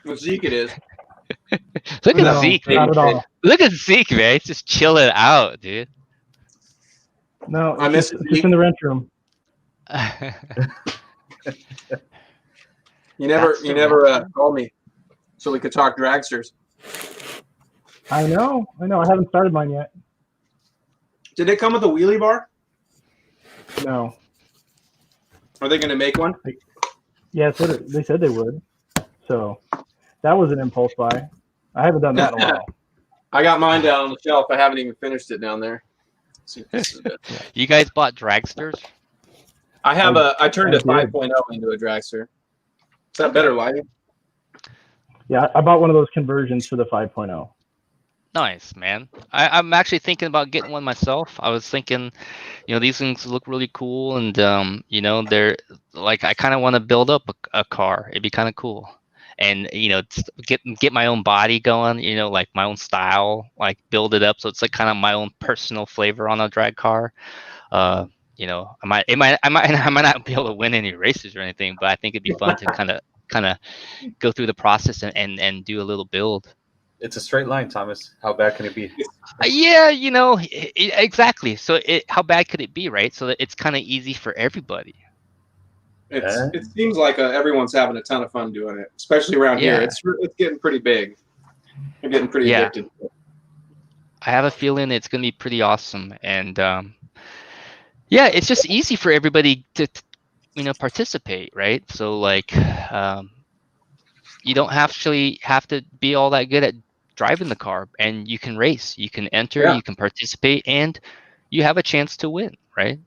With Zeke, it is. Look at No, Zeke, not man. at all. Look at Zeke, man. He's just chilling out, dude. No, I miss it's it, just Zeke. in the rent room. You never called me so we could talk dragsters. I know. I haven't started mine yet. Did it come with a wheelie bar? No. Are they going to make one? Yeah, they said they would. So that was an impulse buy. I haven't done that in a while. I got mine down on the shelf. I haven't even finished it down there. Let's see if this is good. You guys bought dragsters? I turned I a did. 5.0 into a dragster. Is that better lighting? Yeah, I bought one of those conversions for the 5.0. Nice, man. I'm actually thinking about getting one myself. I was thinking, these things look really cool, and they're like, I kind of want to build up a car. It'd be kind of cool, and get my own body going. Like my own style, like build it up so it's like kind of my own personal flavor on a drag car. I might not be able to win any races or anything, but I think it'd be fun to kind of go through the process and do a little build. It's a straight line, Thomas. How bad can it be? Yeah, exactly. So how bad could it be, right? So that it's kind of easy for everybody. It seems like everyone's having a ton of fun doing it, especially around here. It's getting pretty big. I'm getting pretty addicted. I have a feeling it's going to be pretty awesome, and it's just easy for everybody to participate, right? So like you don't actually have to be all that good at driving the car, and you can race, you can enter, you can participate, and you have a chance to win, right?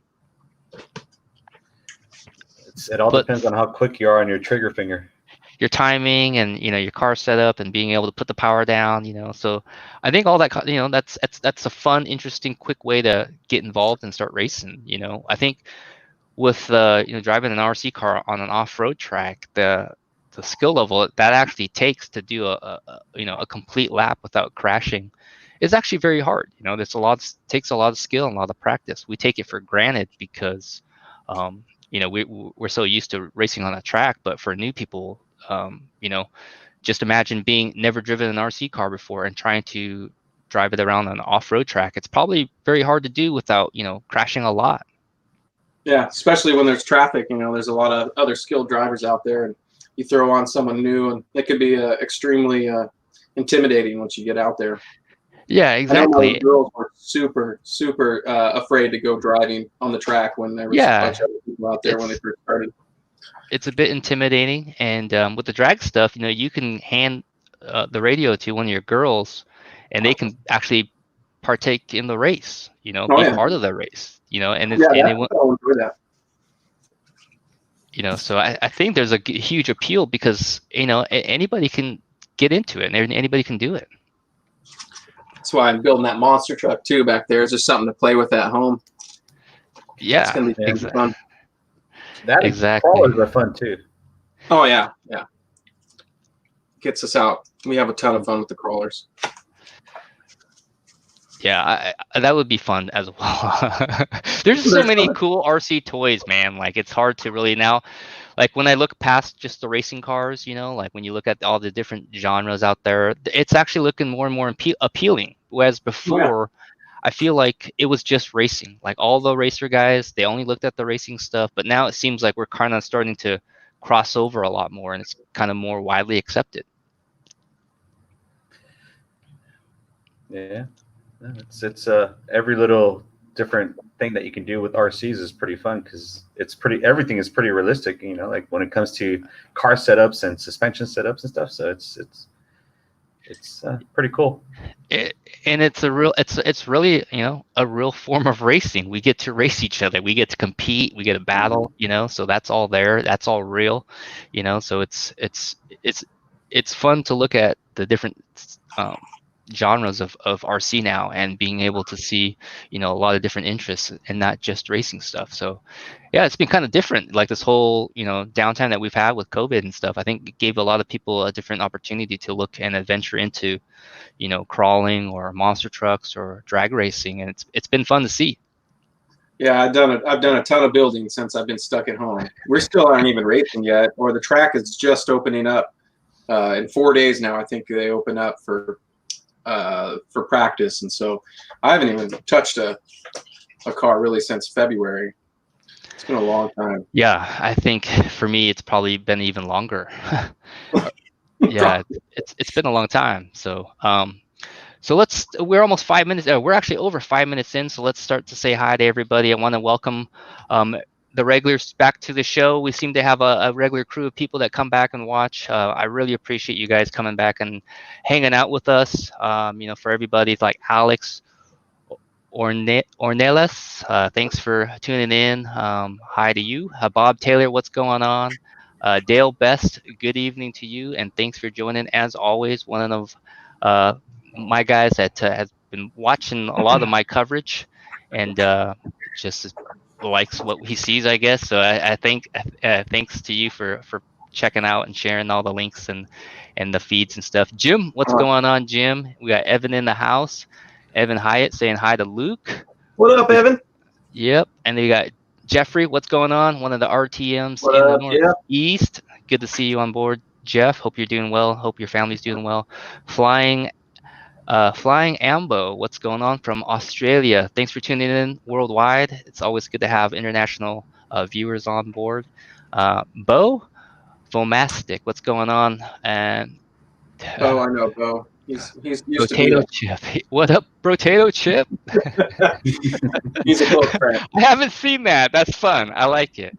It all depends on how quick you are on your trigger finger, your timing, and your car setup, and being able to put the power down. So I think all that that's a fun, interesting, quick way to get involved and start racing. I think with driving an RC car on an off-road track, the skill level that actually takes to do a complete lap without crashing is actually very hard. There's takes a lot of skill and a lot of practice. We take it for granted because we're so used to racing on a track. But for new people, just imagine being never driven an RC car before and trying to drive it around on an off-road track. It's probably very hard to do without crashing a lot. Yeah, especially when there's traffic. There's a lot of other skilled drivers out there, and you throw on someone new, and it could be extremely intimidating once you get out there. Yeah, exactly. I know girls were super, super afraid to go driving on the track when there was a bunch of other people out there when they first started. It's a bit intimidating, and with the drag stuff, you can hand the radio to one of your girls, and they can actually partake in the race. Be part of the race. And they won't. So I think there's a huge appeal because anybody can get into it, and anybody can do it. That's why I'm building that monster truck too back there. It's just something to play with at home. Yeah, it's gonna be fun. That exactly. Crawlers are fun too. Oh yeah. Gets us out. We have a ton of fun with the crawlers. Yeah, that would be fun as well. There's so many cool RC toys, man. Like it's hard to really now. Like when I look past just the racing cars, like when you look at all the different genres out there, it's actually looking more and more appealing. Whereas before, I feel like it was just racing. Like all the racer guys, they only looked at the racing stuff. But now it seems like we're kind of starting to cross over a lot more, and it's kind of more widely accepted. Yeah, it's every little different thing that you can do with RCs is pretty fun because everything is pretty realistic, like when it comes to car setups and suspension setups and stuff. So it's pretty cool. And it's really a real form of racing. We get to race each other. We get to compete. We get to battle. So that's all there. That's all real. So it's fun to look at the different genres of RC now, and being able to see a lot of different interests and not just racing stuff. So yeah, it's been kind of different, like this whole downtime that we've had with COVID and stuff. I think it gave a lot of people a different opportunity to look and adventure into crawling or monster trucks or drag racing, and it's been fun to see. Yeah, I've done a ton of building since I've been stuck at home. We still aren't even racing yet, or the track is just opening up. in 4 days now. I think they open up for practice, and so I haven't even touched a car really since February. It's been a long time. Yeah, I think for me it's probably been even longer. Yeah, it's been a long time. So so we're almost 5 minutes. We're actually over 5 minutes in. So let's start to say hi to everybody. I want to welcome the regulars back to the show. We seem to have a regular crew of people that come back and watch. I really appreciate you guys coming back and hanging out with us. For everybody, it's like Alex Ornelas, thanks for tuning in. Hi to you. Bob Taylor, what's going on? Dale Best, good evening to you, and thanks for joining. As always, one of my guys that has been watching a lot of my coverage and just likes what he sees, I guess. So I think thanks to you for checking out and sharing all the links and the feeds and stuff. Jim, what's going on, Jim? We got Evan in the house. Evan Hyatt saying hi to Luke. What up, Evan? Yep. And then you got Jeffrey. What's going on? One of the RTMs What in up, the Northeast. Good to see you on board, Jeff. Hope you're doing well. Hope your family's doing well. Flying Ambo. What's going on from Australia? Thanks for tuning in worldwide. It's always good to have international viewers on board. Bo Vomastic. What's going on? And Oh, I know, Bo. He's used Potato to Chip. What up, Potato Chip? he's a close friend. I haven't seen that. That's fun. I like it.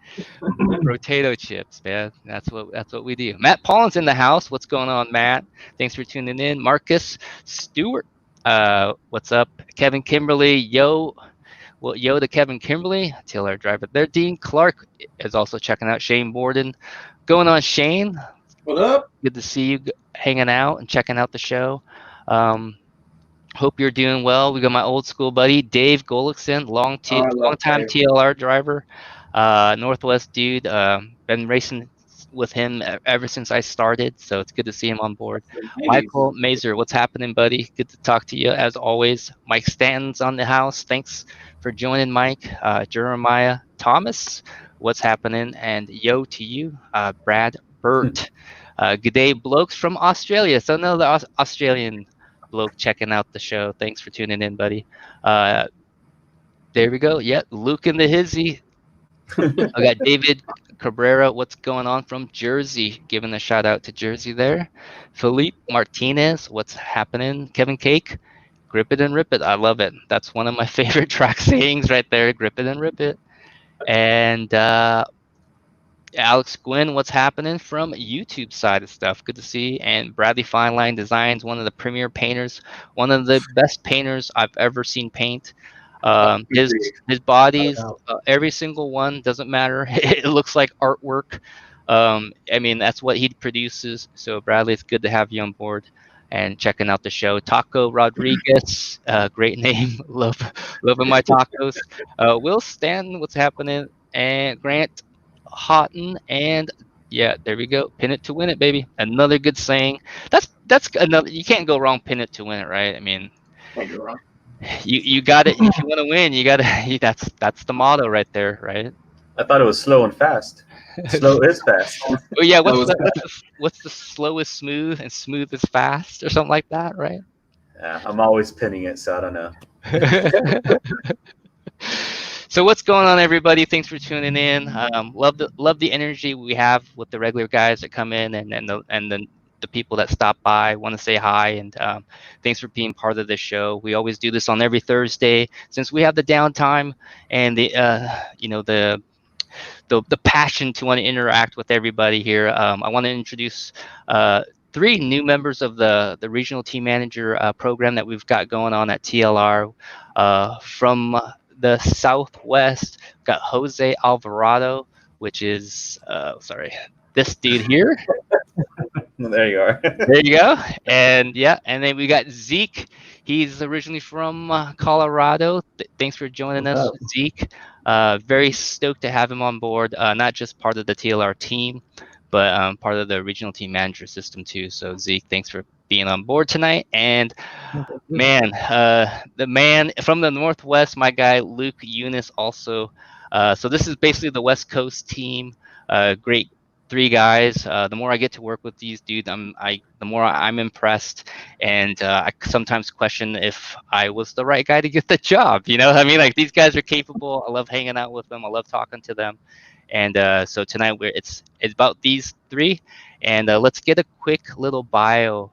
Potato chips, man. That's what we do. Matt Pollin's in the house. What's going on, Matt? Thanks for tuning in. Marcus Stewart. What's up? Kevin Kimberly. Yo to Kevin Kimberly. TLR driver there. Dean Clark is also checking out. Shane Borden. Going on, Shane. What up? Good to see you hanging out and checking out the show. Hope you're doing well. We got my old school buddy Dave Golickson, long time TLR driver, Northwest dude. Been racing with him ever since I started, so it's good to see him on board. Michael Mazer, what's happening, buddy? Good to talk to you as always. Mike Stanton's on the house. Thanks for joining, Mike. Jeremiah Thomas, what's happening? And yo to you, Brad Burt. Good day, blokes from Australia. So another Australian bloke checking out the show. Thanks for tuning in, buddy. There we go. Yep, Luke in the hizzy. I got David Cabrera. What's going on from Jersey? Giving a shout out to Jersey there. Philippe Martinez. What's happening? Kevin Cake. Grip it and rip it. I love it. That's one of my favorite track sayings right there. Grip it and rip it. And Alex Gwynn, what's happening from YouTube side of stuff? Good to see. And Bradley Fine Line Designs, one of the premier painters, one of the best painters I've ever seen paint. His bodies, every single one, doesn't matter. It looks like artwork. I mean, that's what he produces. So Bradley, it's good to have you on board and checking out the show. Taco Rodriguez, great name. Loving my tacos. Will Stanton, what's happening? And Grant Houghton, and yeah, there we go. Pin it to win it, baby. Another good saying. That's another. You can't go wrong. Pin it to win it, right? I mean, Can't go wrong. You got it. If you want to win, you got to. That's the motto right there, right? I thought it was slow and fast. Slow is fast. Oh yeah, what's the slow is smooth and smooth is fast, or something like that, right? Yeah, I'm always pinning it, so I don't know. So what's going on, everybody? Thanks for tuning in. Love the energy we have with the regular guys that come in and the people that stop by. Want to say hi and thanks for being part of this show. We always do this on every Thursday since we have the downtime and the passion to want to interact with everybody here. I want to introduce 3 new members of the regional team manager program that we've got going on at TLR. From the Southwest, got Jose Alvarado, which is this dude here. There you are. There you go. And yeah, and then we got Zeke. He's originally from Colorado. Thanks for joining us, Zeke. Very stoked to have him on board. Not just part of the TLR team, but part of the regional team manager system too. So Zeke, thanks for being on board tonight. And man, the man from the Northwest, my guy Luke Eunice also. So this is basically the West Coast team. Great 3 guys. The more I get to work with these dudes, the more I'm impressed, and I sometimes question if I was the right guy to get the job. You know what I mean? Like, these guys are capable. I love hanging out with them. I love talking to them. And so tonight it's about these 3, and let's get a quick little bio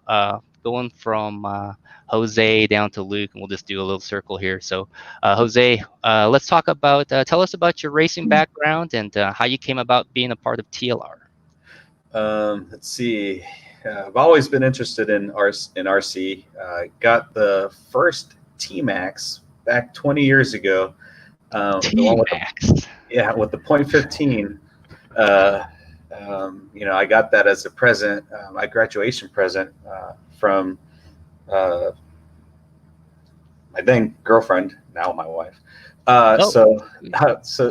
going from Jose down to Luke, and we'll just do a little circle here. So Jose, let's talk about tell us about your racing background and how you came about being a part of TLR. Let's see. I've always been interested in RC. Got the first T-Max back 20 years ago. T-Max. With the .15. I got that as a present, my graduation present from my then girlfriend, now my wife. So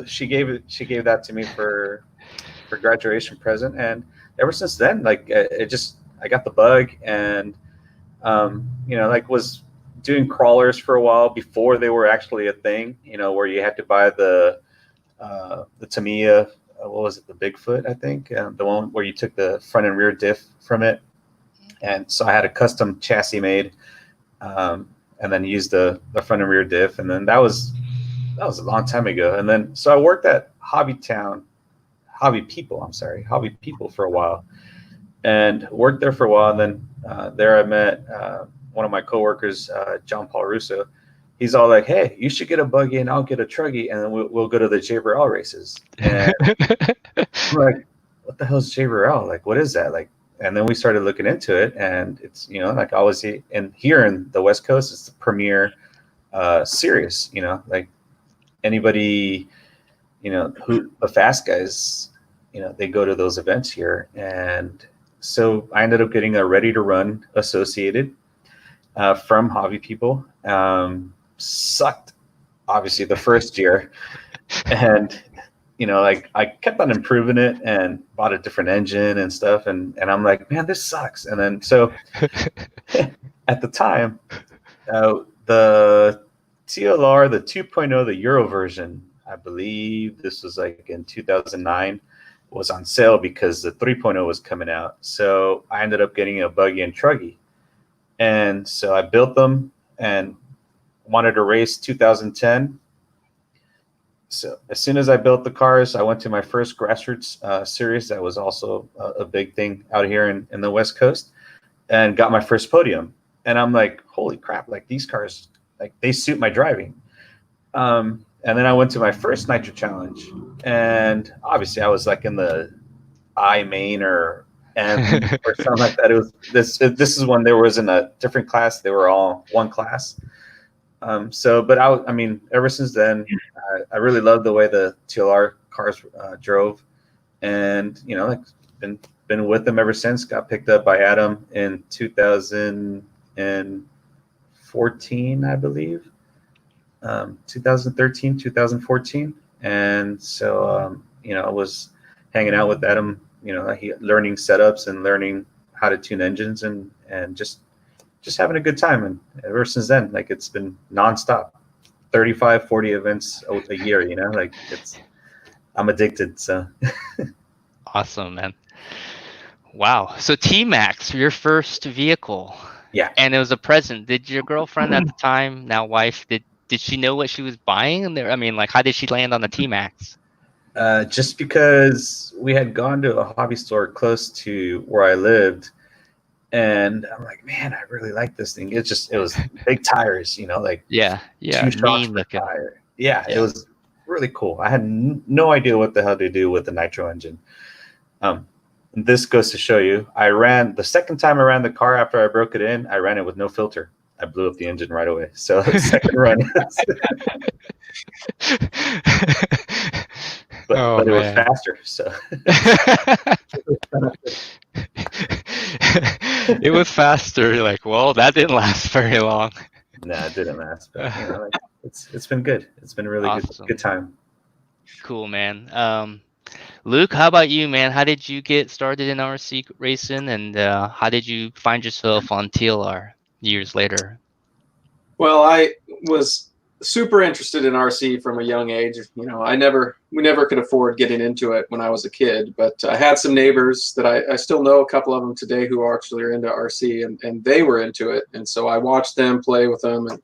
she gave that to me for graduation present, and ever since then, like I got the bug, and was doing crawlers for a while before they were actually a thing. Where you had to buy the Tamiya. What was it? The Bigfoot, I think, the one where you took the front and rear diff from it. And so I had a custom chassis made, and then used the front and rear diff. And then that was a long time ago. And then so I worked at Hobby People for a while, and worked there for a while. And then there I met one of my coworkers, John Paul Russo. He's all like, "Hey, you should get a buggy and I'll get a truggy, and then we'll go to the JBRL races." And I'm like, "What the hell is JBRL? Like, what is that?" Like, and then we started looking into it, and it's like always here in the West Coast, it's the premier series. Like anybody, who the fast guys, they go to those events here, and so I ended up getting a ready to run associated from Hobby People. Sucked obviously the first year, and I kept on improving it and bought a different engine and stuff, and I'm like, man, this sucks. And then so at the time, the TLR, the 2.0, the Euro version, I believe this was like in 2009, was on sale because the 3.0 was coming out. So I ended up getting a buggy and truggy, and so I built them and wanted to race 2010. So as soon as I built the cars, I went to my first grassroots series. That was also a big thing out here in the West Coast, and got my first podium. And I'm like, holy crap, like these cars, like they suit my driving. And then I went to my first Nitro Challenge, and obviously I was like in the I main or M or something like that. It was this is when there was in a different class. They were all one class. But I mean, ever since then, I really loved the way the TLR cars drove, and like been with them ever since. Got picked up by Adam in 2014, I believe, 2013, 2014, and so I was hanging out with Adam, learning setups and learning how to tune engines and just having a good time. And ever since then, like it's been nonstop, 35, 40 events a year, like I'm addicted. So Awesome, man. Wow. So T-Max, your first vehicle. Yeah. And it was a present. Did your girlfriend at the time, now wife, did she know what she was buying? And I mean, like, how did she land on the T-Max? Just because we had gone to a hobby store close to where I lived, and I'm like, man, I really like this thing. It was big tires, like yeah, 2 shocks per tire. Yeah, it was really cool. I had no idea what the hell to do with the nitro engine. This goes to show you, the second time I ran the car after I broke it in, I ran it with no filter. I blew up the engine right away. So second run. but it was faster. So it was faster. You're like, well, that didn't last very long. No, it didn't last. But it's been good. It's been really awesome. good time. Cool, man. Luke, how about you, man? How did you get started in RC racing, and how did you find yourself on TLR years later? Well, I was super interested in RC from a young age. You know, we never could afford getting into it when I was a kid, but I had some neighbors that I still know a couple of them today who actually are into RC, and they were into it. And so I watched them, play with them, and,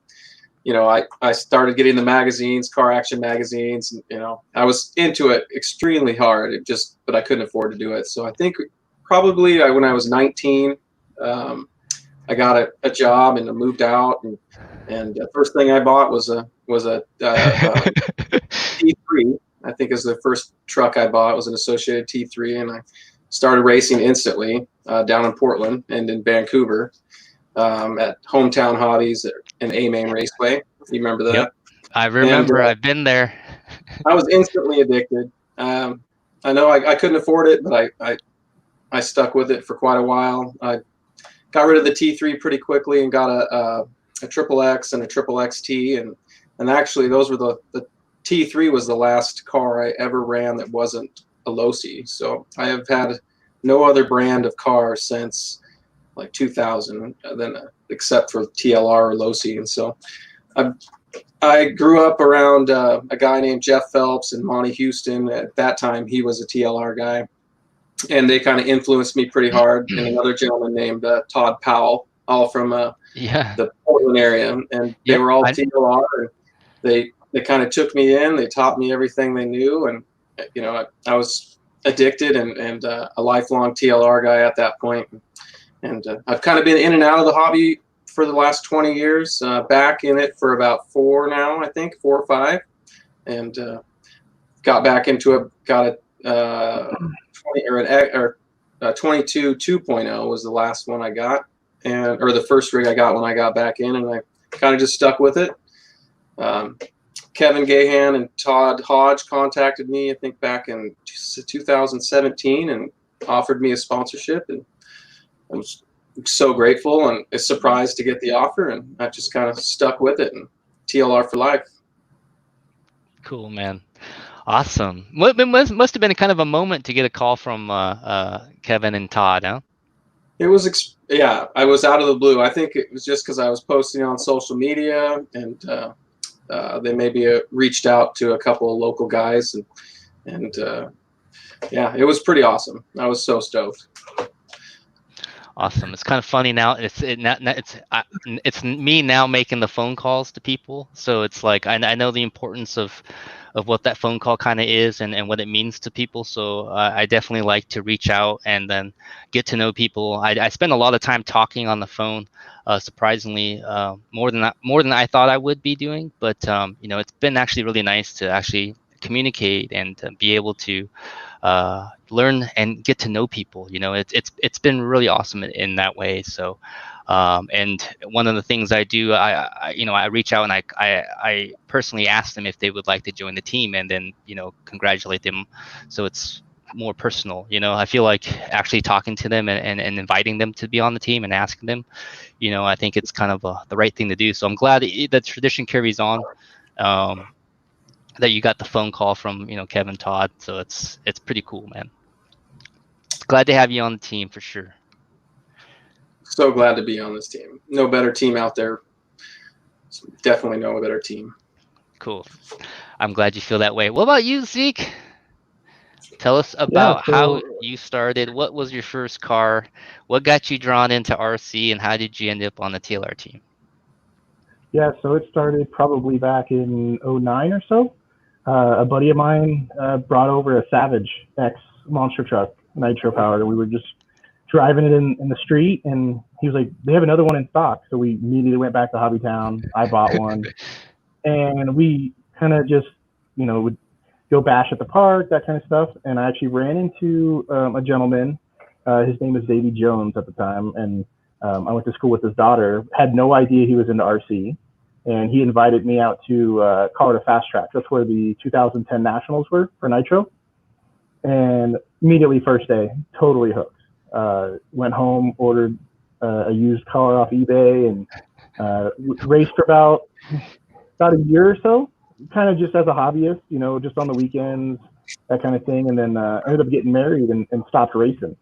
you know, I started getting the magazines, car action magazines, and, you know, I was into it extremely hard, but I couldn't afford to do it. So I think probably when I was 19, I got a job and I moved out, and the first thing I bought was a T3. I think is the first truck I bought was an Associated T3, and I started racing instantly down in Portland and in Vancouver at Hometown Hobbies and A-Main Raceway. You remember that? Yep, I remember. I've been there. I was instantly addicted. I know I couldn't afford it, but I stuck with it for quite a while. I got rid of the T3 pretty quickly and got a Triple X and a Triple XT, and actually those were the T3 was the last car I ever ran that wasn't a Losi. So I have had no other brand of car since like 2000, except for TLR or Losi. And so I grew up around a guy named Jeff Phelps and Monty Houston. At that time, he was a TLR guy, and they kind of influenced me pretty hard. And another gentleman named Todd Powell, all from the Portland area, and they were all TLR. And they kind of took me in. They taught me everything they knew, and you know, I was addicted and a lifelong TLR guy at that point. And I've kind of been in and out of the hobby for the last 20 years. Back in it for about 4 now, I think 4 or 5, and got back into it. Got a 22 2.0 was the last one I got, or the first rig I got when I got back in, and I kind of just stuck with it. Kevin Gahan and Todd Hodge contacted me, I think back in 2017, and offered me a sponsorship, and I was so grateful and surprised to get the offer, and I just kind of stuck with it, and TLR for life. Cool, man. Awesome. It must have been kind of a moment to get a call from Kevin and Todd, huh? It was, yeah, I was out of the blue. I think it was just because I was posting on social media, and they maybe reached out to a couple of local guys, and yeah, it was pretty awesome. I was so stoked. Awesome. It's kind of funny now. It's me now making the phone calls to people. So it's like I know the importance of what that phone call kind of is and what it means to people. So I definitely like to reach out and then get to know people. I spend a lot of time talking on the phone, surprisingly more than I thought I would be doing. But you know, it's been actually really nice to actually communicate and to be able to learn and get to know people. You know, it's been really awesome in that way. So and one of the things I do, I reach out and I personally ask them if they would like to join the team, and then, you know, congratulate them. So it's more personal. You know, I feel like actually talking to them and inviting them to be on the team and asking them, you know, I think it's kind of the right thing to do. So I'm glad that tradition carries on. That you got the phone call from, you know, Kevin Todd. So it's pretty cool, man. Glad to have you on the team for sure. So glad to be on this team. No better team out there. Definitely no better team. Cool. I'm glad you feel that way. What about you, Zeke? Tell us about how you started. What was your first car? What got you drawn into RC, and how did you end up on the TLR team? Yeah, so it started probably back in 2009 or so. A buddy of mine brought over a Savage X monster truck, nitro powered, and we were just driving it in the street, and he was like, they have another one in stock. So we immediately went back to Hobbytown. I bought one, and we kind of just, you know, would go bash at the park, that kind of stuff. And I actually ran into a gentleman. His name was Davey Jones at the time, and I went to school with his daughter. Had no idea he was into RC, and he invited me out to Colorado Fast Track. That's where the 2010 Nationals were for Nitro. And immediately first day, totally hooked. Went home, ordered a used car off eBay, and raced for about a year or so, kind of just as a hobbyist, you know, just on the weekends, that kind of thing. And then ended up getting married and stopped racing.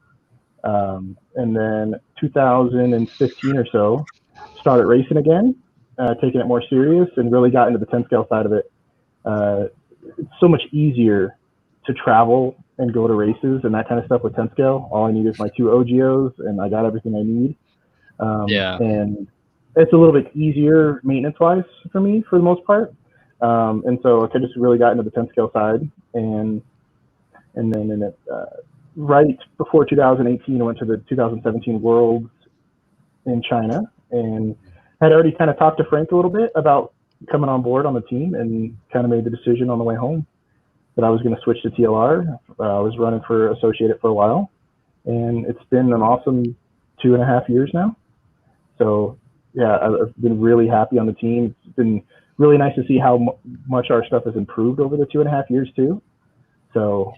And then 2015 or so, started racing again. taken it more serious and really got into the 10 scale side of it, it's so much easier to travel and go to races and that kind of stuff with 10 scale. All I need is my 2 OGOs and I got everything I need. And it's a little bit easier maintenance wise for me for the most part. And so I just really got into the 10 scale side, and then right before 2018, I went to the 2017 Worlds in China, and had already kind of talked to Frank a little bit about coming on board on the team, and kind of made the decision on the way home that I was going to switch to TLR. I was running for Associated for a while, and it's been an awesome 2.5 years now. So yeah, I've been really happy on the team. It's been really nice to see how much our stuff has improved over the 2.5 years too. So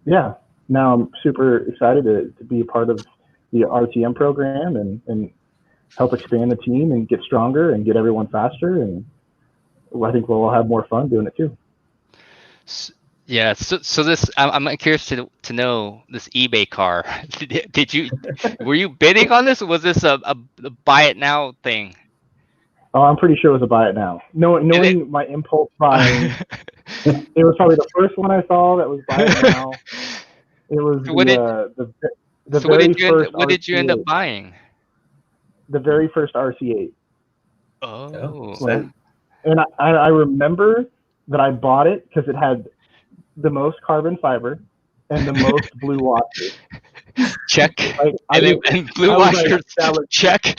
yeah, now I'm super excited to be a part of the RTM program and help expand the team and get stronger and get everyone faster. And I think we'll all have more fun doing it too. Yeah, so this I'm curious to know this eBay car. Were you bidding on this, or was this a buy it now thing? Oh, I'm pretty sure it was a buy it now. Knowing my impulse buying, it was probably the first one I saw that was buy it now. It was the so very first. What did you end up buying? The very first RC8. Oh. And I remember that I bought it because it had the most carbon fiber and the most blue washers. Check. And blue washers. Like, check.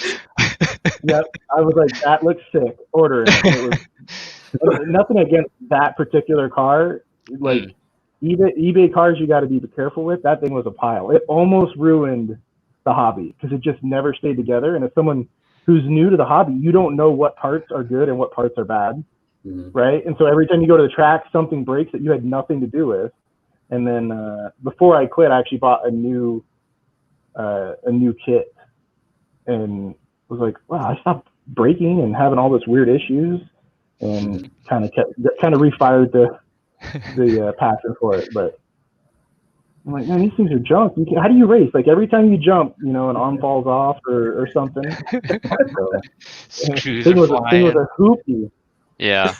Yep. I was like, that looks sick. Order it. And it was nothing against that particular car. Like eBay cars, you got to be careful with. That thing was a pile. It almost ruined the hobby because it just never stayed together. And as someone who's new to the hobby, you don't know what parts are good and what parts are bad. Right. And so every time you go to the track, something breaks that you had nothing to do with. And then before I quit, I actually bought a new kit, and was like, wow, I stopped breaking and having all this weird issues, and kind of refired the passion for it. But I'm like, man, these things are junk. How do you race? Like every time you jump, an arm falls off or something. So, thing was a hoopy. Yeah.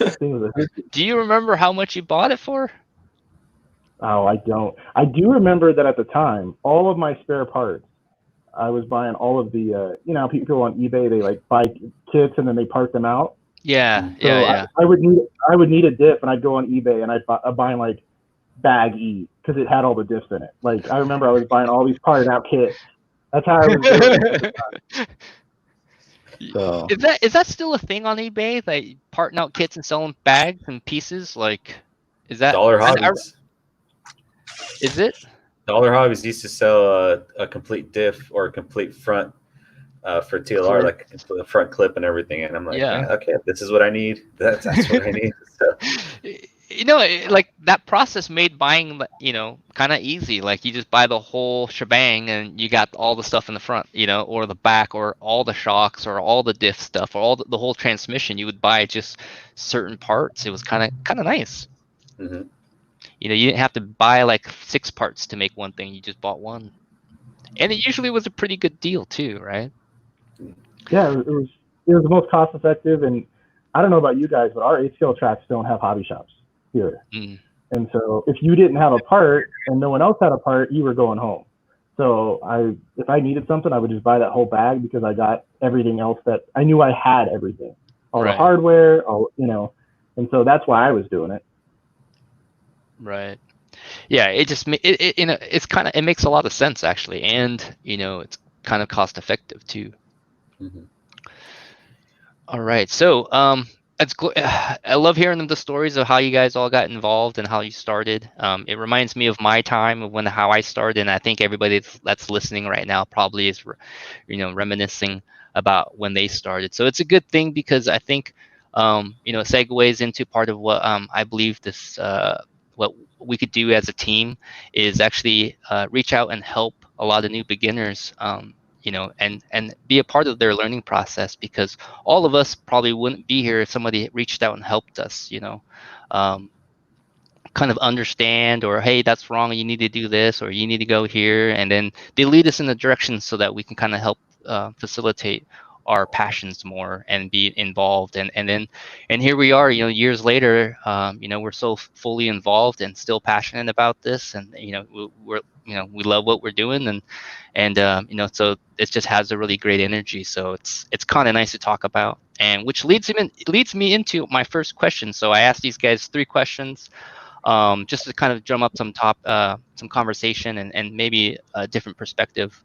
Do you remember how much you bought it for? Oh, I don't. I do remember that at the time, all of my spare parts, I was buying all of the, people on eBay, they like buy kits and then they part them out. Yeah, so yeah. I would need a diff, and I'd go on eBay and I'd buy like bag E because it had all the diffs in it. Like I remember I was buying all these parted out kits. That's how I was doing it at the time. So. Is that still a thing on eBay? Like parting out kits and selling bags and pieces? Like, is that Dollar Hobbies? Is it? Dollar Hobbies used to sell a complete diff or a complete front for TLR, like the front clip and everything. And I'm like, yeah, okay, this is what I need. That's what I need. So. Like that process made buying, kind of easy. Like you just buy the whole shebang and you got all the stuff in the front, or the back, or all the shocks, or all the diff stuff, or all the whole transmission. You would buy just certain parts. It was kind of nice. Mm-hmm. You didn't have to buy like 6 parts to make one thing. You just bought one, and it usually was a pretty good deal too, right? Yeah, it was the most cost effective. And I don't know about you guys, but our 8-scale tracks don't have hobby shops here. And so if you didn't have a part and no one else had a part, you were going home. So if I needed something, I would just buy that whole bag because I got everything else that I knew I had everything, all the hardware, and so that's why I was doing it. Right. Yeah. It just it makes a lot of sense actually, and it's kind of cost effective too. Mm-hmm. All right. So I love hearing the stories of how you guys all got involved and how you started. It reminds me of my time of how I started, and I think everybody that's listening right now probably is, reminiscing about when they started. So it's a good thing because I think, it segues into part of what I believe this what we could do as a team is actually reach out and help a lot of new beginners. And be a part of their learning process, because all of us probably wouldn't be here if somebody reached out and helped us, kind of understand, or, hey, that's wrong, you need to do this, or you need to go here. And then they lead us in the direction so that we can kind of help facilitate our passions more and be involved. And here we are, years later, we're so fully involved and still passionate about this, and we're we love what we're doing, and so it just has a really great energy. So it's kind of nice to talk about, and which leads me into my first question. So I asked these guys 3 questions, just to kind of drum up some conversation and maybe a different perspective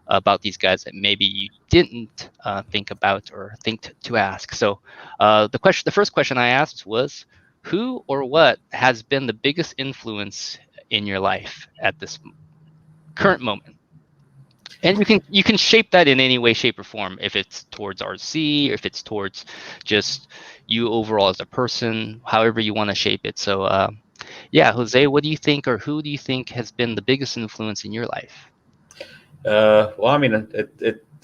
about these guys that maybe you didn't think about or think to ask. So the first question I asked was, who or what has been the biggest influence in your life at this current moment? And you can shape that in any way, shape, or form. If it's towards RC, or if it's towards just you overall as a person, however you want to shape it. So yeah, Jose, what do you think, or who do you think has been the biggest influence in your life? Well, I mean,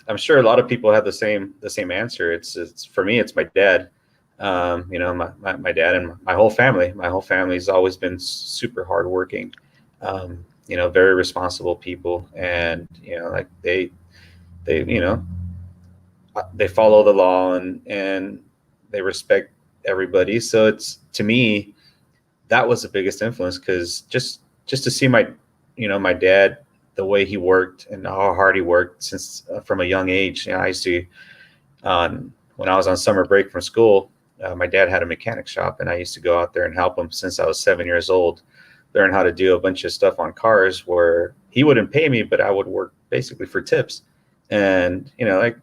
I'm sure a lot of people have the same answer. It's for me, it's my dad. My dad and my whole family. My whole family's always been super hardworking. Very responsible people, and like they they follow the law, and they respect everybody. So it's, to me, that was the biggest influence, because just to see my dad, the way he worked and how hard he worked since from a young age. I used to, when I was on summer break from school, my dad had a mechanic shop, and I used to go out there and help him since I was 7 years old, learn how to do a bunch of stuff on cars where he wouldn't pay me, but I would work basically for tips. And I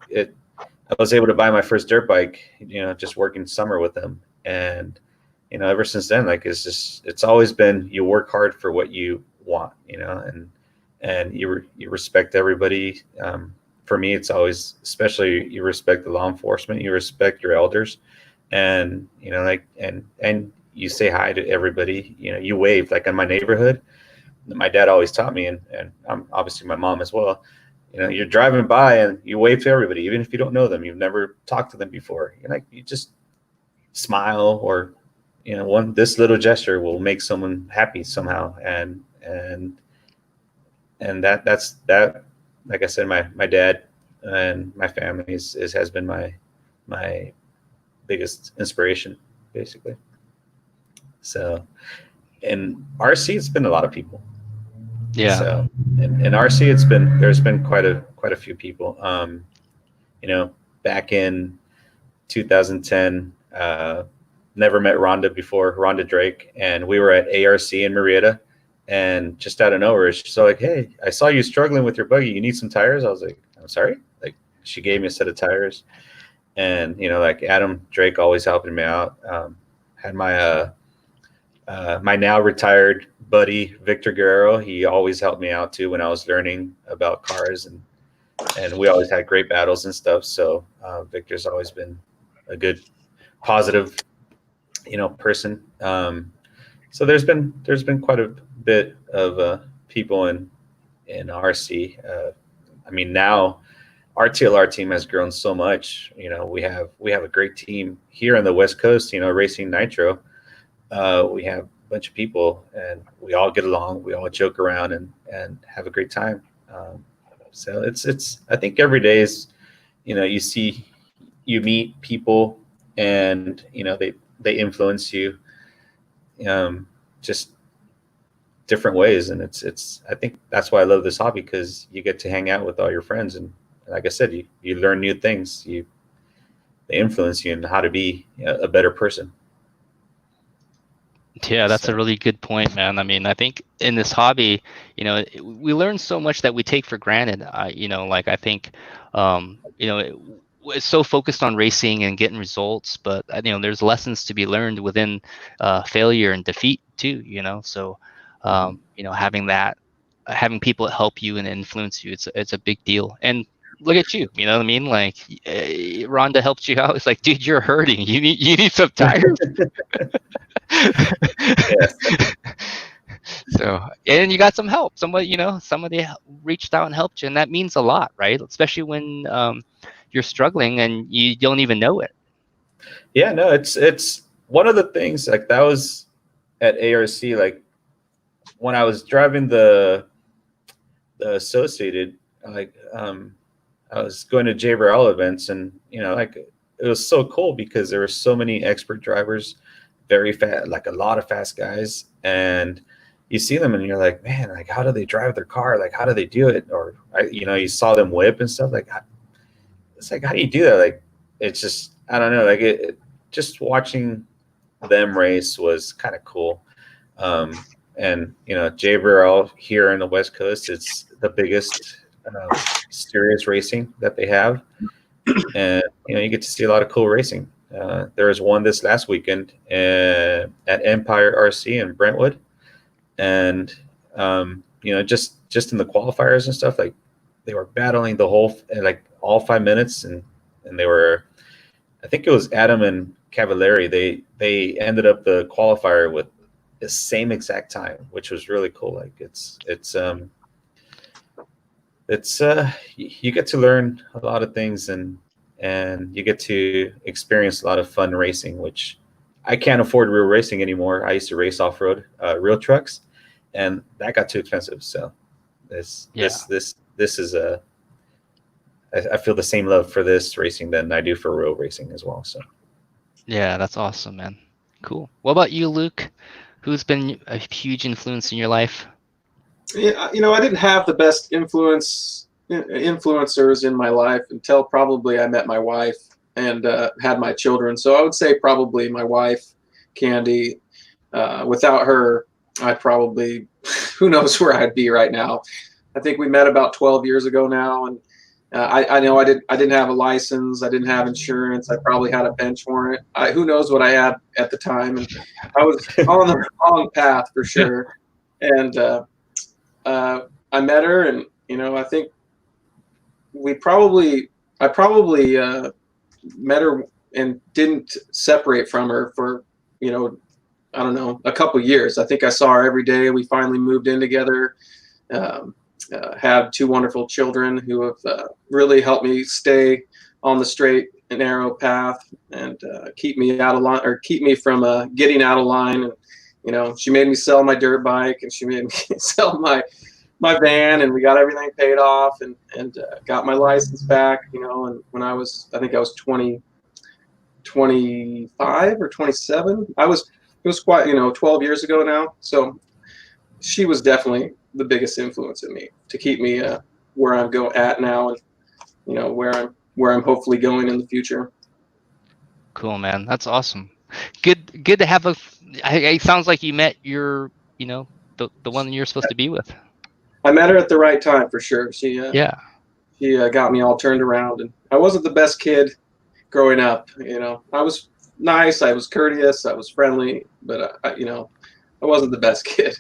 was able to buy my first dirt bike, just working summer with him. And ever since then, it's always been, you work hard for what you want, and you respect everybody. For me, it's always, especially, you respect the law enforcement, you respect your elders, and and you say hi to everybody. You wave, like in my neighborhood. My dad always taught me, and obviously my mom as well. You're driving by and you wave to everybody, even if you don't know them, you've never talked to them before. You just smile, or this little gesture will make someone happy somehow. And that's that. Like I said, my dad and my family has been my biggest inspiration, basically. So in RC, it's been a lot of people. Yeah. So in RC, there's been quite a few people. Back in 2010, never met Rhonda before, Rhonda Drake, and we were at ARC in Marietta, and just out of nowhere, she's like, "Hey, I saw you struggling with your buggy. You need some tires?" I was like, "I'm sorry." Like, she gave me a set of tires, and like Adam Drake always helping me out. Had my my now retired buddy Victor Guerrero. He always helped me out too when I was learning about cars, and we always had great battles and stuff. So Victor's always been a good, positive, person. So there's been quite a bit of people in RC. I mean, now our TLR team has grown so much. We have a great team here on the West Coast. Racing Nitro. We have a bunch of people, and we all get along. We all joke around and have a great time. So it's I think every day is, you meet people, and they influence you, just different ways. And it's I think that's why I love this hobby, because you get to hang out with all your friends, and like I said, you learn new things. They influence you in how to be a better person. Yeah, that's a really good point, man. I mean, I think in this hobby, we learn so much that we take for granted. I think, it's so focused on racing and getting results, but there's lessons to be learned within failure and defeat too. So having people help you and influence you, it's a big deal. And look at you, you know what I mean? Like, Rhonda helped you out. It's like, dude, you're hurting. You need some tires. Yes. So, and you got some help. Somebody reached out and helped you, and that means a lot, right? Especially when you're struggling and you don't even know it. Yeah, no, it's one of the things, like, that was at ARC. Like, when I was driving the Associated, like, I I was going to JBRL events, and like it was so cool because there were so many expert drivers, very fast, like a lot of fast guys, and you see them and you're like, man, like how do they drive their car? Like how do they do it? Or you saw them whip and stuff. Like it's like, how do you do that? Like it's just, I don't know. Like just watching them race was kind of cool. And JBRL here in the West Coast, it's the biggest serious racing that they have, and you get to see a lot of cool racing. There was one this last weekend at Empire RC in Brentwood, and just in the qualifiers and stuff, like they were battling the whole like all 5 minutes, and they were, I think it was Adam and Cavallari. They ended up the qualifier with the same exact time, which was really cool. Like it's you get to learn a lot of things, and you get to experience a lot of fun racing, which I can't afford real racing anymore. I used to race off-road real trucks, and that got too expensive. So this is I feel the same love for this racing than I do for real racing as well. So Yeah, that's awesome, man. Cool. What about you, Luke? Who's been a huge influence in your life? Yeah, I didn't have the best influencers in my life until probably I met my wife and had my children. So I would say probably my wife, Candy. Without her, I probably, who knows where I'd be right now. I think we met about 12 years ago now, and I know I didn't have a license, I didn't have insurance, I probably had a bench warrant. Who knows what I had at the time, and I was on the wrong path for sure. And I met her, and I think I probably met her and didn't separate from her for I don't know, a couple years. I think I saw her every day. We finally moved in together. Have two wonderful children who have really helped me stay on the straight and narrow path, and keep me out of line, or keep me from getting out of line. And she made me sell my dirt bike, and she made me sell my van, and we got everything paid off, and got my license back. And when I think I was 25 or 27. It was quite 12 years ago now. So she was definitely the biggest influence in me to keep me where I'm at now, and where I'm hopefully going in the future. Cool, man. That's awesome. Good to have it sounds like you met your the one you're supposed to be with. I met her at the right time for sure. She got me all turned around, and I wasn't the best kid growing up. I was nice, I was courteous, I was friendly, but I wasn't the best kid.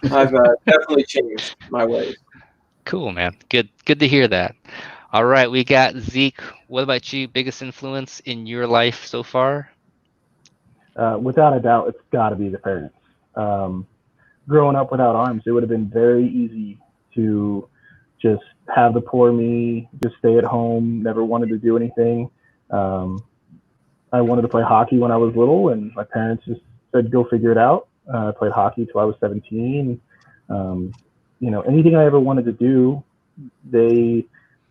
I've definitely changed my ways. Cool, man. Good to hear that. All right, we got Zeke. What about you? Biggest influence in your life so far? Without a doubt, it's got to be the parents. Growing up without arms, it would have been very easy to just have the poor me, just stay at home, never wanted to do anything. I wanted to play hockey when I was little, and my parents just said, go figure it out. I played hockey till I was 17. Anything I ever wanted to do, they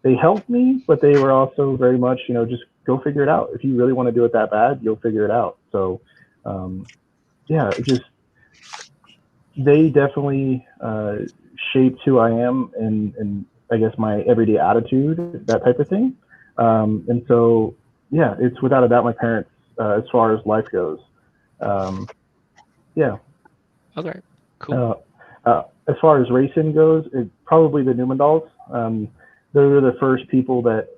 helped me, but they were also very much, just go figure it out. If you really want to do it that bad, you'll figure it out. So, they definitely shaped who I am, and I guess my everyday attitude, that type of thing. And so, it's without a doubt my parents as far as life goes. Okay, cool. As far as racing goes, it's probably the Newmandals. They were the first people that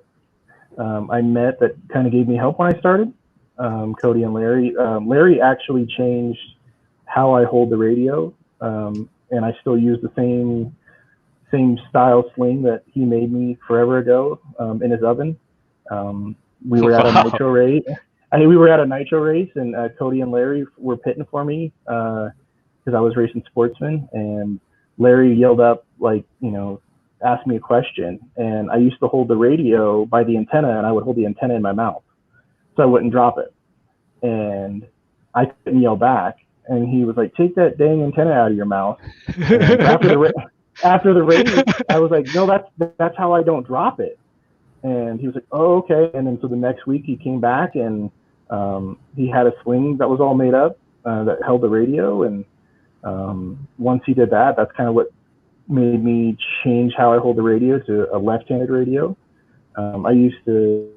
I met that kind of gave me help when I started. Cody and Larry. Larry actually changed how I hold the radio, and I still use the same style sling that he made me forever ago in his oven. We were at a nitro race. We were at a nitro race, and Cody and Larry were pitting for me because I was racing Sportsman, and Larry yelled up, asked me a question, and I used to hold the radio by the antenna, and I would hold the antenna in my mouth so I wouldn't drop it. And I couldn't yell back, and he was like, take that dang antenna out of your mouth. And after the race, I was like, no, that's how I don't drop it. And he was like, oh, okay. And then so the next week he came back and he had a sling that was all made up that held the radio. And once he did that, that's kind of what made me change how I hold the radio to a left-handed radio. I used to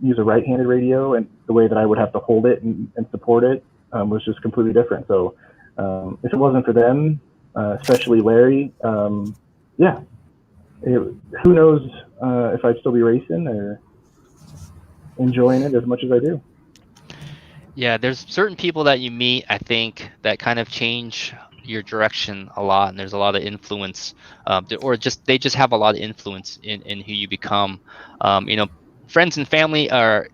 use a right-handed radio, and the way that I would have to hold it and support it was just completely different. So if it wasn't for them, especially Larry, yeah, who knows if I'd still be racing or enjoying it as much as I do. Yeah, there's certain people that you meet, I think, that kind of change your direction a lot, and there's a lot of influence, or they just have a lot of influence in who you become. Friends and family are,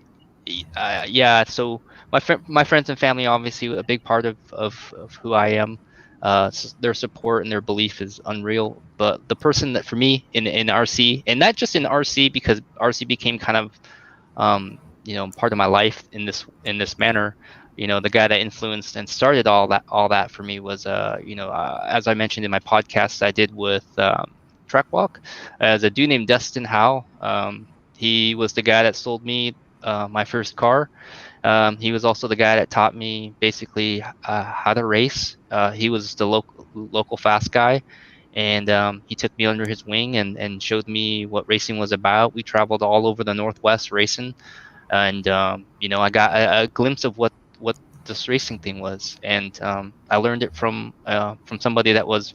yeah. So my friends and family, obviously, a big part of who I am. Their support and their belief is unreal. But the person that for me in RC, and not just in RC, because RC became kind of part of my life in this manner. The guy that influenced and started all that for me was as I mentioned in my podcast I did with Track Walk, as a dude named Dustin Howe. He was the guy that sold me my first car. He was also the guy that taught me basically how to race. He was the local fast guy, and he took me under his wing and showed me what racing was about. We traveled all over the Northwest racing, and I got a glimpse of what this racing thing was, and I learned it from somebody that was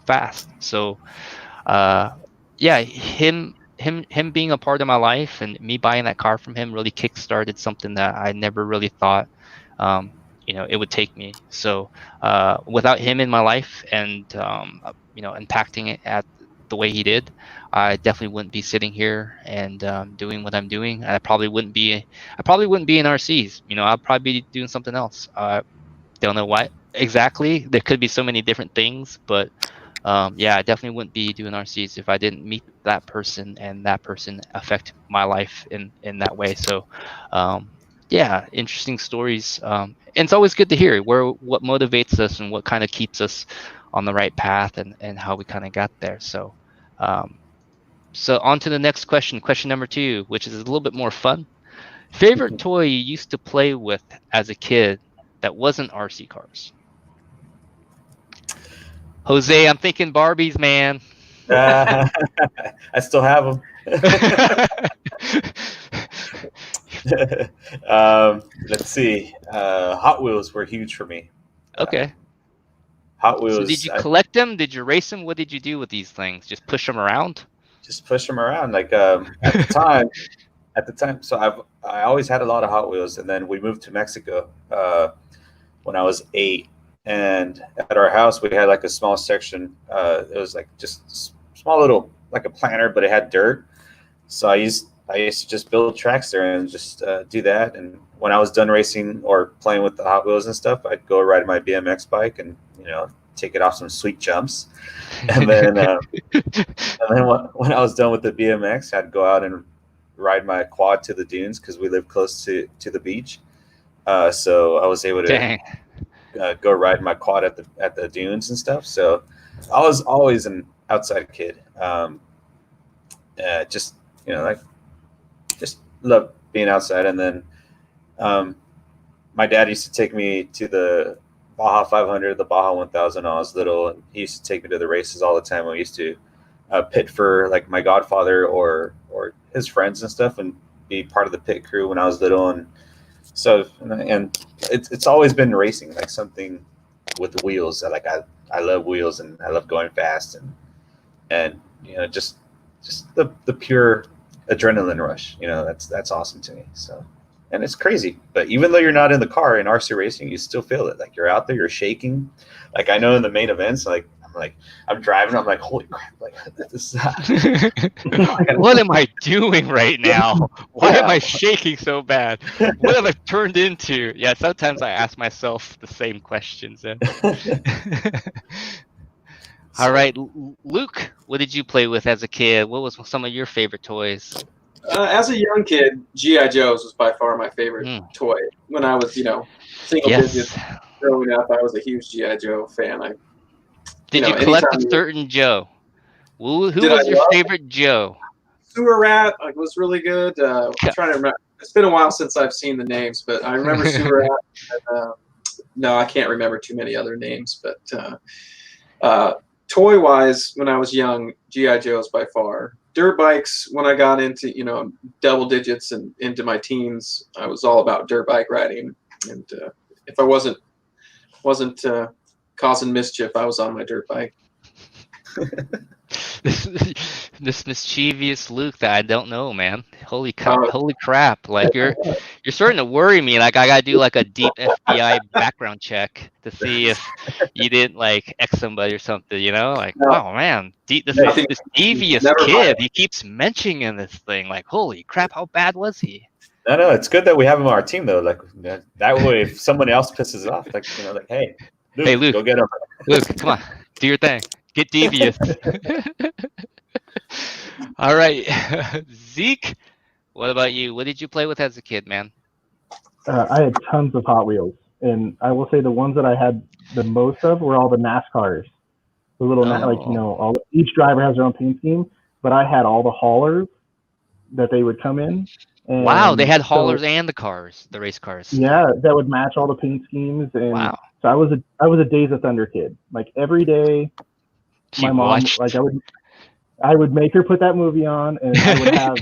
fast. So yeah, him being a part of my life and me buying that car from him really kick-started something that I never really thought it would take me. So without him in my life and impacting it at the way he did, I definitely wouldn't be sitting here and doing what I'm doing. I probably wouldn't be in RCs. I'd probably be doing something else. Don't know what exactly. There could be so many different things, but yeah, I definitely wouldn't be doing RCs if I didn't meet that person and that person affect my life in that way. So yeah, interesting stories. And it's always good to hear what motivates us and what kind of keeps us on the right path and how we kind of got there. So so on to the next question number 2, which is a little bit more fun. Favorite toy you used to play with as a kid that wasn't RC cars? Jose, I'm thinking Barbies, man. I still have them. Let's see. Hot Wheels were huge for me. Okay. Hot Wheels. So did you collect them? Did you race them? What did you do with these things? Just push them around? Just push them around. Like at the time. So I always had a lot of Hot Wheels, and then we moved to Mexico when I was 8. And at our house, we had like a small section. It was like just small little, like a planter, but it had dirt. So I used to just build dragsters and just do that. And when I was done racing or playing with the Hot Wheels and stuff, I'd go ride my BMX bike and take it off some sweet jumps. And then when I was done with the BMX, I'd go out and ride my quad to the dunes because we live close to the beach. So I was able to go ride my quad at the dunes and stuff. So I was always an outside kid. Just love being outside. And then my dad used to take me to the Baja 500, the Baja 1000 when I was little. And he used to take me to the races all the time. We used to pit for like my godfather or his friends and stuff, and be part of the pit crew when I was little. And so, and it's always been racing, like something with wheels. I love wheels, and I love going fast, and just the pure adrenaline rush. That's awesome to me. So, and it's crazy. But even though you're not in the car in RC racing, you still feel it. Like you're out there, you're shaking. Like I know in the main events, I'm driving. I'm like, holy crap! Like this. What am I doing right now? Why am I shaking so bad? What have I turned into? Yeah, sometimes I ask myself the same questions. All right, Luke, what did you play with as a kid? What was some of your favorite toys? As a young kid, G.I. Joe's was by far my favorite toy. When I was, single digits growing up, I was a huge G.I. Joe fan. Did you collect a certain Joe? Who was your favorite Joe? Sewer Rat was really good. I'm trying to remember. It's been a while since I've seen the names, but I remember Sewer Rat. And, no, I can't remember too many other names. But toy-wise, when I was young, G.I. Joes by far. Dirt bikes, when I got into double digits and into my teens, I was all about dirt bike riding. And if I wasn't causing mischief, I was on my dirt bike. This mischievous Luke that I don't know, man. Holy crap! Like you're starting to worry me. Like I gotta do like a deep FBI background check to see if you didn't like X somebody or something. Like, oh man, this devious kid. He keeps mentioning this thing. Like, holy crap, how bad was he? No, it's good that we have him on our team though. Like that way, if someone else pisses off, like hey, Luke, go get him. Luke, come on, do your thing. Get devious. All right, Zeke. What about you? What did you play with as a kid, man? I had tons of Hot Wheels, and I will say the ones that I had the most of were all the NASCARs. The little each driver has their own paint scheme, but I had all the haulers that they would come in. And wow, they had haulers and the race cars. Yeah, that would match all the paint schemes. And wow. So I was a Days of Thunder kid. Like every day, my mom I would make her put that movie on, and I would have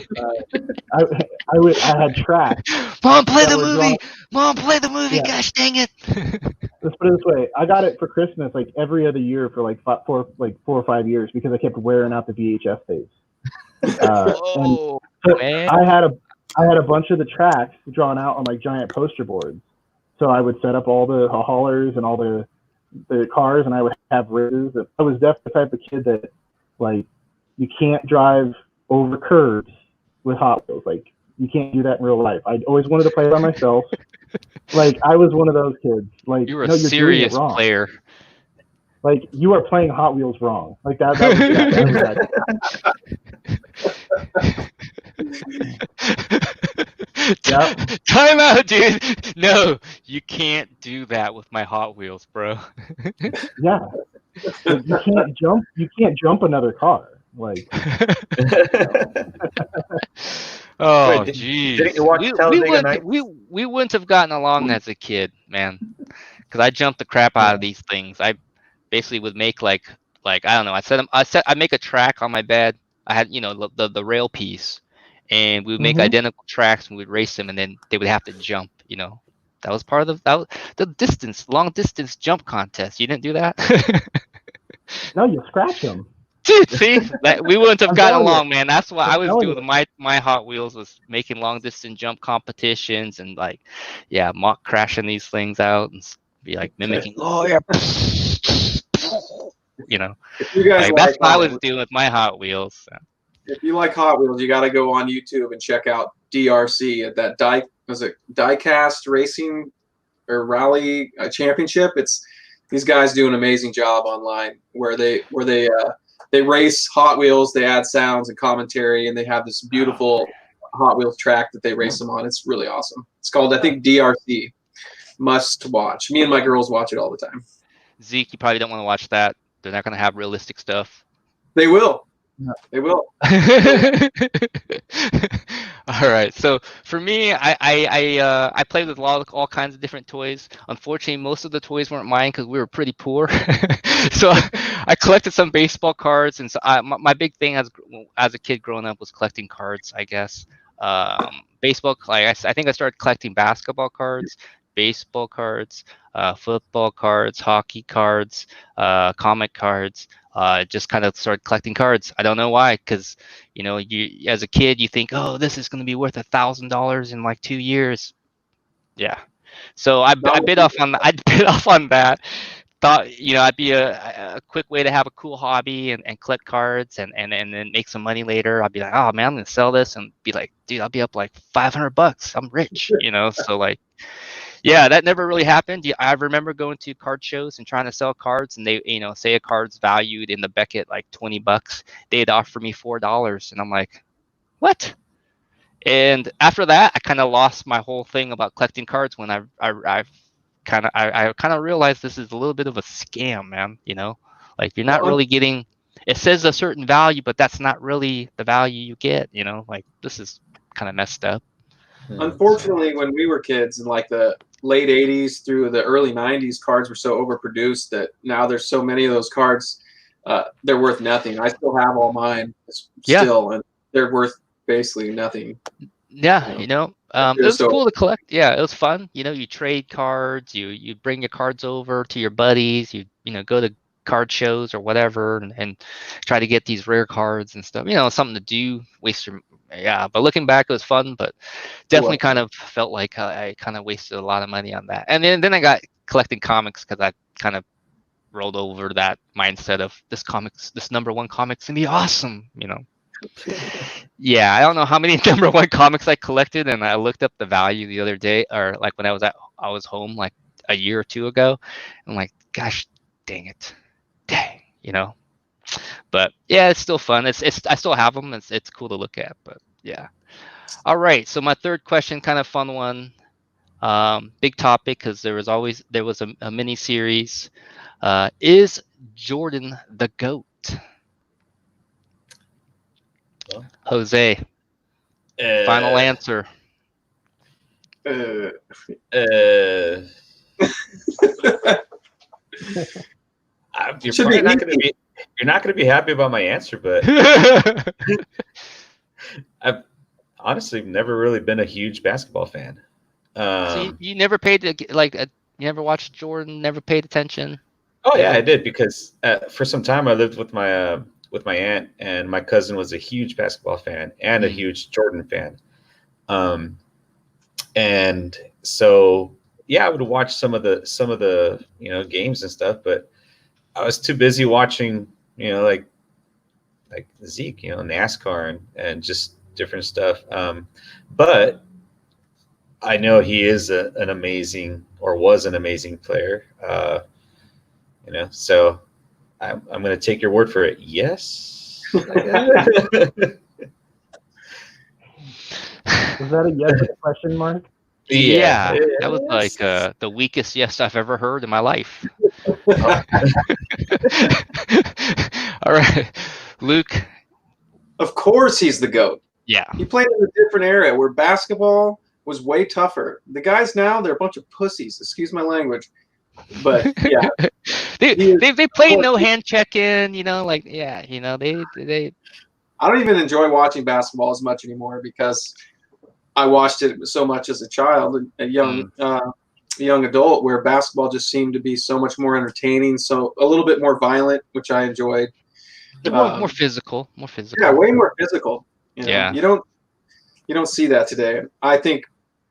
I had tracks. Mom, play the movie. Mom, play the movie. Yeah. Gosh dang it! Let's put it this way: I got it for Christmas like every other year for like 4 or 5 years because I kept wearing out the VHS tapes. Oh, man. I had a bunch of the tracks drawn out on like giant poster boards. So I would set up all the haulers and all the cars, and I would have races. And I was definitely the type of kid that like you can't drive over curves with Hot Wheels. Like you can't do that in real life. I always wanted to play by myself. Like I was one of those kids. Like you were a serious player. Like you are playing Hot Wheels wrong. Like that was Yep. Time out, dude. No, you can't do that with my Hot Wheels, bro. Yeah. You can't jump another car. Like oh jeez. Didn't you watch Talladega Nights? We wouldn't have gotten along as a kid, man. Because I jumped the crap out of these things. I basically would make like I don't know. I make a track on my bed. I had the rail piece, and we would make identical tracks and we'd race them, and then they would have to jump. That was part of the long distance jump contest. You didn't do that? No, you scratch them. Dude, see, we wouldn't have gotten along, man. That's what I was doing. My Hot Wheels was making long distance jump competitions and mock crashing these things out and be like mimicking. Oh yeah. If you guys that's what I was doing with my Hot Wheels. So. If you like Hot Wheels, you got to go on YouTube and check out DRC at that Diecast Racing or Rally Championship. It's these guys do an amazing job online where they race Hot Wheels, they add sounds and commentary, and they have this beautiful Hot Wheels track that they race them on. It's really awesome. It's called, I think, DRC. Must watch. Me and my girls watch it all the time. Zeke, you probably don't want to watch that. They're not going to have realistic stuff. They will. Yeah. They will. All right. So for me, I played with all kinds of different toys. Unfortunately, most of the toys weren't mine because we were pretty poor. So I collected some baseball cards, and so my big thing as a kid growing up was collecting cards. I guess baseball. I think I started collecting basketball cards, baseball cards, football cards, hockey cards, comic cards. Just kind of started collecting cards. I don't know why, because you as a kid you think, oh, this is going to be worth $1,000 in like 2 years. Yeah. So I bit off on that. Thought I'd be a quick way to have a cool hobby and collect cards and then make some money later. I'd be like, oh man, I'm gonna sell this and be like, dude, I'll be up like $500. I'm rich, So like. Yeah, that never really happened. I remember going to card shows and trying to sell cards, and they, say a card's valued in the Beckett like $20, they'd offer me $4, and I'm like, what? And after that, I kind of lost my whole thing about collecting cards when I kind of realized this is a little bit of a scam, man. Like you're not really getting it says a certain value, but that's not really the value you get. Like this is kind of messed up. Unfortunately, when we were kids in like the late 80s through the early 90s, cards were so overproduced that now there's so many of those cards, they're worth nothing. I still have all mine still, and they're worth basically nothing. Yeah, it was so cool to collect. Yeah, it was fun. You trade cards, you bring your cards over to your buddies, you go to card shows or whatever and try to get these rare cards and stuff. Something to do, but looking back it was fun, but definitely kind of felt like I kind of wasted a lot of money on that. And then I got collecting comics because I kind of rolled over that mindset of this number one comic's gonna be awesome. Yeah, I don't know how many number one comics I collected, and I looked up the value the other day, or like when I was home like a year or two ago. I'm like, gosh, dang it, But yeah, it's still fun. I still have them. It's cool to look at, but yeah. All right, so my third question, kind of fun one, big topic because there was a mini series. Is Jordan the GOAT? Well, Jose, final answer. You're not going to be happy about my answer, but I've honestly never really been a huge basketball fan. So you never paid you never watched Jordan, never paid attention? Oh yeah, I did because for some time I lived with my aunt, and my cousin was a huge basketball fan and a huge Jordan fan. And so yeah, I would watch some of the games and stuff, but I was too busy watching like Zeke, NASCAR and just different stuff. But I know he is an amazing, or was an amazing player. So I'm going to take your word for it. Yes. Was that a yes question mark? Yeah, that was like the weakest yes I've ever heard in my life. All right, Luke. Of course he's the GOAT. Yeah. He played in a different era where basketball was way tougher. The guys now, they're a bunch of pussies. Excuse my language. But yeah. they play no hand check-in, they I don't even enjoy watching basketball as much anymore because I watched it so much as a child, a young adult, where basketball just seemed to be so much more entertaining, so a little bit more violent, which I enjoyed. More physical. Yeah, way more physical. Yeah. You don't see that today. I think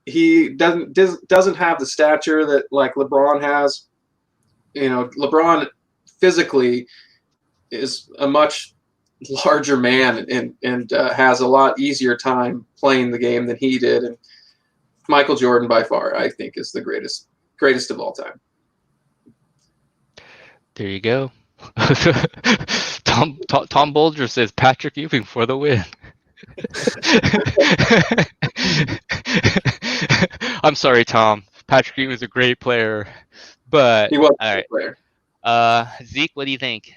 he doesn't have the stature that like LeBron has. LeBron physically is a much larger man and has a lot easier time playing the game than he did. And Michael Jordan, by far, I think, is the greatest of all time. There you go. Tom Bolger says Patrick Ewing for the win. I'm sorry, Tom. Patrick Ewing was a great player, but he was a great player. Zeke, what do you think?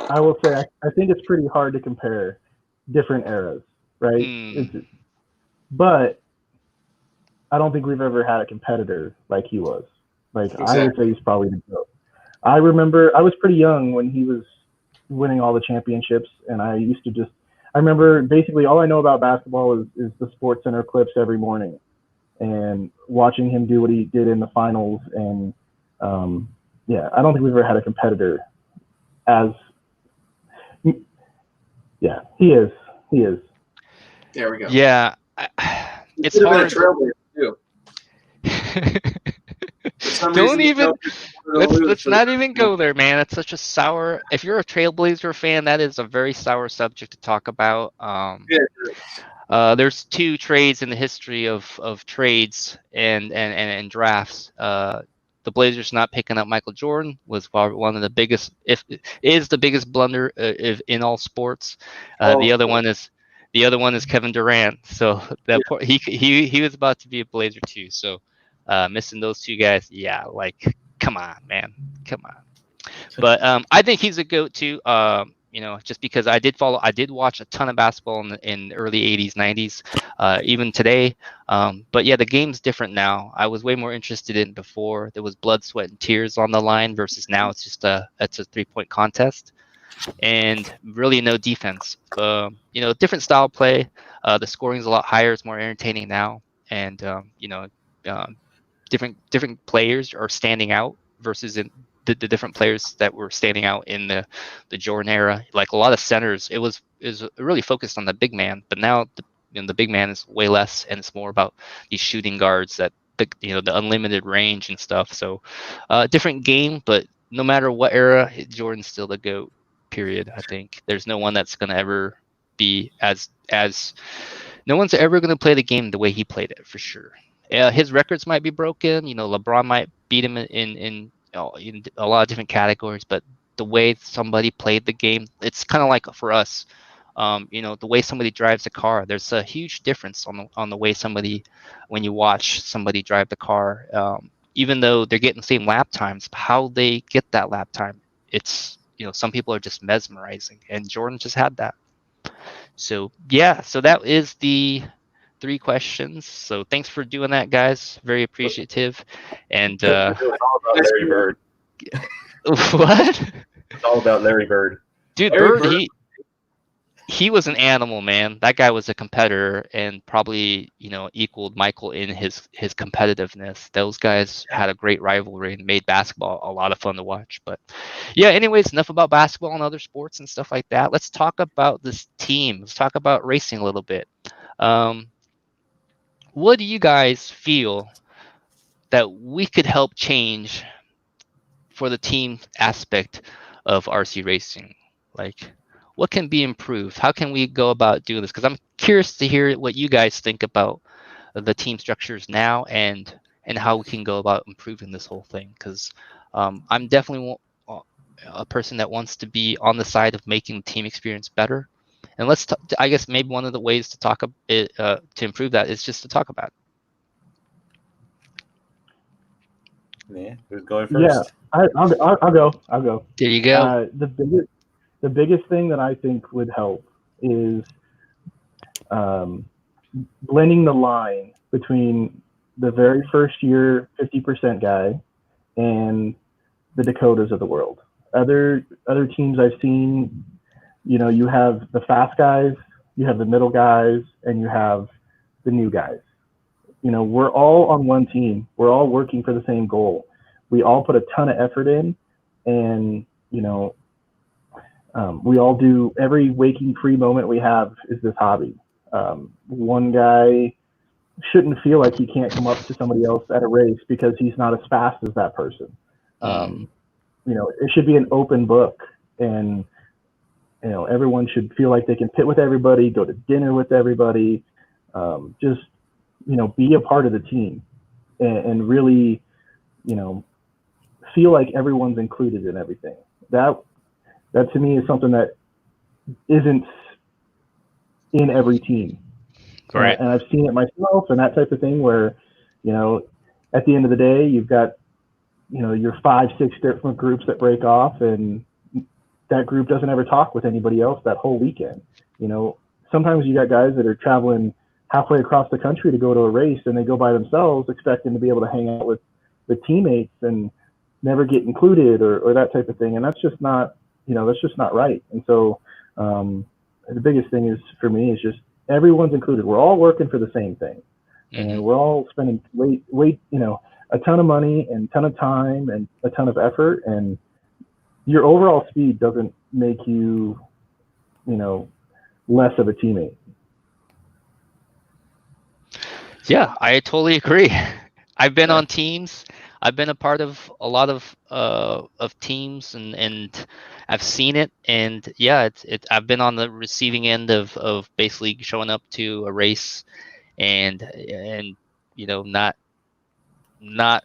I will say I think it's pretty hard to compare different eras, right? But I don't think we've ever had a competitor like he was. Like exactly. I would say he's probably the GOAT. I remember I was pretty young when he was winning all the championships, and I remember basically all I know about basketball is the Sports Center clips every morning, and watching him do what he did in the finals. And I don't think we've ever had a competitor as. Yeah, he is. There we go. Yeah, it's hard. Been a trailblazer too. Don't even. Let's not even go there, man. It's such a sour. If you're a Trailblazer fan, that is a very sour subject to talk about. There's two trades in the history of trades and drafts. The Blazers not picking up Michael Jordan was one of the biggest, is the biggest blunder in all sports. The other one is Kevin Durant. So he was about to be a Blazer too. So missing those two guys, yeah, like come on, man, come on. But I think he's a GOAT too. Just because I did watch a ton of basketball in the early 80s, 90s, even today. But yeah, the game's different now. I was way more interested in before. There was blood, sweat, and tears on the line versus now it's just it's a 3-point contest and really no defense. Different style play. The scoring's a lot higher. It's more entertaining now, and um, different players are standing out versus in the different players that were standing out in the Jordan era. Like a lot of centers, is really focused on the big man, but now the big man is way less, and it's more about these shooting guards that the unlimited range and stuff. So different game, but no matter what era, Jordan's still the GOAT. Period. I think there's no one that's gonna ever be as no one's ever gonna play the game the way he played it for sure. His records might be broken. LeBron might beat him in a lot of different categories, but the way somebody played the game, it's kind of like for us. The way somebody drives a car, there's a huge difference on the way when you watch somebody drive the car. Even though they're getting the same lap times, how they get that lap time, it's some people are just mesmerizing, and Jordan just had that. So yeah, so that is the 3 questions. So thanks for doing that, guys. Very appreciative. And It was all about Larry Bird. what? It's all about Larry Bird. Dude, Larry Bird, he was an animal, man. That guy was a competitor and probably equaled Michael in his competitiveness. Those guys had a great rivalry and made basketball a lot of fun to watch. But yeah, anyways, enough about basketball and other sports and stuff like that. Let's talk about this team. Let's talk about racing a little bit. What do you guys feel that we could help change for the team aspect of RC racing? Like, what can be improved? How can we go about doing this? Because I'm curious to hear what you guys think about the team structures now and how we can go about improving this whole thing. Because I'm definitely a person that wants to be on the side of making the team experience better. And I guess maybe one of the ways to talk to improve that is just to talk about it. Yeah, who's going first? Yeah, I'll go. There you go. The biggest thing that I think would help is blending the line between the very first year 50% guy and the Dakotas of the world. Other teams I've seen, you have the fast guys, you have the middle guys, and you have the new guys. We're all on one team. We're all working for the same goal. We all put a ton of effort in, and we all do. Every waking free moment we have is this hobby. One guy shouldn't feel like he can't come up to somebody else at a race because he's not as fast as that person. It should be an open book, and everyone should feel like they can pit with everybody, go to dinner with everybody, just be a part of the team, and really feel like everyone's included in everything. That to me is something that isn't in every team. Right. And I've seen it myself and that type of thing where, at the end of the day, you've got, your 5-6 different groups that break off, and that group doesn't ever talk with anybody else that whole weekend. Sometimes you got guys that are traveling halfway across the country to go to a race, and they go by themselves expecting to be able to hang out with teammates and never get included or that type of thing. And that's just not, that's just not right. And so the biggest thing is for me is just everyone's included. We're all working for the same thing, and we're all spending a ton of money and a ton of time and a ton of effort, and your overall speed doesn't make you, less of a teammate. Yeah, I totally agree. I've been on teams. I've been a part of a lot of teams, and I've seen it. And yeah, I've been on the receiving end of basically showing up to a race, and not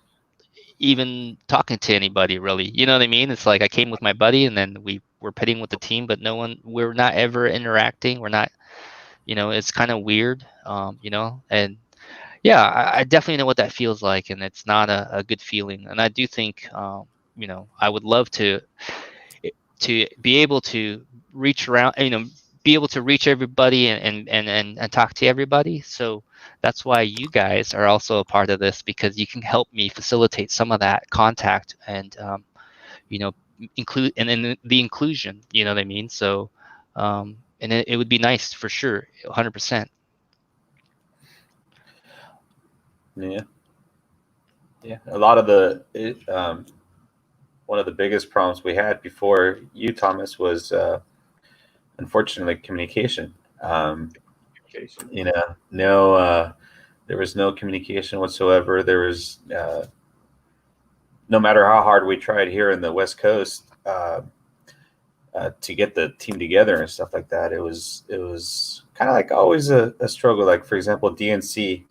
even talking to anybody really. You know what I mean? It's like I came with my buddy, and then we were pitting with the team, but we're not ever interacting. We're not, it's kind of weird, and yeah, I definitely know what that feels like, and it's not a good feeling. And I do think I would love to be able to reach around, be able to reach everybody and talk to everybody. So that's why you guys are also a part of this, because you can help me facilitate some of that contact and include, and then the inclusion, you know what I mean? So and it would be nice for sure, 100%. Yeah. A lot of one of the biggest problems we had before you, Thomas, was unfortunately communication. No, there was no communication whatsoever. There was no matter how hard we tried here in the West Coast to get the team together and stuff like that, it was kind of like always a struggle. Like, for example, DNC,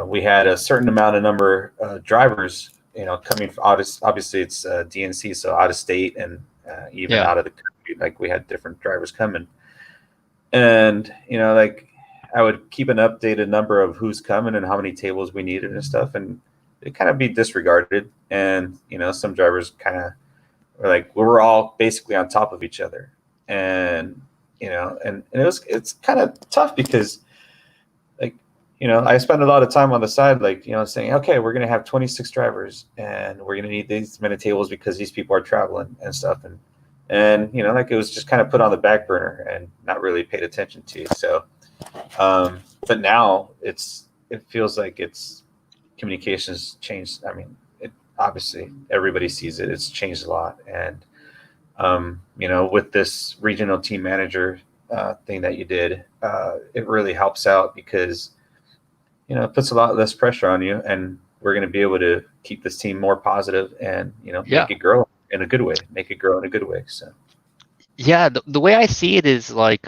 we had a certain number of drivers, coming from obviously it's DNC, so out of state and even out of the country. Like, we had different drivers coming, and like, I would keep an updated number of who's coming and how many tables we needed and stuff, and it kind of be disregarded. And some drivers kind of were like, we're all basically on top of each other, and it's kind of tough because, like, I spend a lot of time on the side, like, saying, okay, we're going to have 26 drivers and we're going to need these many tables because these people are traveling and stuff. And like, it was just kind of put on the back burner and not really paid attention to. So, but now it feels like communications changed. I mean, obviously everybody sees it. It's changed a lot. And, with this regional team manager thing that you did, it really helps out because, it puts a lot less pressure on you, and we're going to be able to keep this team more positive and, make it grow in a good way, So, yeah, the way I see it is like,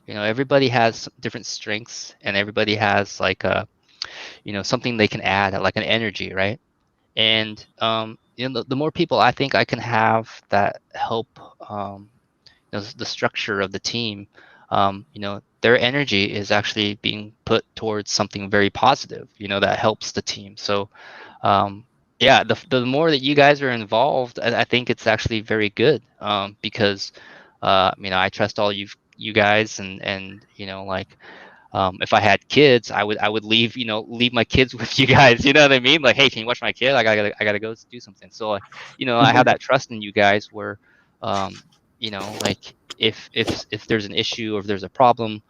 everybody has different strengths, and everybody has like something they can add, like an energy, right? And the more people I think I can have that help the structure of the team, their energy is actually being put towards something very positive, that helps the team. So yeah, the more that you guys are involved, I think it's actually very good, because I trust all you guys, and like, if I had kids, I would leave my kids with you guys. You know what I mean? Like, hey, can you watch my kid? I gotta go do something. So, like, I have that trust in you guys where, like, if there's an issue or if there's a problem,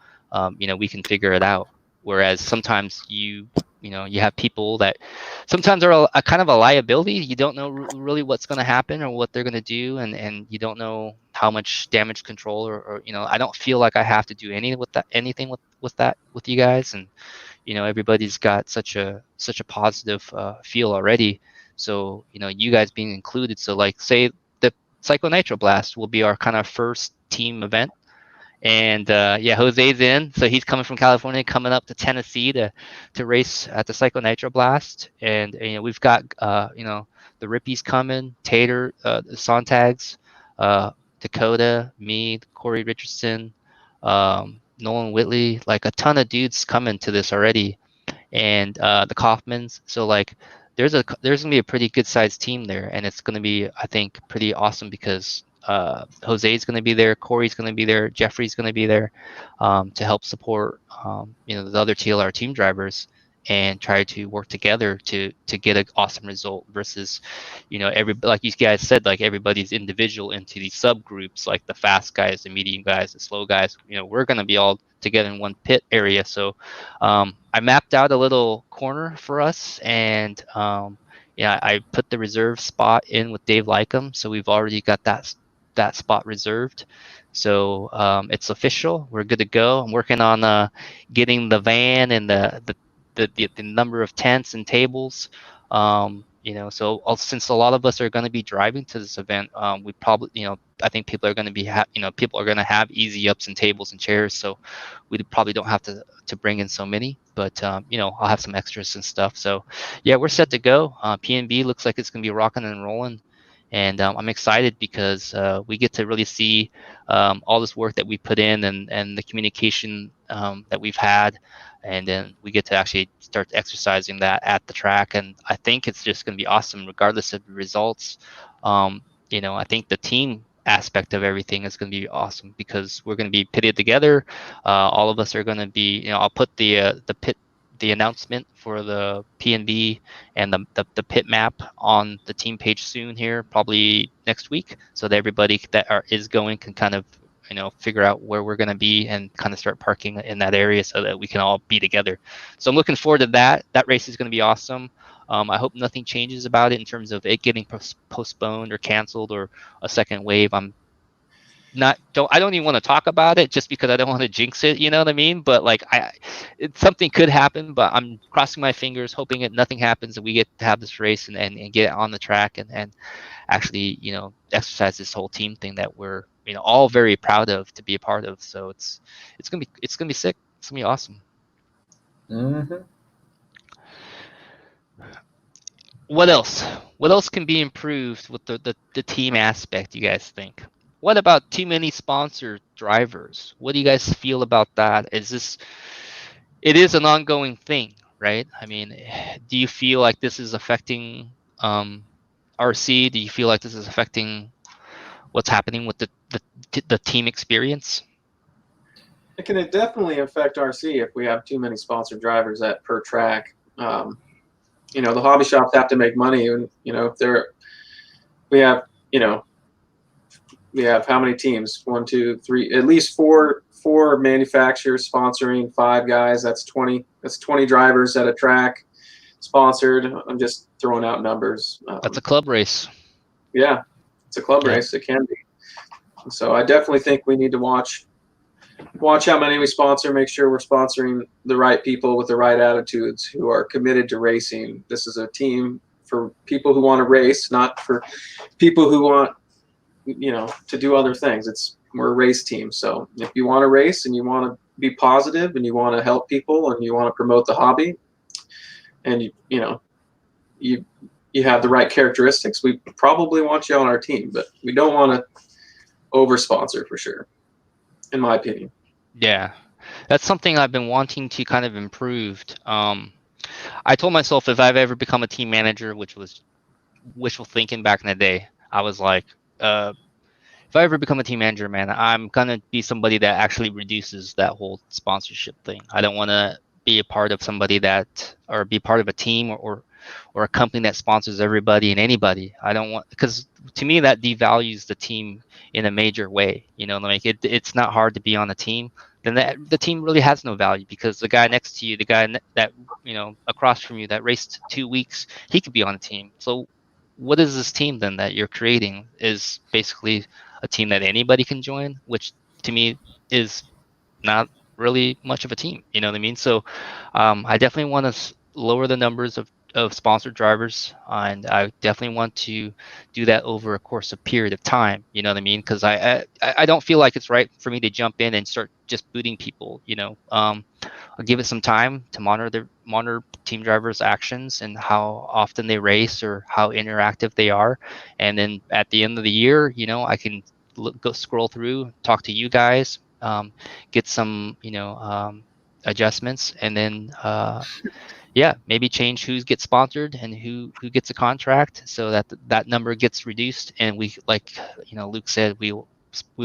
we can figure it out. Whereas sometimes you have people that sometimes are a kind of a liability. You don't know really what's going to happen or what they're going to do, and you don't know how much damage control or I don't feel like I have to do anything with you guys, and everybody's got such a positive feel already. So you guys being included. So, like, say the Cyclo Nitro Blast will be our kind of first team event. And yeah, Jose's in, so he's coming from California, coming up to Tennessee to race at the Cyclo Nitro Blast. And we've got the Rippies coming, Tater, the Sontags, Dakota, me, Corey Richardson, Nolan Whitley, like a ton of dudes coming to this already, and the Kaufmans. So, like, there's gonna be a pretty good sized team there, and it's gonna be, I think, pretty awesome because Jose's going to be there, Corey's going to be there, Jeffrey's going to be there, to help support the other TLR team drivers and try to work together to get an awesome result versus like you guys said, like, everybody's individual into these subgroups, like the fast guys, the medium guys, the slow guys. We're going to be all together in one pit area. So I mapped out a little corner for us, and I put the reserve spot in with Dave Lycum, so we've already got that spot reserved. So it's official. We're good to go. I'm working on getting the van and the number of tents and tables. So since a lot of us are going to be driving to this event, we probably, I think people are going to be, people are going to have easy ups and tables and chairs. So we probably don't have to bring in so many, but I'll have some extras and stuff. So yeah, we're set to go. PNB looks like it's going to be rocking and rolling. And I'm excited because we get to really see all this work that we put in and the communication that we've had. And then we get to actually start exercising that at the track. And I think it's just going to be awesome, regardless of the results. I think the team aspect of everything is going to be awesome because we're going to be pitted together. All of us are going to be, I'll put the announcement for the PNB and the pit map on the team page soon here, probably next week, so that everybody that is going can kind of figure out where we're going to be and kind of start parking in that area so that we can all be together. So I'm looking forward to that. That race is going to be awesome. I hope nothing changes about it in terms of it getting postponed or canceled or a second wave. I don't even want to talk about it just because I don't want to jinx it, you know what I mean? But like something could happen, but I'm crossing my fingers, hoping that nothing happens and we get to have this race and get on the track and actually, exercise this whole team thing that we're, all very proud of to be a part of. So it's gonna be sick. It's gonna be awesome. Mm-hmm. What else? What else can be improved with the team aspect, you guys think? What about too many sponsored drivers? What do you guys feel about that? It is an ongoing thing, right? I mean, do you feel like this is affecting RC? Do you feel like this is affecting what's happening with the team experience? It can definitely affect RC if we have too many sponsored drivers per track. The hobby shops have to make money, and we have how many teams? 1, 2, 3, at least four manufacturers sponsoring 5 guys. That's 20. That's 20 drivers at a track sponsored. I'm just throwing out numbers. That's a club race. Yeah, it's a club race. It can be. So I definitely think we need to watch how many we sponsor, make sure we're sponsoring the right people with the right attitudes who are committed to racing. This is a team for people who want to race, not for people who want, to do other things. We're a race team. So if you want to race and you want to be positive and you want to help people and you want to promote the hobby and you have the right characteristics, we probably want you on our team, but we don't want to over sponsor for sure, in my opinion. Yeah, that's something I've been wanting to kind of improve. I told myself if I've ever become a team manager, which was wishful thinking back in the day, I was like, if I ever become a team manager, man, I'm gonna be somebody that actually reduces that whole sponsorship thing. I don't want to be a part of somebody or be part of a team or a company that sponsors everybody and anybody. I don't want, because to me that devalues the team in a major way. Like it's not hard to be on a team. Then the team really has no value because the guy next to you, the guy that across from you that raced 2 weeks, he could be on a team. So what is this team then that you're creating? Is basically a team that anybody can join, which to me is not really much of a team. You know what I mean? So I definitely want to lower the numbers of sponsored drivers, and I definitely want to do that over a course of period of time. You know what I mean? Because I don't feel like it's right for me to jump in and start just booting people. I'll give it some time to monitor team drivers' actions and how often they race or how interactive they are, and then at the end of the year, I can go scroll through, talk to you guys, get some adjustments, and then maybe change who gets sponsored and who gets a contract so that number gets reduced. And we, like Luke said, we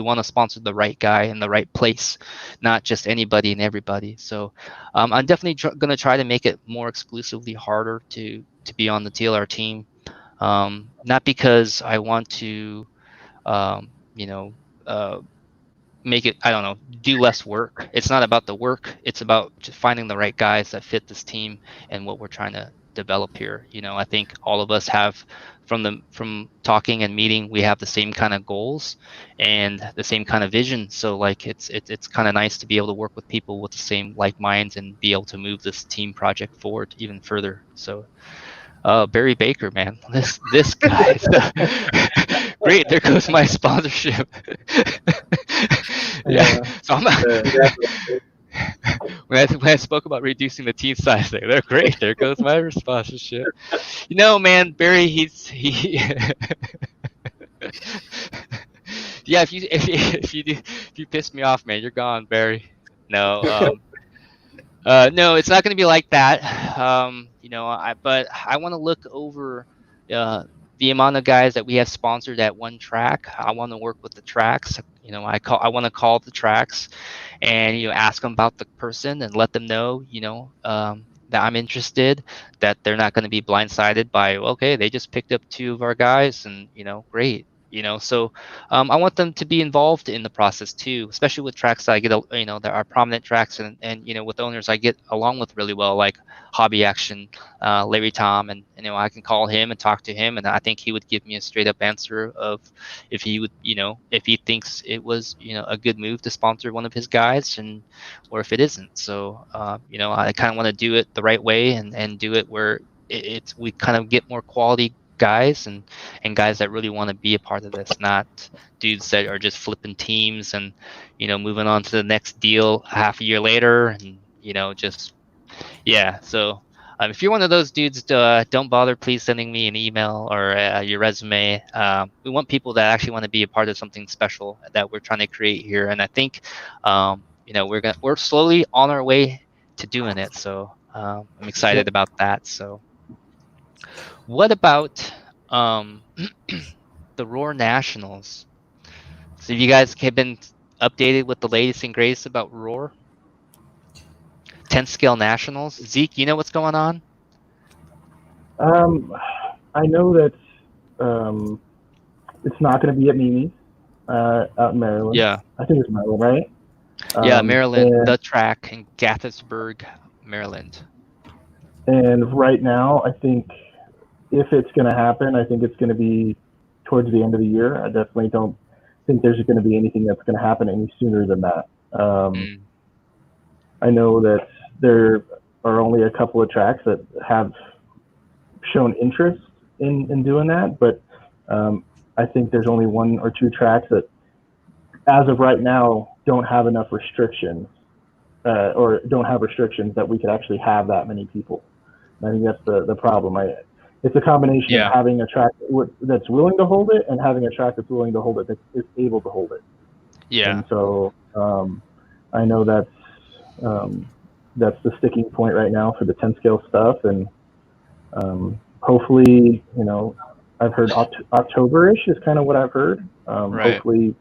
want to sponsor the right guy in the right place, not just anybody and everybody. So I'm definitely going to try to make it more exclusively harder to be on the TLR team, not because I want to make it, I don't know, do less work. It's not about the work. It's about just finding the right guys that fit this team and what we're trying to develop here. I think all of us have, from talking and meeting, we have the same kind of goals and the same kind of vision. So like it's kind of nice to be able to work with people with the same like minds and be able to move this team project forward even further. So Barry Baker, man, this guy. Great, there goes my sponsorship. Yeah. So I'm not. When I spoke about reducing the team size, they're great. There goes my sponsorship. Man, Barry, he Yeah, if you piss me off, man, you're gone, Barry. No, no, it's not going to be like that. But I want to look over uh, the amount of guys that we have sponsored at one track. I want to work with the tracks. I want to call the tracks and ask them about the person and let them know that I'm interested, that they're not going to be blindsided by, okay, they just picked up 2 of our guys and great. So I want them to be involved in the process too, especially with tracks that I get, that are prominent tracks, and with owners I get along with really well, like Hobby Action, Larry Tom, and I can call him and talk to him, and I think he would give me a straight up answer of if he would, if he thinks it was, a good move to sponsor one of his guys, and or if it isn't. So I kind of want to do it the right way, and do it where we kind of get more quality guys, and guys that really want to be a part of this, not dudes that are just flipping teams and moving on to the next deal half a year later, and just so if you're one of those dudes, don't bother please sending me an email or your resume. We want people that actually want to be a part of something special that we're trying to create here, and I think we're slowly on our way to doing it, so I'm excited about that. So what about the Roar Nationals? So you guys have been updated with the latest and greatest about Roar? 10 scale nationals. Zeke, you know what's going on? I know that it's not going to be at Mimi's out in Maryland. Yeah. I think it's Maryland, right? Yeah, Maryland, the track in Gaithersburg, Maryland. And right now, I think if it's going to happen, I think it's going to be towards the end of the year. I definitely don't think there's going to be anything that's going to happen any sooner than that. I know that there are only a couple of tracks that have shown interest in doing that, but I think there's only 1 or 2 tracks that, as of right now, don't have enough restrictions, or don't have restrictions that we could actually have that many people. And I think that's the problem. It's a combination of having a track that's willing to hold it and having a track that's willing to hold it, that is able to hold it. Yeah. And so I know that's the sticking point right now for the 10 scale stuff, and hopefully, I've heard October-ish is kind of what I've heard. Right. Hopefully,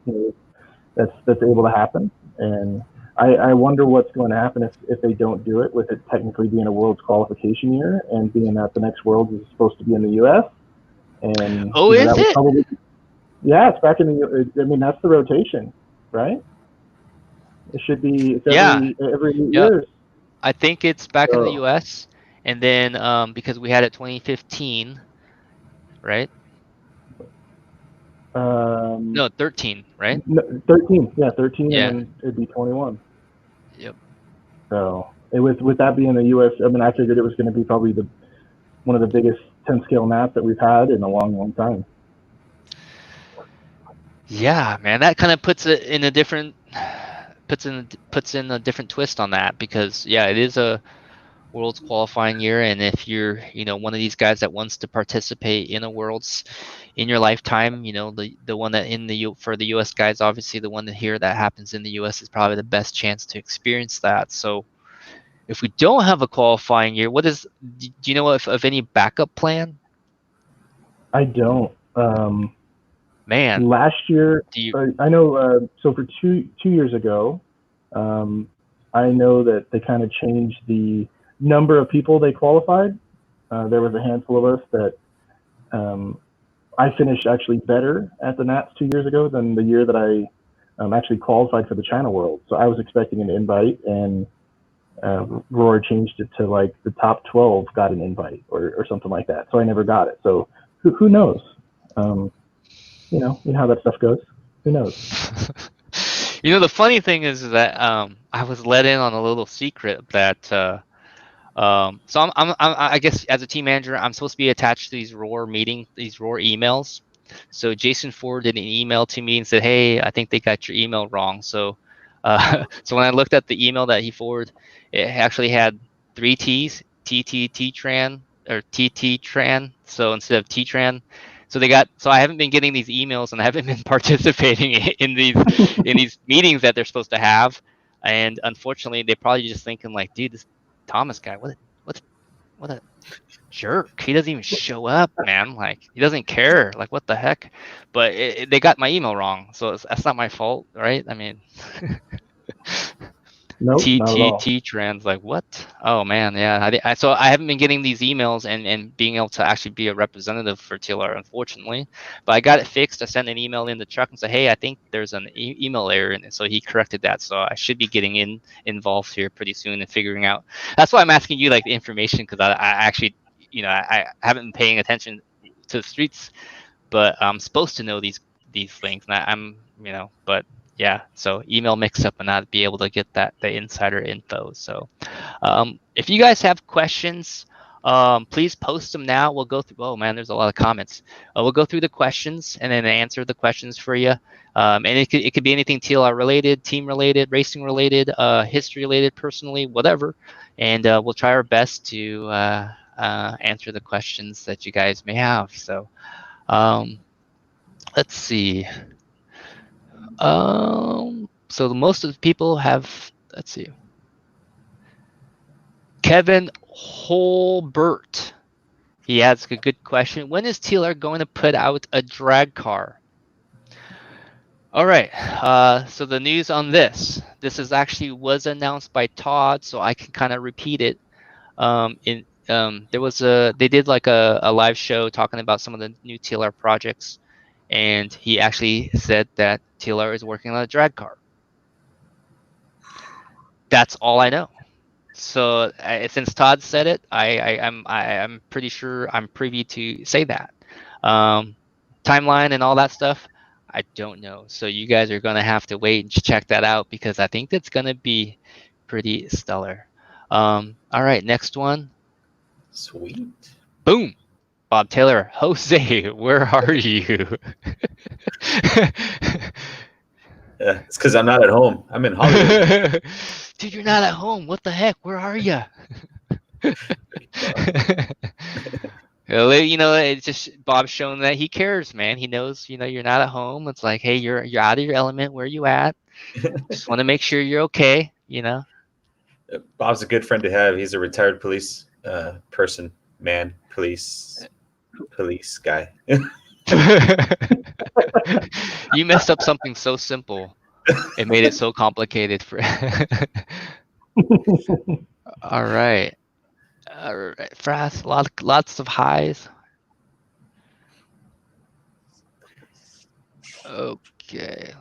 that's able to happen. And I wonder what's going to happen if they don't do it, with it technically being a World's qualification year, and being that the next Worlds is supposed to be in the U.S. And is it? Yeah, it's back in the. I mean, that's the rotation, right? It should be. It's every 8 years. I think it's back in the U.S. And then because we had it 2015, right? No, 13, right? No, 13. Yeah, 13, Yeah. and then it'd be 21. Yep. So with that being the U.S., I mean, I figured it was going to be probably one of the biggest 10 scale nats that we've had in a long time. Yeah, man, that kind of puts it in a different puts in a different twist on that, because it is a Worlds qualifying year, and if you're one of these guys that wants to participate in a Worlds in your lifetime, the one that for the US guys, obviously the one here that happens in the US is probably the best chance to experience that. So if we don't have a qualifying year, do you know of any backup plan? I don't. Man, last year, I know. So for two years ago, I know that they kind of changed the number of people they qualified. There was a handful of us that I finished actually better at the Nats 2 years ago than the year that I actually qualified for the China World. So I was expecting an invite, and Roar changed it to like the top 12 got an invite or something like that. So I never got it. So who knows? You know how that stuff goes. Who knows? The funny thing is that I was let in on a little secret that so I guess as a team manager, I'm supposed to be attached to these Roar emails. So Jason forwarded an email to me and said, "Hey, I think they got your email wrong." So so when I looked at the email that he forwarded, it actually had 3 T's, TT Tran or TT Tran. So instead of T-Tran, So I haven't been getting these emails, and I haven't been participating in these meetings that they're supposed to have. And unfortunately, they're probably just thinking like, dude, this Thomas guy, what a jerk. He doesn't even show up, man. Like, he doesn't care. Like, what the heck? But they got my email wrong, so that's not my fault, right? I mean, Nope, not at all. TTT trans, like, what? Oh man, yeah. So I haven't been getting these emails and being able to actually be a representative for TLR, unfortunately. But I got it fixed. I sent an email in the truck and said, hey, I think there's an email error, and so he corrected that. So I should be getting involved here pretty soon and figuring out. That's why I'm asking you like the information, because I actually, I haven't been paying attention to the streets, but I'm supposed to know these things, and I'm, but. Yeah, so email mix-up and not be able to get the insider info. So if you guys have questions, please post them now. We'll go through, oh man, there's a lot of comments. We'll go through the questions and then answer the questions for you. And it could be anything TLR related, team related, racing related, history related, personally, whatever. And we'll try our best to answer the questions that you guys may have. So let's see. So most of the people have, let's see. Kevin Holbert. He asks a good question. When is TLR going to put out a drag car? All right. So the news on this is actually was announced by Todd, so I can kind of repeat it. They did like a live show talking about some of the new TLR projects. And he actually said that TLR is working on a drag car. That's all I know. So since Todd said it, I'm pretty sure I'm privy to say that. Timeline and all that stuff, I don't know. So you guys are gonna have to wait and check that out, because I think that's gonna be pretty stellar. All right, next one. Sweet. Boom. Bob Taylor, Jose, where are you? It's because I'm not at home. I'm in Hollywood. Dude, you're not at home. What the heck? Where are you? It's just Bob showing that he cares, man. He knows, you're not at home. It's like, hey, you're out of your element. Where you at? Just want to make sure you're okay. Bob's a good friend to have. He's a retired police person, man, police guy. You messed up something so simple. It made it so complicated for. All right. Fras, lots of highs. Okay.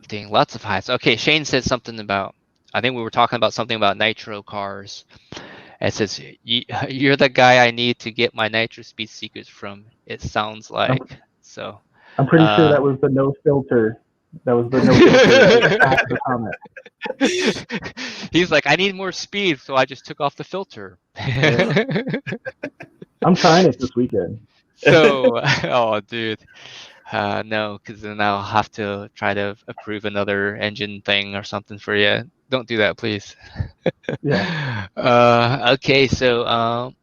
Dang, lots of highs. Okay, Shane said something about, I think we were talking about something about nitro cars. It says, you're the guy I need to get my nitro speed secrets from, it sounds like. So I'm pretty sure that was the no filter. That was the no filter after the comment. He's like, I need more speed, so I just took off the filter. I'm trying it this weekend. So, oh, dude. No, because then I'll have to try to approve another engine thing or something for you. Don't do that, please. Yeah. Okay, so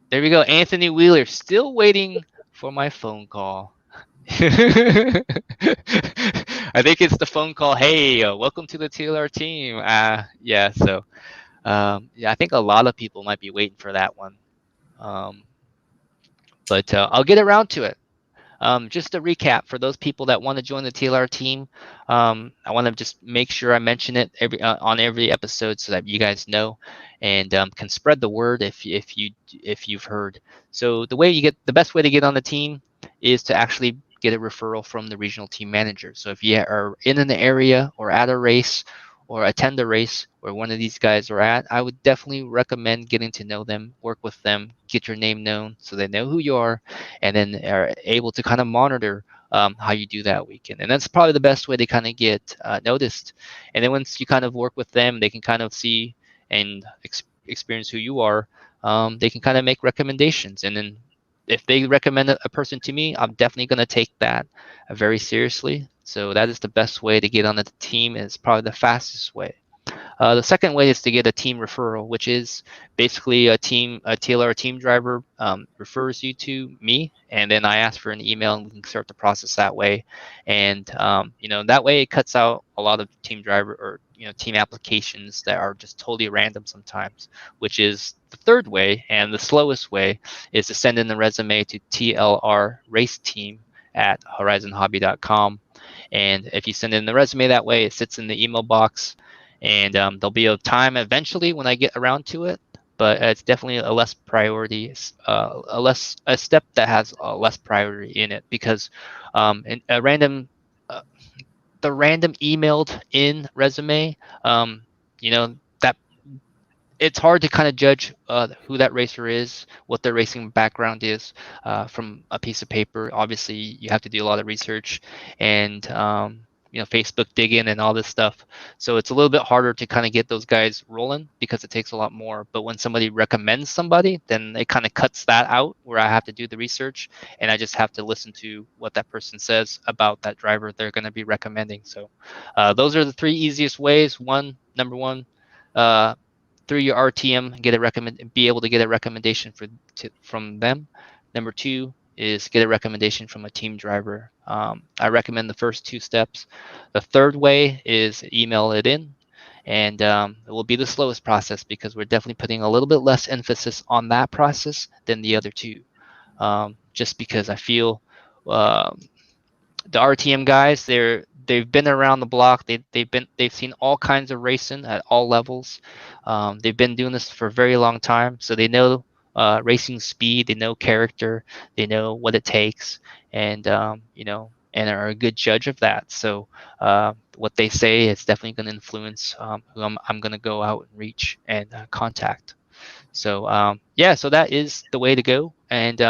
there we go. Anthony Wheeler, still waiting for my phone call. I think it's the phone call. Hey, welcome to the TLR team. Yeah, so I think a lot of people might be waiting for that one. But I'll get around to it. Just to recap, for those people that want to join the TLR team, I want to just make sure I mention it on every episode so that you guys know and can spread the word if you've heard. So the best way to get on the team is to actually get a referral from the regional team manager. So if you are in an area or at a race or attend a race where one of these guys are at, I would definitely recommend getting to know them, work with them, get your name known so they know who you are, and then are able to kind of monitor how you do that weekend. And that's probably the best way to kind of get noticed. And then once you kind of work with them, they can kind of see and experience who you are. They can kind of make recommendations. And then if they recommend a person to me, I'm definitely going to take that very seriously. So that is the best way to get on the team. It's probably the fastest way. The second way is to get a team referral, which is basically a TLR team driver refers you to me, and then I ask for an email, and we can start the process that way. And that way it cuts out a lot of team driver or team applications that are just totally random sometimes, which is the third way. And the slowest way is to send in the resume to tlrraceteam@horizonhobby.com. And if you send in the resume that way, it sits in the email box, and there'll be a time eventually when I get around to it, but it's definitely a less priority, a step that has a less priority in it, because the random emailed in resume, that it's hard to kind of judge who that racer is, what their racing background is from a piece of paper. Obviously, you have to do a lot of research and Facebook digging and all this stuff. So it's a little bit harder to kind of get those guys rolling because it takes a lot more. But when somebody recommends somebody, then it kind of cuts that out where I have to do the research and I just have to listen to what that person says about that driver they're going to be recommending. So those are the three easiest ways. Number one, through your RTM, be able to get a recommendation from them. Number two is get a recommendation from a team driver. I recommend the first two steps. The third way is email it in, and it will be the slowest process because we're definitely putting a little bit less emphasis on that process than the other two. Just because I feel the RTM guys, they've been around the block. They've seen all kinds of racing at all levels. They've been doing this for a very long time, so they know racing speed, they know character, they know what it takes, and and are a good judge of that. So what they say is definitely going to influence who I'm going to go out and reach and contact. So so that is the way to go. And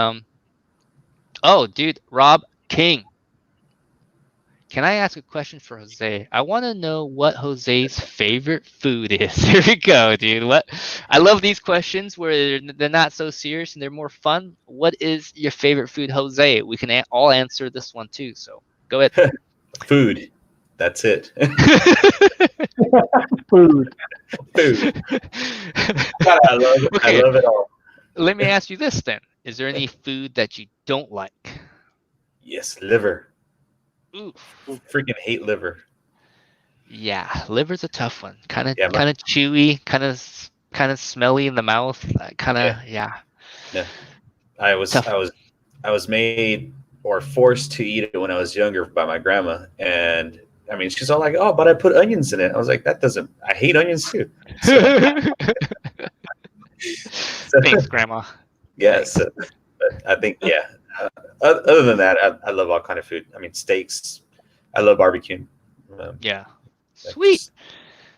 oh, dude, Rob King. Can I ask a question for Jose? I want to know what Jose's favorite food is. Here we go, dude. I love these questions where they're not so serious and they're more fun. What is your favorite food, Jose? We can all answer this one too. So go ahead. Food. That's it. Food. I love it all. Let me ask you this then. Is there any food that you don't like? Yes, liver. Ooh. Freaking hate liver. Yeah, liver's a tough one. Kind of chewy, kind of smelly in the mouth. Yeah. I was made or forced to eat it when I was younger by my grandma, and I mean she's all like, "Oh, but I put onions in it." I was like, I hate onions too. Thanks, Grandma. Yes, but I think other than that, I love all kind of food. I mean, steaks. I love barbecue. Yeah, sweet.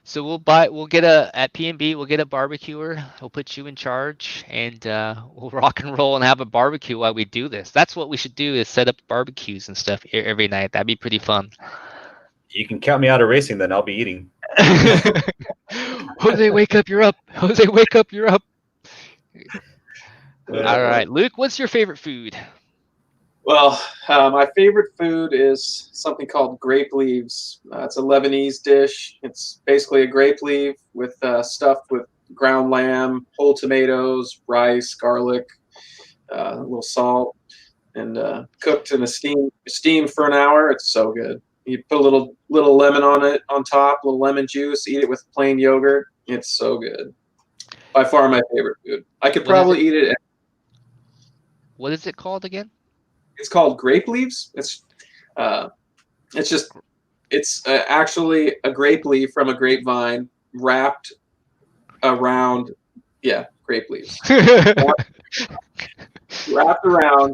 So we'll get at P&B, we'll get a barbecuer. We'll put you in charge, and we'll rock and roll and have a barbecue while we do this. That's what we should do, is set up barbecues and stuff every night. That'd be pretty fun. You can count me out of racing, then I'll be eating. Jose, wake up! You're up. Jose, wake up! You're up. All right, Luke, what's your favorite food? Well, my favorite food is something called grape leaves. It's a Lebanese dish. It's basically a grape leaf with stuffed with ground lamb, whole tomatoes, rice, garlic, a little salt, and cooked in a steam for an hour. It's so good. You put a little lemon on it on top, a little lemon juice. Eat it with plain yogurt. It's so good. By far my favorite food. I could probably eat it. What is it called again? It's called grape leaves. It's actually a grape leaf from a grapevine wrapped around, grape leaves. wrapped around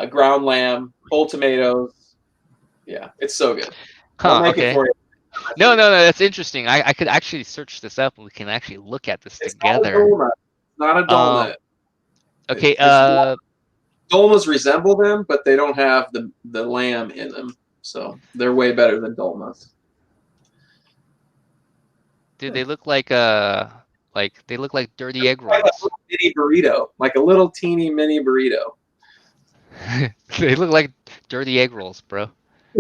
ground lamb, whole tomatoes. Yeah, it's so good. I'll make it for you. No, that's interesting. I could actually search this up and we can actually look at this together. Not a donut. Okay. Dolmas resemble them, but they don't have the lamb in them, so they're way better than dolmas. Dude, they look like dirty egg rolls. Like a little mini burrito, like a little teeny mini burrito. They look like dirty egg rolls, bro.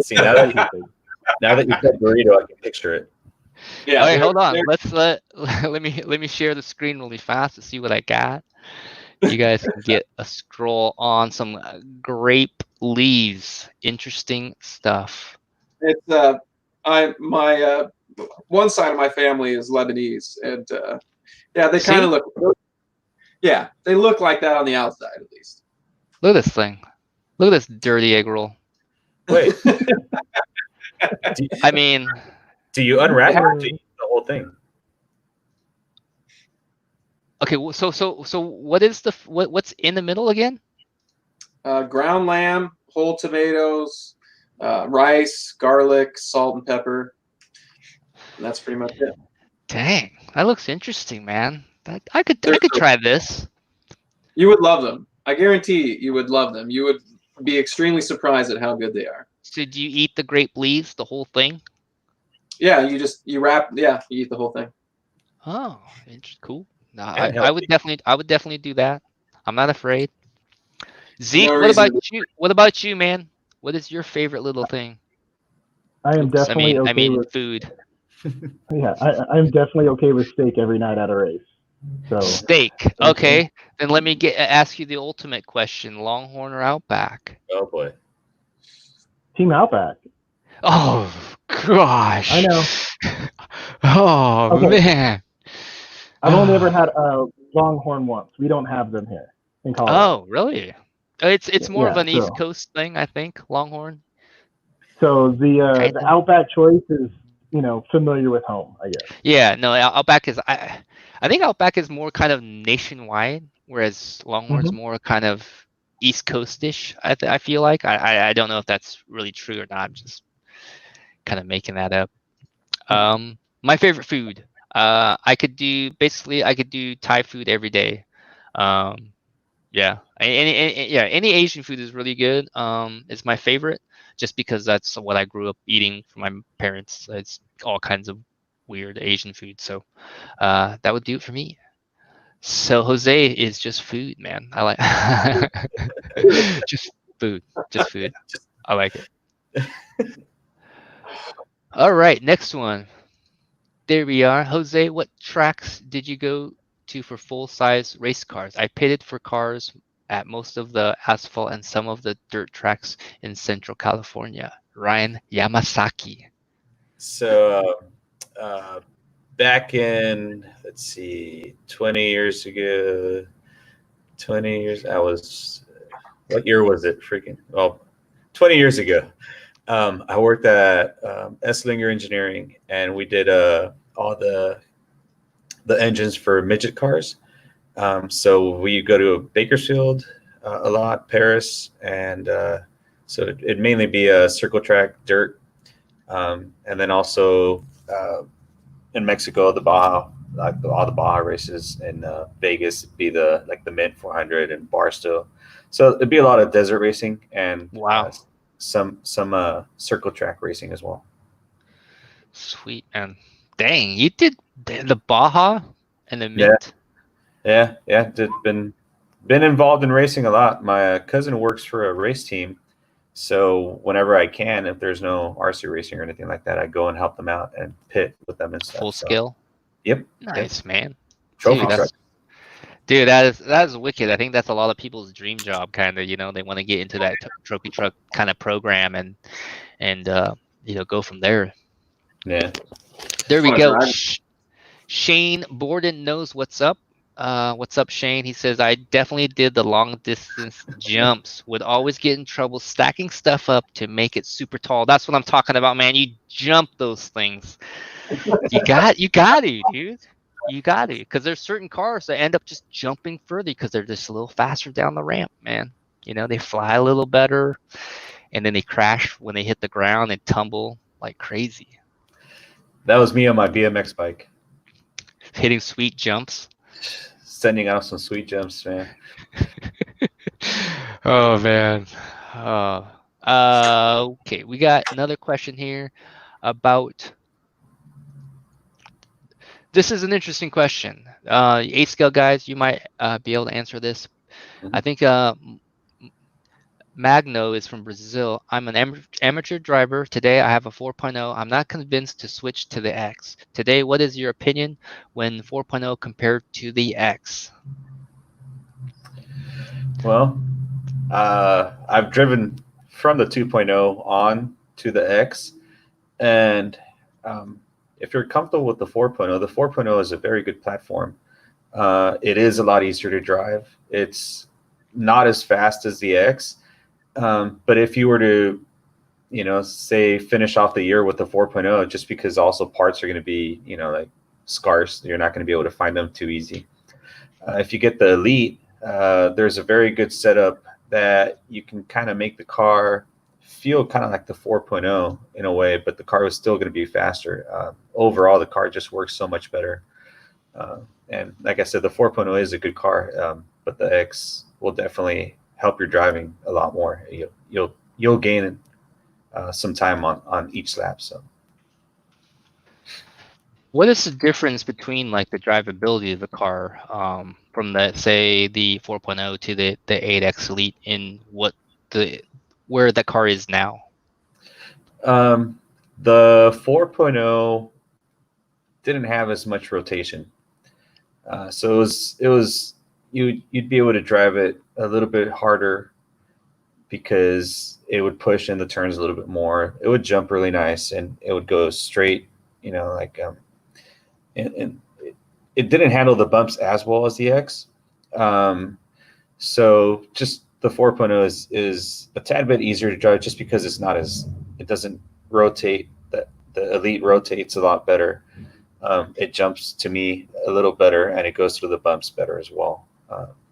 See, now that you said burrito, I can picture it. Yeah. All right, hold on. Let me share the screen really fast to see what I got. You guys can get a scroll on some grape leaves. Interesting stuff. It's my one side of my family is Lebanese, and yeah, they kind See? of look. Yeah, they look like that on the outside, at least. Look at this thing. Look at this dirty egg roll. Wait, I mean, do you unwrap it or do you eat the whole thing? okay. So what is what's in the middle again? Ground lamb, whole tomatoes, rice, garlic, salt, and pepper. And that's pretty much it. Dang, that looks interesting, man. I could They're so- try this. You would love them. I guarantee you would love them. You would be extremely surprised at how good they are. So do you eat the grape leaves, the whole thing? Yeah, you wrap. Yeah, you eat the whole thing. Oh, cool. No, And I would healthy. definitely do that. I'm not afraid. Zeke, No what reason about you? What about you, man? What is your favorite little thing? I am Oops, definitely I okay mean with food. yeah. I'm definitely okay with steak every night at a race. So Steak. Okay, then let me ask you the ultimate question: Longhorn or Outback? Oh boy. Team Outback. Oh gosh. I know. Oh Okay. man. I've only ever had a Longhorn once. We don't have them here in Colorado. Oh really? It's more of Yeah, an East so- Coast thing, I think. Longhorn. So the Kinda. Outback choice is familiar with home, I guess. Yeah, no, Outback is I think Outback is more kind of nationwide, whereas Longhorn's Mhm. more kind of East Coast-ish. I feel like I don't know if that's really true or not. I'm just kind of making that up. My favorite food. I could do Thai food every day. Yeah, any Asian food is really good. It's my favorite just because that's what I grew up eating from my parents. It's all kinds of weird Asian food. So that would do it for me. So Jose is just food, man. I like just food, just food. I like it. All right, next one. There we are. Jose, what tracks did you go to for full-size race cars? I pitted for cars at most of the asphalt and some of the dirt tracks in Central California. Ryan Yamasaki. So back in, let's see, 20 years ago, 20 years, what year was it? Freaking, well, 20 years ago. I worked at Esslinger Engineering, and we did all the engines for midget cars. So we go to Bakersfield a lot, Paris, and so it'd mainly be a circle track dirt, and then also in Mexico, the Baja, like all the Baja races in Vegas, be the Mint 400 and Barstow. So it'd be a lot of desert racing and Wow. some circle track racing as well. Sweet, man. Dang, you did the Baja and the Mint? Yeah. Been involved in racing a lot. My cousin works for a race team, so whenever I can, if there's no RC racing or anything like that, I go and help them out and pit with them and stuff. Full scale? Yep. Nice, man. Trophy Dude, truck. Dude, that is wicked. I think that's a lot of people's dream job, kind of. They want to get into that trophy truck kind of program and go from there. Yeah. There we Wanna go. drive? Shane Borden knows what's up. What's up, Shane? He says, I definitely did the long distance jumps. Would always get in trouble stacking stuff up to make it super tall. That's what I'm talking about, man. You jump those things. You got to, dude. You got to, because there's certain cars that end up just jumping further because they're just a little faster down the ramp, man. They fly a little better, and then they crash when they hit the ground and tumble like crazy. That was me on my BMX bike. Hitting sweet jumps. Sending out some sweet jumps, man. Oh man. Okay, we got another question here about. This is an interesting question. 8 scale guys, you might be able to answer this. Mhm. I think Magno is from Brazil. I'm an amateur driver. Today I have a 4.0. I'm not convinced to switch to the X. Today, what is your opinion when 4.0 compared to the X? Well, I've driven from the 2.0 on to the X, and if you're comfortable with the 4.0, the 4.0 is a very good platform. It is a lot easier to drive. It's not as fast as the X, but if you were to, say finish off the year with the 4.0, just because also parts are going to be, like scarce, you're not going to be able to find them too easy. If you get the Elite, there's a very good setup that you can kind of make the car feel kind of like the 4.0 in a way, but the car was still going to be faster. Overall, the car just works so much better. And like I said, the 4.0 is a good car, but the X will definitely help your driving a lot more. You'll gain some time on each lap. So, What is the difference between like the drivability of the car from the say the 4.0 to the 8X Elite in where the car is now? The 4.0 didn't have as much rotation, so it was you'd be able to drive it a little bit harder because it would push in the turns a little bit more. It would jump really nice and it would go straight, and it didn't handle the bumps as well as the X. So just the 4.0 is a tad bit easier to drive just because it doesn't rotate. The Elite rotates a lot better. It jumps to me a little better and it goes through the bumps better as well.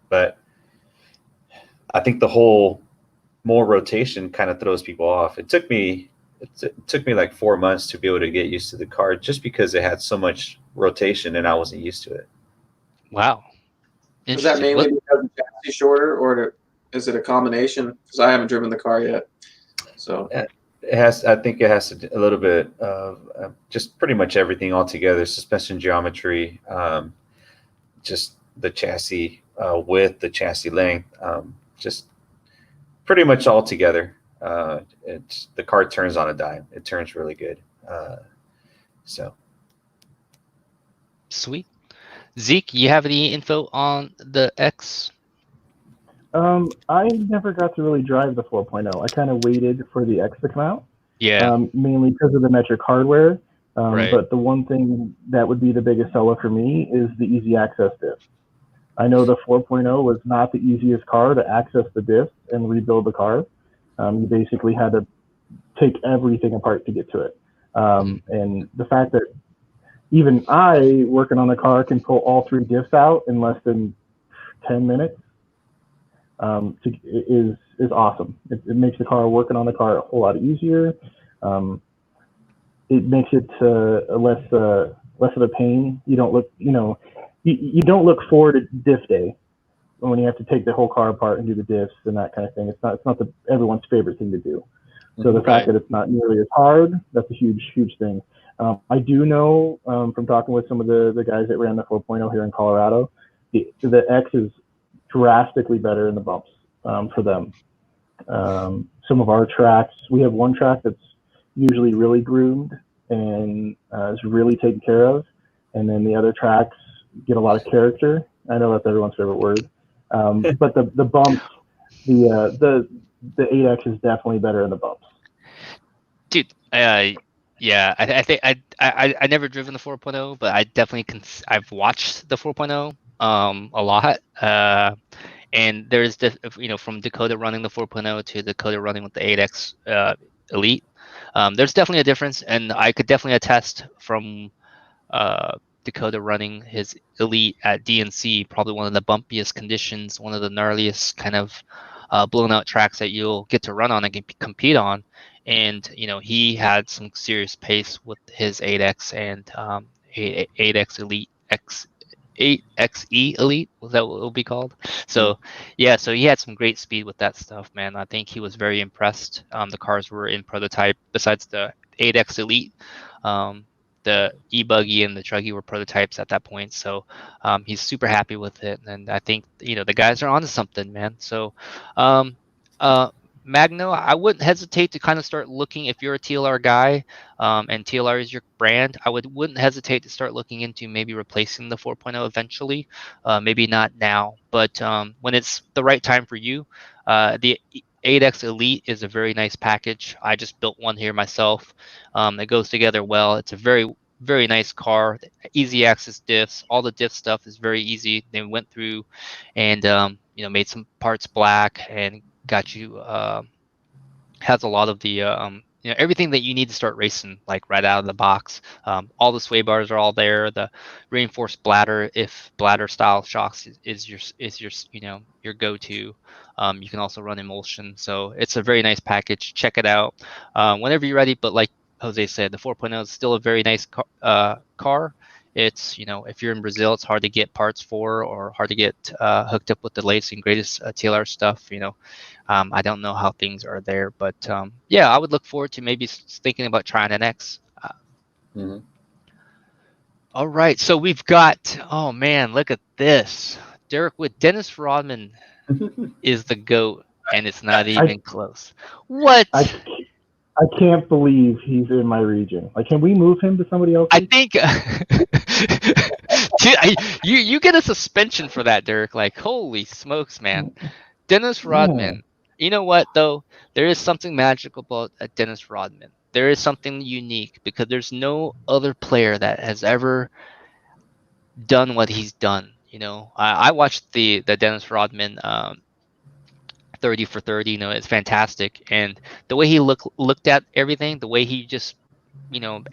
But I think the whole more rotation kind of throws people off. It took me like 4 months to be able to get used to the car just because it had so much rotation and I wasn't used to it. Wow. Is that mainly because the chassis is shorter, or is it a combination? Because I haven't driven the car yet. So I think it has a little bit of just pretty much everything all together: suspension geometry, just the chassis width, the chassis length, just pretty much all together. The car turns on a dime. It turns really good. So sweet. Zeke, you have any info on the X? I never got to really drive the 4.0. I kind of waited for the X to come out. Yeah. Mainly because of the metric hardware. Right. But the one thing that would be the biggest seller for me is the easy access diff. I know the 4.0 was not the easiest car to access the diff and rebuild the car. You basically had to take everything apart to get to it. And the fact that even I, working on the car, can pull all 3 diffs out in less than 10 minutes is awesome. It makes the car, working on the car, a whole lot easier. It makes it less of a pain. You don't look, you don't look forward to diff day when you have to take the whole car apart and do the diffs and that kind of thing. It's not everyone's favorite thing to do. So the fact that it's not nearly as hard, that's a huge thing. I do know from talking with some of the guys that ran the 4.0 here in Colorado, the X is drastically better in the bumps for them. Some of our tracks, we have one track that's usually really groomed and is really taken care of, and then the other tracks get a lot of character. I know that's everyone's favorite word, but the bumps, the 8X is definitely better in the bumps. Dude, yeah, I think I never driven the 4.0, but I definitely I've watched the 4.0 a lot. And there's from Dakota running the 4.0 to Dakota running with the 8X Elite. There's definitely a difference, and I could definitely attest from Dakota running his Elite at DNC, probably one of the bumpiest conditions, one of the gnarliest kind of blown out tracks that you'll get to run on and compete on. And he had some serious pace with his 8X and 8X Elite X 8XE Elite, was that what it will be called? So yeah, so he had some great speed with that stuff, man. I think he was very impressed. The cars were in prototype. Besides the 8X Elite, the e-buggy and the truggy were prototypes at that point. So he's super happy with it, and I think the guys are onto something, man. So Magno, I wouldn't hesitate to kind of start looking if you're a TLR guy, and TLR is your brand. Wouldn't hesitate to start looking into maybe replacing the 4.0 eventually. Maybe not now, but when it's the right time for you. The 8X Elite is a very nice package. I just built one here myself. It goes together well. It's a very nice car. Easy access diffs. All the diff stuff is very easy. They went through and made some parts black and got you has a lot of the everything that you need to start racing like right out of the box. All the sway bars are all there. The reinforced bladder, if bladder style shocks is your your go-to. You can also run emulsion, so it's a very nice package. Check it out whenever you're ready. But like Jose said, the 4.0 is still a very nice car. It's if you're in Brazil, it's hard to get parts for or hard to get hooked up with the latest and greatest TLR stuff. I don't know how things are there, but yeah, I would look forward to maybe thinking about trying an X. All right, so we've got, oh man, look at this. Derek with Dennis Rodman is the GOAT, and it's not even close. What? I can't believe he's in my region. Like, can we move him to somebody else? I think you get a suspension for that, Derek. Like, holy smokes, man. Dennis Rodman. Yeah. You know what, though? There is something magical about Dennis Rodman. There is something unique because there's no other player that has ever done what he's done. I watched the Dennis Rodman 30 for 30. It's fantastic, and the way he looked at everything, the way he just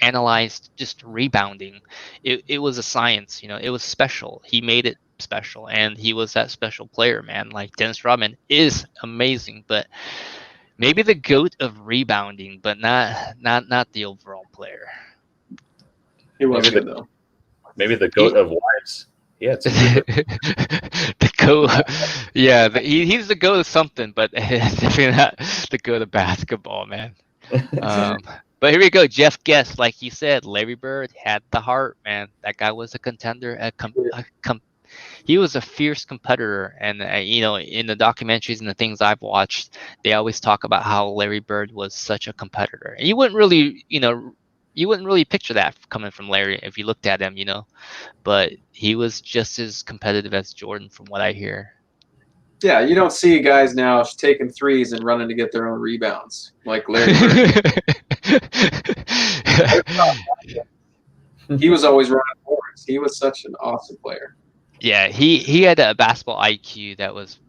analyzed just rebounding, it was a science. It was special. He made it special, and he was that special player, man. Like, Dennis Rodman is amazing, but maybe the GOAT of rebounding, but not the overall player. He was good though. Maybe the GOAT of wives. Yeah, it's the GOAT. Yeah, he's the GOAT of something, but definitely not the GOAT of basketball, man. But here we go. Jeff Guest, like you said, Larry Bird had the heart, man. That guy was a contender. He was a fierce competitor, and in the documentaries and the things I've watched, they always talk about how Larry Bird was such a competitor. And you wouldn't really picture that coming from Larry if you looked at him, but he was just as competitive as Jordan, from what I hear. Yeah, you don't see guys now taking threes and running to get their own rebounds like Larry Bird. He was always running forwards. He was such an awesome player. Yeah, he had a basketball IQ that was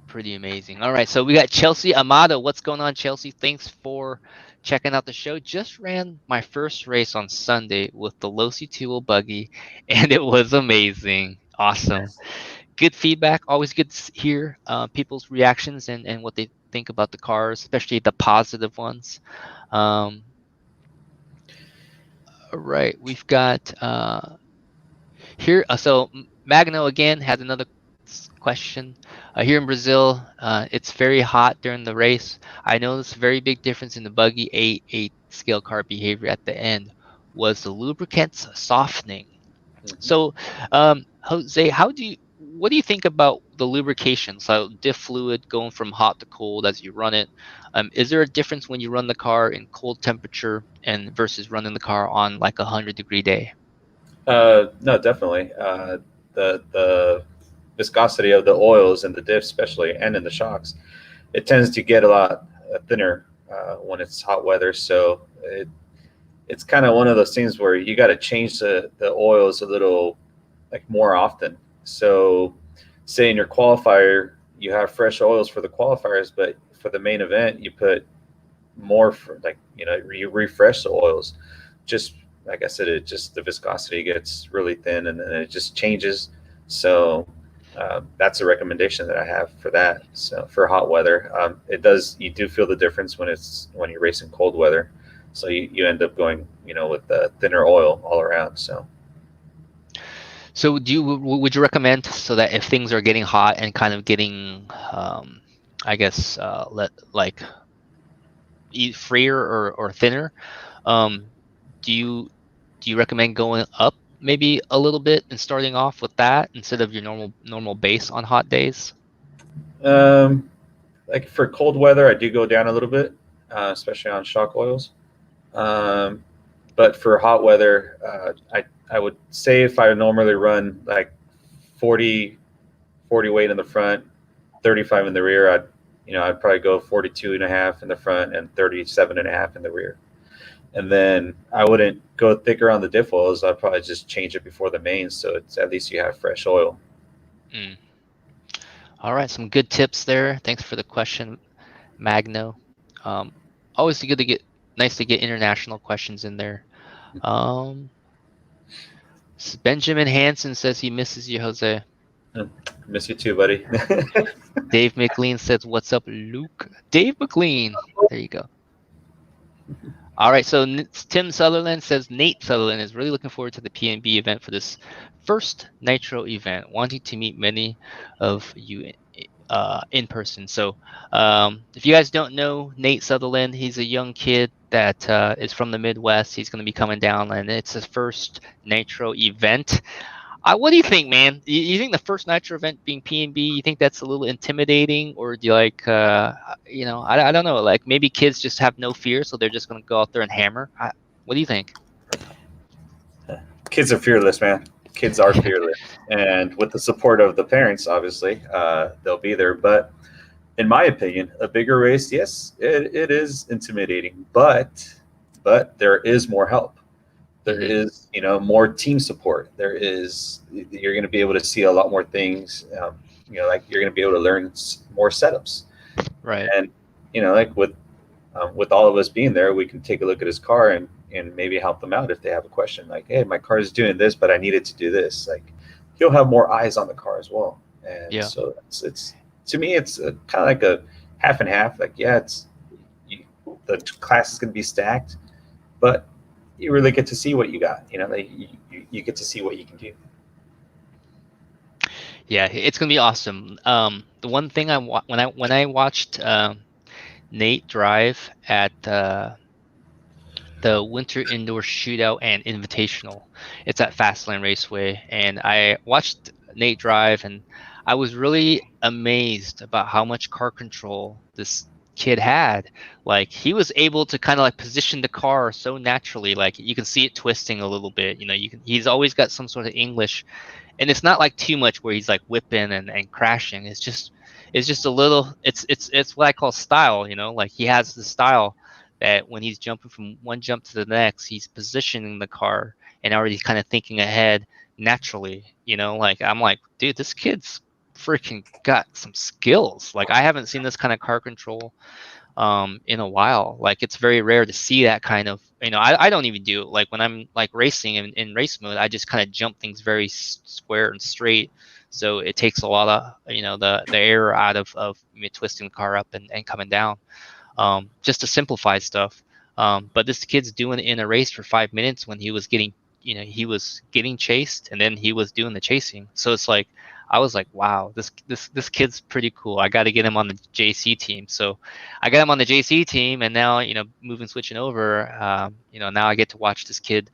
pretty amazing. All right, so we got Chelsea Amado. What's going on, Chelsea? Thanks for checking out the show. Just ran my first race on Sunday with the Losi two-wheel buggy, and it was amazing. Awesome. Good feedback. Always good to hear people's reactions and what they think about the cars, especially the positive ones. All right, we've got here. So Magno again has another question. Here in Brazil, it's very hot during the race. I noticed a very big difference in the buggy 8 scale car behavior at the end. Was the lubricants softening? So, Jose, what do you think about the lubrication? So diff fluid going from hot to cold as you run it. Is there a difference when you run the car in cold temperature and versus running the car on like 100-degree day? No, definitely. The viscosity of the oils and the diff, especially, and in the shocks, it tends to get a lot thinner when it's hot weather. So it's kind of one of those things where you got to change the oils a little more often. So say in your qualifier, you have fresh oils for the qualifiers, but for the main event, you put more for you refresh the oils. Just like I said, the viscosity gets really thin and then it just changes. So that's a recommendation that I have for that. So for hot weather, you do feel the difference when you're racing cold weather. So you end up going, with the thinner oil all around. So would you recommend so that if things are getting hot and kind of getting, freer or thinner, do you recommend going up maybe a little bit and starting off with that instead of your normal base on hot days? like for cold weather, I do go down a little bit, especially on shock oils. But for hot weather, I would say if I normally run like 40 weight in the front, 35 in the rear, I'd probably go 42 and a half in the front and 37 and a half in the rear. And then I wouldn't go thicker on the diff oils. I'd probably just change it before the main, so it's at least you have fresh oil. All right, some good tips there. Thanks for the question, Magno. Always nice to get international questions in there. Benjamin Hansen says he misses you, Jose. Miss you too, buddy. Dave McLean says, "What's up, Luke?" Dave McLean. There you go. All right, so Tim Sutherland says Nate Sutherland is really looking forward to the PNB event for this first Nitro event, wanting to meet many of you in person. So if you guys don't know Nate Sutherland, he's a young kid that is from the Midwest. He's going to be coming down, and it's his first Nitro event. What do you think, man? You think the first Nitro event being PNB, you think that's a little intimidating, or do you like, I don't know, like maybe kids just have no fear, so they're just going to go out there and hammer? What do you think? Kids are fearless, man. Kids are fearless. And with the support of the parents, obviously, they'll be there. But in my opinion, a bigger race, yes, it is intimidating, but there is more help. There is, more team support. You're going to be able to see a lot more things. Like you're going to be able to learn more setups. Right. And, like with all of us being there, we can take a look at his car and maybe help them out if they have a question. Like, hey, my car is doing this, but I need it to do this. Like, he'll have more eyes on the car as well. And so it's to me, it's kind of like a half and half. Like, yeah, the class is going to be stacked, but you really get to see what you got. You get to see what you can do. Yeah, it's gonna be awesome. The one thing when I watched Nate drive at the Winter Indoor Shootout and Invitational, it's at Fastlane Raceway, and I watched Nate drive, and I was really amazed about how much car control this kid had. Like, he was able to kind of like position the car so naturally, like you can see it twisting a little bit. He's always got some sort of English, and it's not like too much where he's like whipping and crashing. It's just a little, it's what I call style. Like he has the style that when he's jumping from one jump to the next, he's positioning the car and already kind of thinking ahead naturally. Like I'm like, dude, this kid's freaking got some skills. Like I haven't seen this kind of car control in a while. Like it's very rare to see that kind of, I don't even do it. Like when I'm like racing in race mode, I just kind of jump things very square and straight. So it takes a lot of, the error out of me twisting the car up and coming down, just to simplify stuff. But this kid's doing it in a race for 5 minutes when he was getting chased, and then he was doing the chasing. So it's like, I was like, wow, this kid's pretty cool. I got to get him on the JC team. So I got him on the JC team, and now, switching over, now I get to watch this kid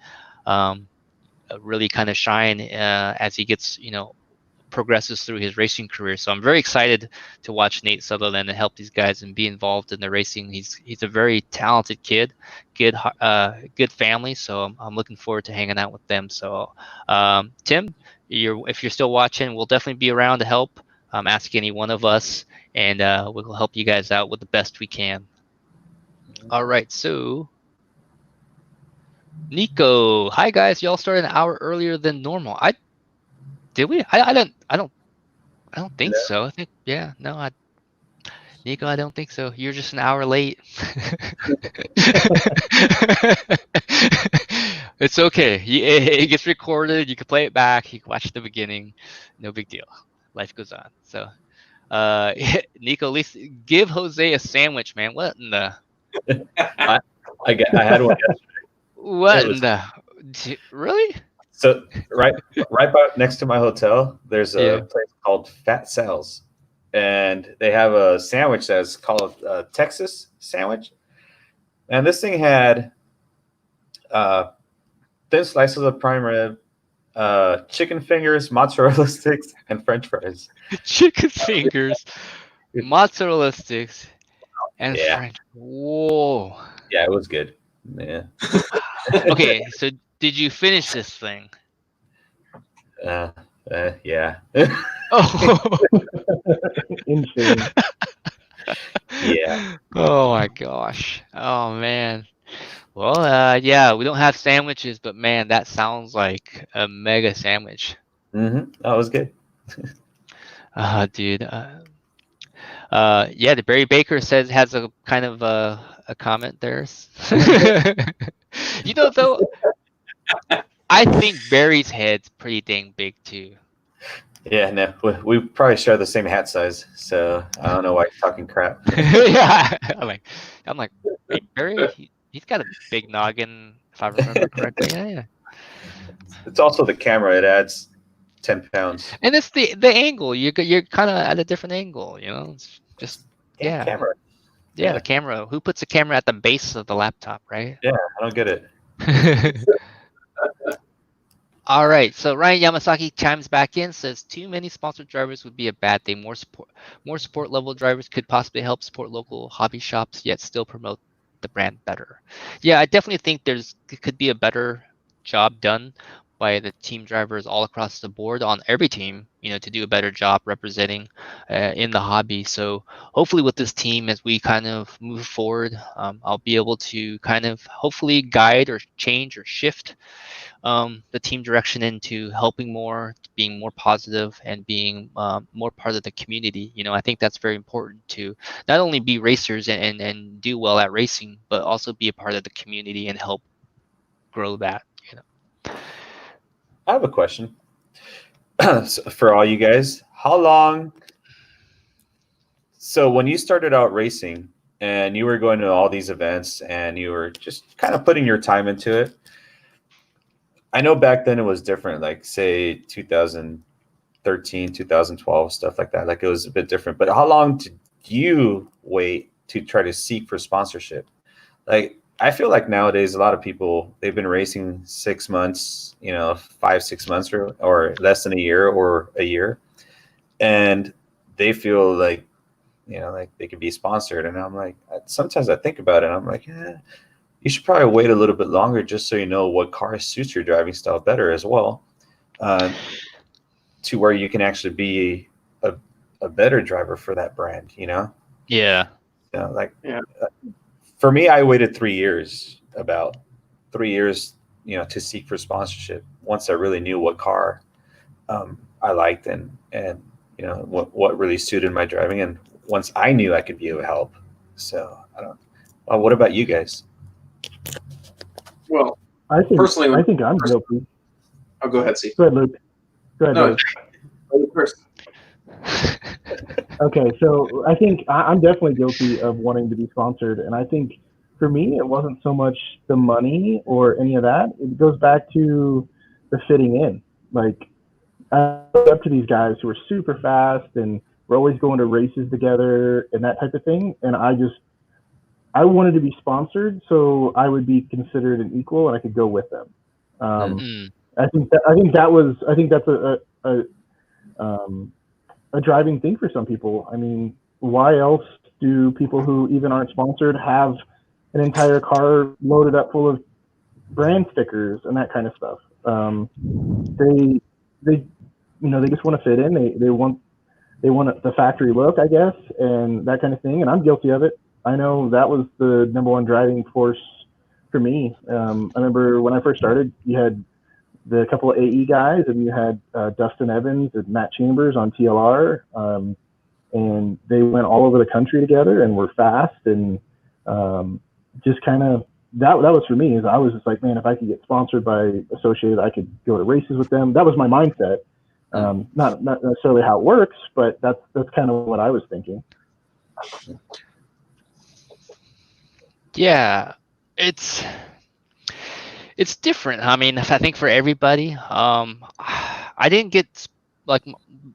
really kind of shine as he gets, progresses through his racing career. So I'm very excited to watch Nate Sutherland and help these guys and be involved in the racing. He's a very talented kid, good family. So I'm looking forward to hanging out with them. So Tim, if you're still watching, we'll definitely be around to help. Ask any one of us, and we'll help you guys out with the best we can. All right, so Nico, hi guys. Y'all started an hour earlier than normal. Did we? I don't think so. I think Nico, I don't think so. You're just an hour late. It's okay. It gets recorded. You can play it back. You can watch the beginning. No big deal. Life goes on. So, Nico, at least give Jose a sandwich, man. What in the? I had one yesterday. What in the? Really? So right next to my hotel, there's a place called Fat Sal's, and they have a sandwich that's called Texas sandwich, and this thing had thin slices of prime rib, chicken fingers, mozzarella sticks, and French fries. Chicken fingers. mozzarella sticks, and Yeah. French. Whoa. Yeah, it was good. Yeah. Okay, so did you finish this thing? Yeah. Oh. Insane. Yeah. Oh my gosh. Oh man. Well, yeah, we don't have sandwiches, but man, that sounds like a mega sandwich. That was good. Dude. Yeah, the Barry Baker says has a kind of a comment there. Though, I think Barry's head's pretty dang big too. Yeah, no, we probably share the same hat size, so I don't know why you're talking crap. Yeah, I'm like, hey, Barry, he's got a big noggin, if I remember correctly. Yeah. It's also the camera; it adds 10 pounds. And it's the angle. You're kind of at a different angle. It's just Yeah, camera. Yeah, the camera. Who puts a camera at the base of the laptop, right? Yeah, I don't get it. All right, so Ryan Yamasaki chimes back in, says too many sponsored drivers would be a bad thing. More support level drivers could possibly help support local hobby shops, yet still promote the brand better. Yeah, I definitely think could be a better job done by the team drivers all across the board on every team, to do a better job representing in the hobby. So hopefully with this team, as we kind of move forward, I'll be able to kind of hopefully guide or change or shift the team direction into helping more, being more positive, and being more part of the community. I think that's very important to not only be racers and do well at racing, but also be a part of the community and help grow that. I have a question for all you guys. How long? So when you started out racing and you were going to all these events and you were just kind of putting your time into it, I know back then it was different, like say 2013, 2012, stuff like that. Like it was a bit different. But how long did you wait to try to seek for sponsorship? Like I feel like nowadays a lot of people, they've been racing 6 months, 5, 6 months or less than a year or a year. And they feel like, like they could be sponsored. And I'm like, sometimes I think about it and I'm like, you should probably wait a little bit longer just so you know what car suits your driving style better as well, to where you can actually be a better driver for that brand, Yeah. For me, I waited 3 years, about 3 years, to seek for sponsorship once I really knew what car I liked and what really suited my driving, and once I knew I could be of help. So I don't. What about you guys? Well, I think personally, I'm guilty. Oh, go ahead, Zeke. Go ahead, Luke. Go ahead, No, Luke. you first. Okay, so I think I'm definitely guilty of wanting to be sponsored, and I think for me it wasn't so much the money or any of that. It goes back to the fitting in. Like I look up to these guys who are super fast and we're always going to races together and that type of thing, and I wanted to be sponsored so I would be considered an equal and I could go with them. I think that's a driving thing for some people. I mean, why else do people who even aren't sponsored have an entire car loaded up full of brand stickers and that kind of stuff? They just want to fit in. They want the factory look, I guess, and that kind of thing. And I'm guilty of it. I know that was the number one driving force for me. I remember when I first started, you had the couple of AE guys, and you had Dustin Evans and Matt Chambers on TLR, and they went all over the country together and were fast, and just kind of that was for me. Is I was just like, man, if I could get sponsored by Associated, I could go to races with them. That was my mindset. Not necessarily how it works, but that's kind of what I was thinking. Yeah, it's different. I mean, I think for everybody, I didn't get like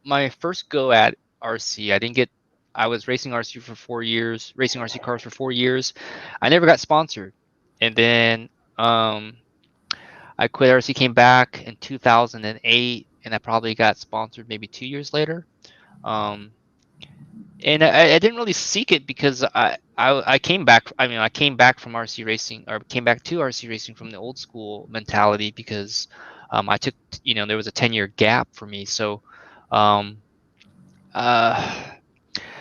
my first go at RC. I was racing RC for 4 years, racing RC cars for 4 years. I never got sponsored, and then I quit RC, came back in 2008, and I probably got sponsored maybe 2 years later. And I didn't really seek it because I came back. I mean, I came back from RC racing, or came back to RC racing from the old school mentality because I took, there was a 10-year gap for me. So, um, uh,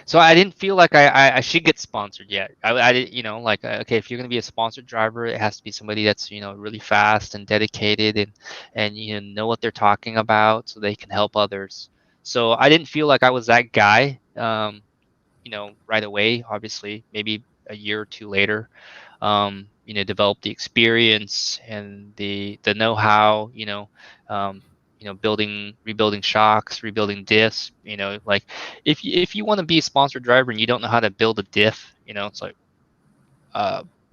so I didn't feel like I should get sponsored yet. I didn't, like, okay, if you're going to be a sponsored driver, it has to be somebody that's, really fast and dedicated and know what they're talking about so they can help others. So I didn't feel like I was that guy. Right away, obviously, maybe a year or two later, develop the experience and the know-how, rebuilding shocks, rebuilding diffs, like if you want to be a sponsored driver and you don't know how to build a diff, it's like,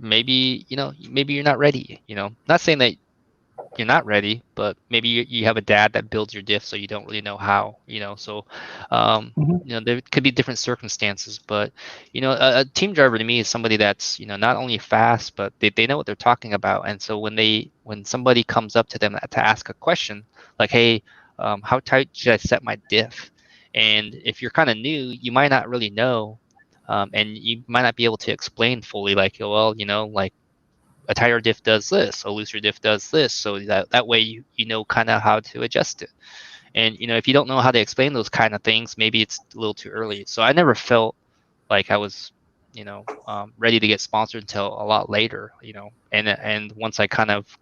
maybe you're not ready, not saying that you're not ready, but maybe you have a dad that builds your diff, so you don't really know how, so Hmm. there could be different circumstances, but a team driver to me is somebody that's not only fast, but they know what they're talking about. And so when somebody comes up to them to ask a question like, hey, how tight should I set my diff? And if you're kind of new, you might not really know, and you might not be able to explain fully, like, well, like, a tighter diff does this, a looser diff does this, so that way you know kind of how to adjust it. And if you don't know how to explain those kind of things, maybe it's a little too early. So I never felt like I was ready to get sponsored until a lot later, and once I kind of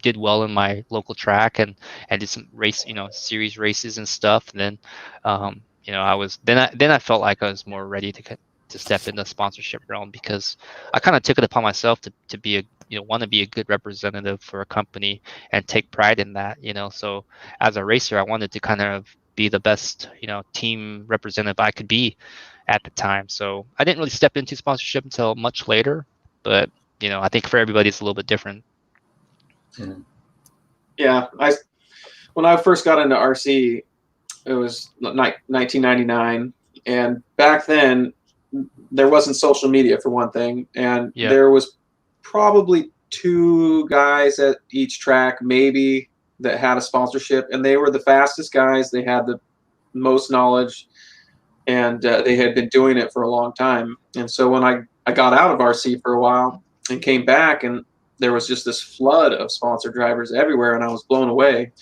did well in my local track and did some race, series races and stuff. And then, I felt like I was more ready to step in the sponsorship realm because I kind of took it upon myself to be want to be a good representative for a company and take pride in that, So as a racer, I wanted to kind of be the best, team representative I could be at the time. So I didn't really step into sponsorship until much later, but I think for everybody it's a little bit different. Yeah, when I first got into RC, it was 1999, and back then there wasn't social media for one thing, and Yeah. there was probably two guys at each track maybe that had a sponsorship, and they were the fastest guys. They had the most knowledge, and they had been doing it for a long time. And so when I got out of RC for a while and came back, and there was just this flood of sponsored drivers everywhere, and I was blown away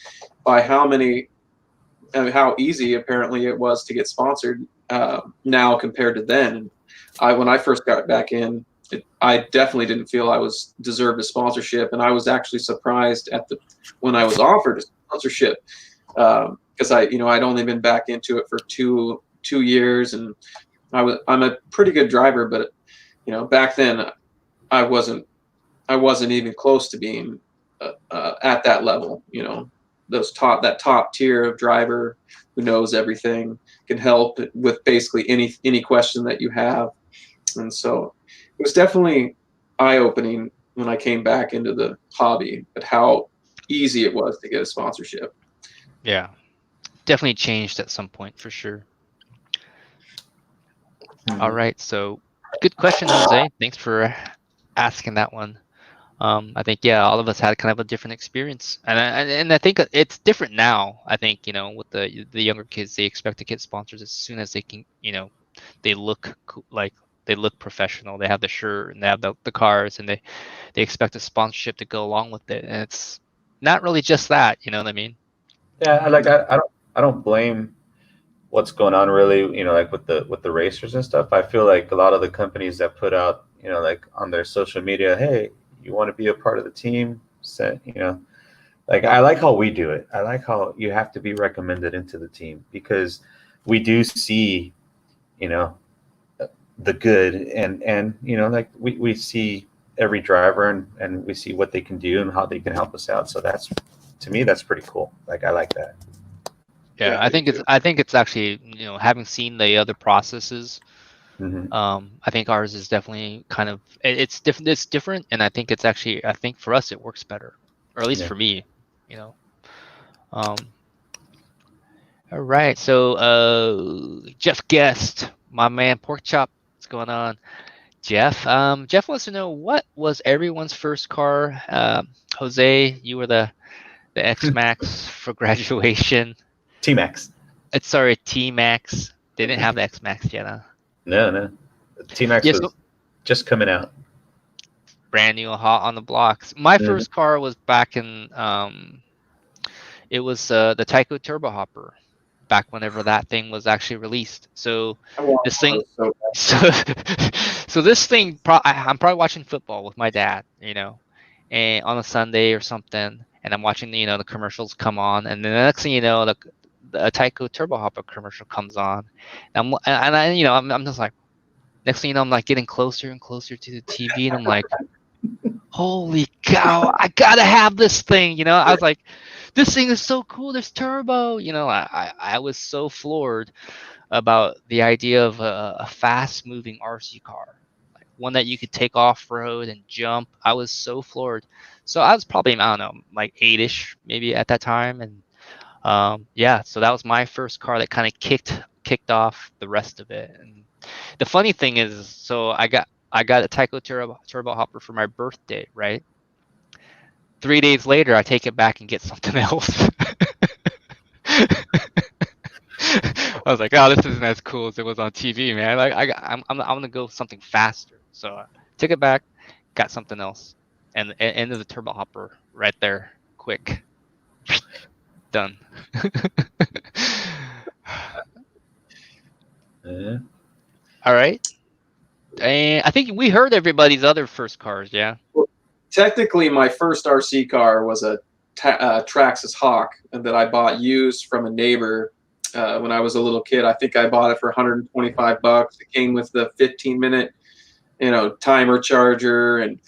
by how easy apparently it was to get sponsored now compared to then. When I first got back in, I definitely didn't feel I was deserved a sponsorship, and I was actually surprised when I was offered a sponsorship because I'd only been back into it for two years, and I'm a pretty good driver, but back then I wasn't even close to being at that level. That top tier of driver who knows everything, can help with basically any question that you have. And so it was definitely eye-opening when I came back into the hobby at how easy it was to get a sponsorship. Yeah, definitely changed at some point for sure. All right, so good question, Jose. Thanks for asking that one. I think all of us had kind of a different experience, and I think it's different now. I think with the younger kids, they expect to get sponsors as soon as they can. They look like they look professional. They have the shirt and they have the cars, and they expect a sponsorship to go along with it. And it's not really just that. You know what I mean? Yeah, I don't blame what's going on really, like with the racers and stuff. I feel like a lot of the companies that put out, like on their social media, hey, you want to be a part of the team, like I like how we do it. I like how you have to be recommended into the team because we do see, the good and like we see every driver and we see what they can do and how they can help us out. So that's, to me, that's pretty cool. Like I like that. Yeah, I think it's actually having seen the other processes. Mm-hmm. I think ours is definitely kind of it's different. It's different, and I think it's actually I think for us it works better, or at least for me. All right, so Jeff Guest, my man Pork Chop, what's going on? Jeff wants to know what was everyone's first car. Jose, you were the X Max for graduation. T-Max. Sorry, T Max. They didn't have the X Max yet, huh? No. T Max was just coming out. Brand new, hot on the blocks. My first car was back in it was the Tyco Turbo Hopper, back whenever that thing was actually released. So this thing, so this thing, I'm probably watching football with my dad, and on a Sunday or something, and I'm watching the commercials come on, and then the next thing you know, the Tyco Turbo Hopper commercial comes on, and I'm just like, next thing you know, I'm like getting closer and closer to the TV, and I'm like, holy cow, I gotta have this thing. I was like, this thing is so cool. There's turbo. I was so floored about the idea of a fast moving RC car, like one that you could take off road and jump. I was so floored. So I was probably, I don't know, like 8-ish maybe at that time. And so that was my first car that kind of kicked off the rest of it. And the funny thing is, so I got a Tyco Turbo Hopper for my birthday, right? 3 days later, I take it back and get something else. I was like, oh, this isn't as cool as it was on TV, man. Like, I'm gonna go something faster. So I took it back, got something else, and end of the Turbo Hopper right there, quick, done. Yeah. All right. And I think we heard everybody's other first cars, yeah? Well, technically, my first RC car was a Traxxas Hawk that I bought used from a neighbor when I was a little kid. I think I bought it for $125. It came with the 15-minute, timer charger and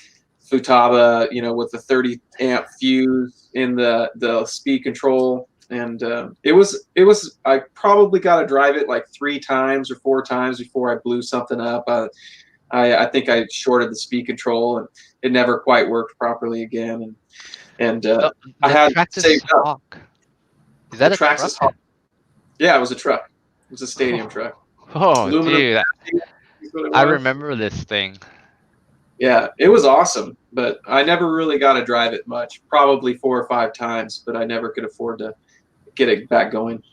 Futaba, with the 30 amp fuse in the speed control. And it was I probably got to drive it like 3 times or 4 times before I blew something up. I think I shorted the speed control and it never quite worked properly again. And I had saved up. Hawk. Is that a Traxxas truck? Hawk? Yeah, it was a truck. It was a stadium truck. Oh, Aluminum. dude. I remember this thing. Yeah, it was awesome, but I never really got to drive it much. Probably 4 or 5 times, but I never could afford to get it back going.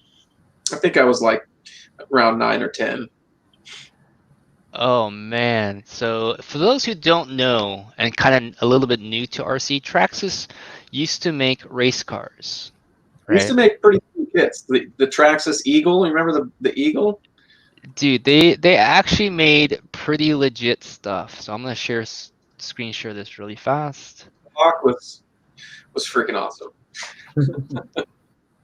I think I was like around 9 or 10. Oh man! So for those who don't know and kind of a little bit new to RC, Traxxas used to make race cars. Right? Used to make pretty cool kits. The Traxxas Eagle. You remember the Eagle? Dude, they actually made pretty legit stuff. So I'm gonna screen share this really fast. The Hawk was freaking awesome.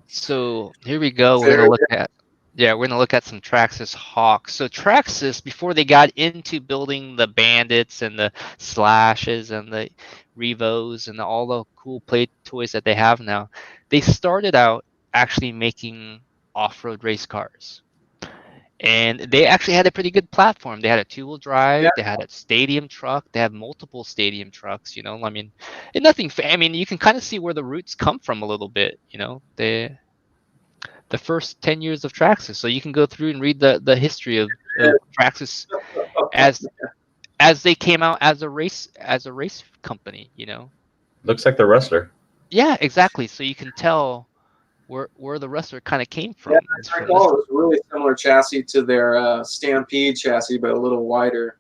So here we go. We're gonna look at some Traxxas Hawks. So Traxxas, before they got into building the Bandits and the Slashes and the Revos and all the cool play toys that they have now, they started out actually making off-road race cars. And they actually had a pretty good platform. They had a 2-wheel drive. Yeah. They had a stadium truck. They have multiple stadium trucks. And nothing. You can kind of see where the roots come from a little bit. The first 10 years of Traxxas. So you can go through and read the history of Traxxas as they came out as a race company. Looks like the Rustler. Yeah, exactly. So you can tell where the Rustler kind of came from. Yeah, I recall it was a really similar chassis to their Stampede chassis, but a little wider.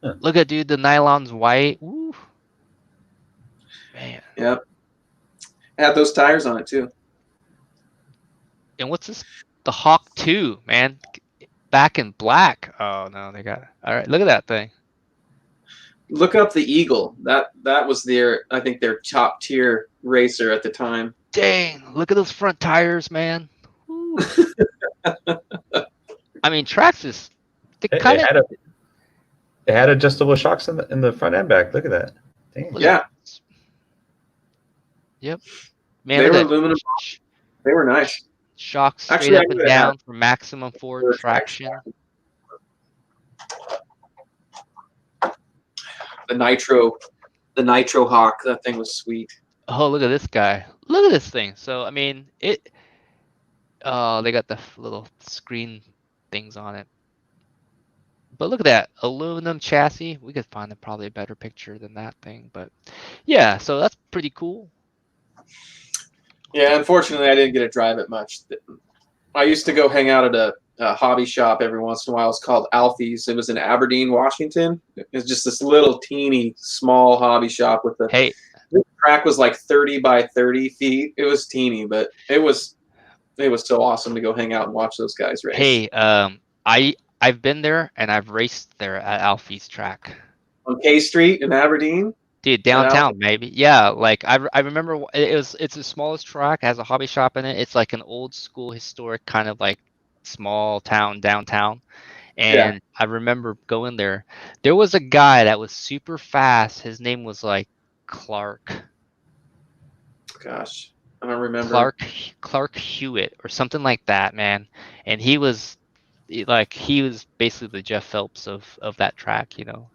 Huh. Look at, dude, the nylon's white. Woo. Man. Yep. Had those tires on it too. And what's this? The Hawk 2, man. Back in black. Oh no, they got it. All right, look at that thing. Look up the Eagle. That was their top tier racer at the time. Dang, look at those front tires, man. Traxxas. They had adjustable shocks in the front and back. Look at that. Dang. Yeah. Yep. Man, they were aluminum. They were nice. Shocks straight up and down for maximum forward traction. The Nitro Hawk. That thing was sweet. Oh, look at this guy. Look at this thing. So, they got the little screen things on it. But look at that. Aluminum chassis. We could find probably a better picture than that thing. But, yeah, so that's pretty cool. Yeah, unfortunately, I didn't get to drive it much. I used to go hang out at hobby shop every once in a while. It's called Alfie's. It was in Aberdeen, Washington. It's just this little teeny small hobby shop with the Hey, track was like 30 by 30 feet. It was teeny, but it was so awesome to go hang out and watch those guys race. hey, I've been there and I've raced there at Alfie's track. On K Street in Aberdeen. Dude, downtown maybe. Yeah, like I remember it's the smallest track, it has a hobby shop in it. It's like an old school historic kind of like small town downtown. And I remember going there. There was a guy that was super fast. His name was like Clark. Gosh, I don't remember. Clark Hewitt or something like that, man. And he was basically the Jeff Phelps of that track, you know,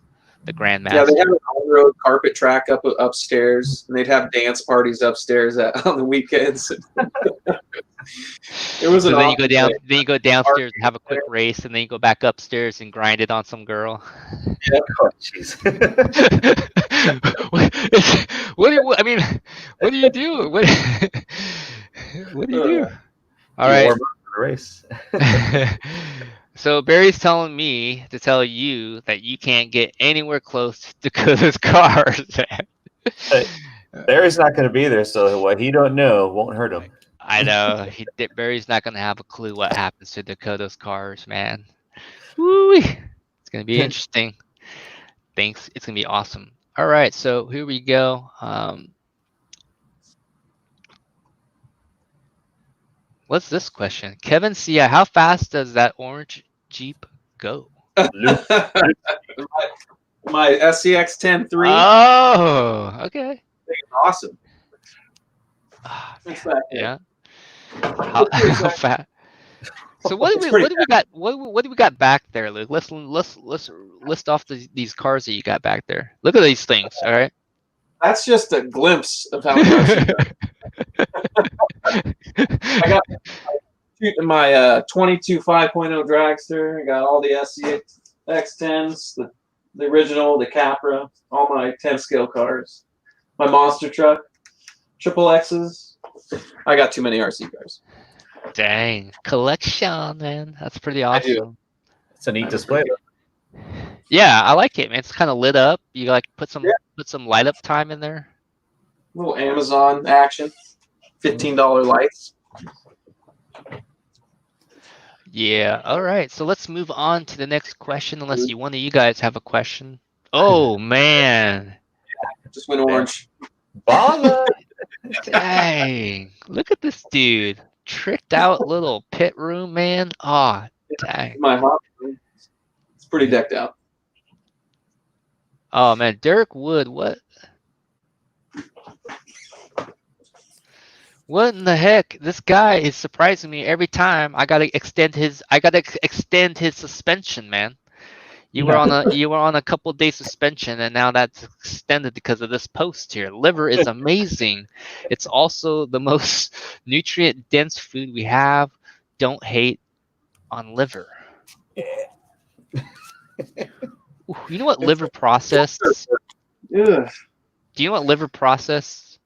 the grandmaster. Yeah, they have an on-road carpet track upstairs, and they'd have dance parties upstairs on the weekends. It was so then you go downstairs and have a quick race, and then you go back upstairs and grind it on some girl. Yeah. Oh, jeez. What do you do? What do you do? All right. Warm up for the race. So Barry's telling me to tell you that you can't get anywhere close to Dakota's cars. Barry's not going to be there, so what he don't know won't hurt him. I know. Barry's not going to have a clue what happens to Dakota's cars, man. Woo! It's going to be interesting. Thanks. It's going to be awesome. All right, so here we go. What's this question? Kevin Cia, how fast does that orange Jeep go? My SCX 10-3. Oh, okay. Awesome. Yeah. How fast? So what do we got? What do we got back there, Luke? Let's list off these cars that you got back there. Look at these things. All right. That's just a glimpse of how much. I got my 22 5.0 dragster. I got all the SCX X10s, the original, the Capra, all my 10 scale cars, my monster truck, triple X's. I got too many RC cars. Dang, collection, man. That's pretty awesome. It's a neat display. Yeah, I like it, man. It's kind of lit up. You like put some light up time in there. A little Amazon action. $15 lights. Yeah. All right. So let's move on to the next question. Unless one of you guys have a question. Oh man. Just went orange. Baller. Dang. Look at this dude. Tricked out little pit room, man. Oh, dang. My hobby room. It's pretty decked out. Oh man, Derek Wood, what? What in the heck? This guy is surprising me every time. I gotta extend his suspension, man. You were on a couple day suspension, and now that's extended because of this post here. Liver is amazing. It's also the most nutrient dense food we have. Don't hate on liver. Ooh, you know what liver processed? Ugh. Do you know what liver processed?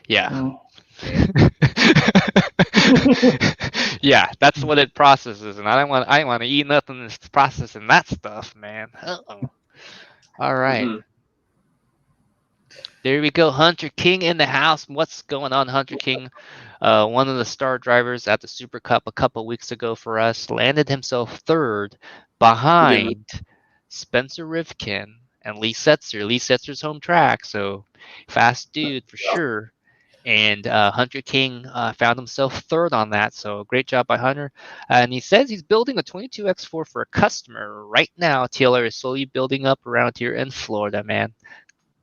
Yeah. Yeah, that's what it processes, and I don't want to eat nothing that's processing that stuff, man. Uh-oh. All right. Mm-hmm. There we go. Hunter King in the house. What's going on, Hunter King? One of the star drivers at the Super Cup a couple weeks ago for us landed himself third behind Spencer Rivkin and Lee Setzer. Lee Setzer's home track, so fast dude for sure. And Hunter King found himself third on that, so great job by Hunter. And he says he's building a 22X4 for a customer right now. TLR is slowly building up around here in Florida, man.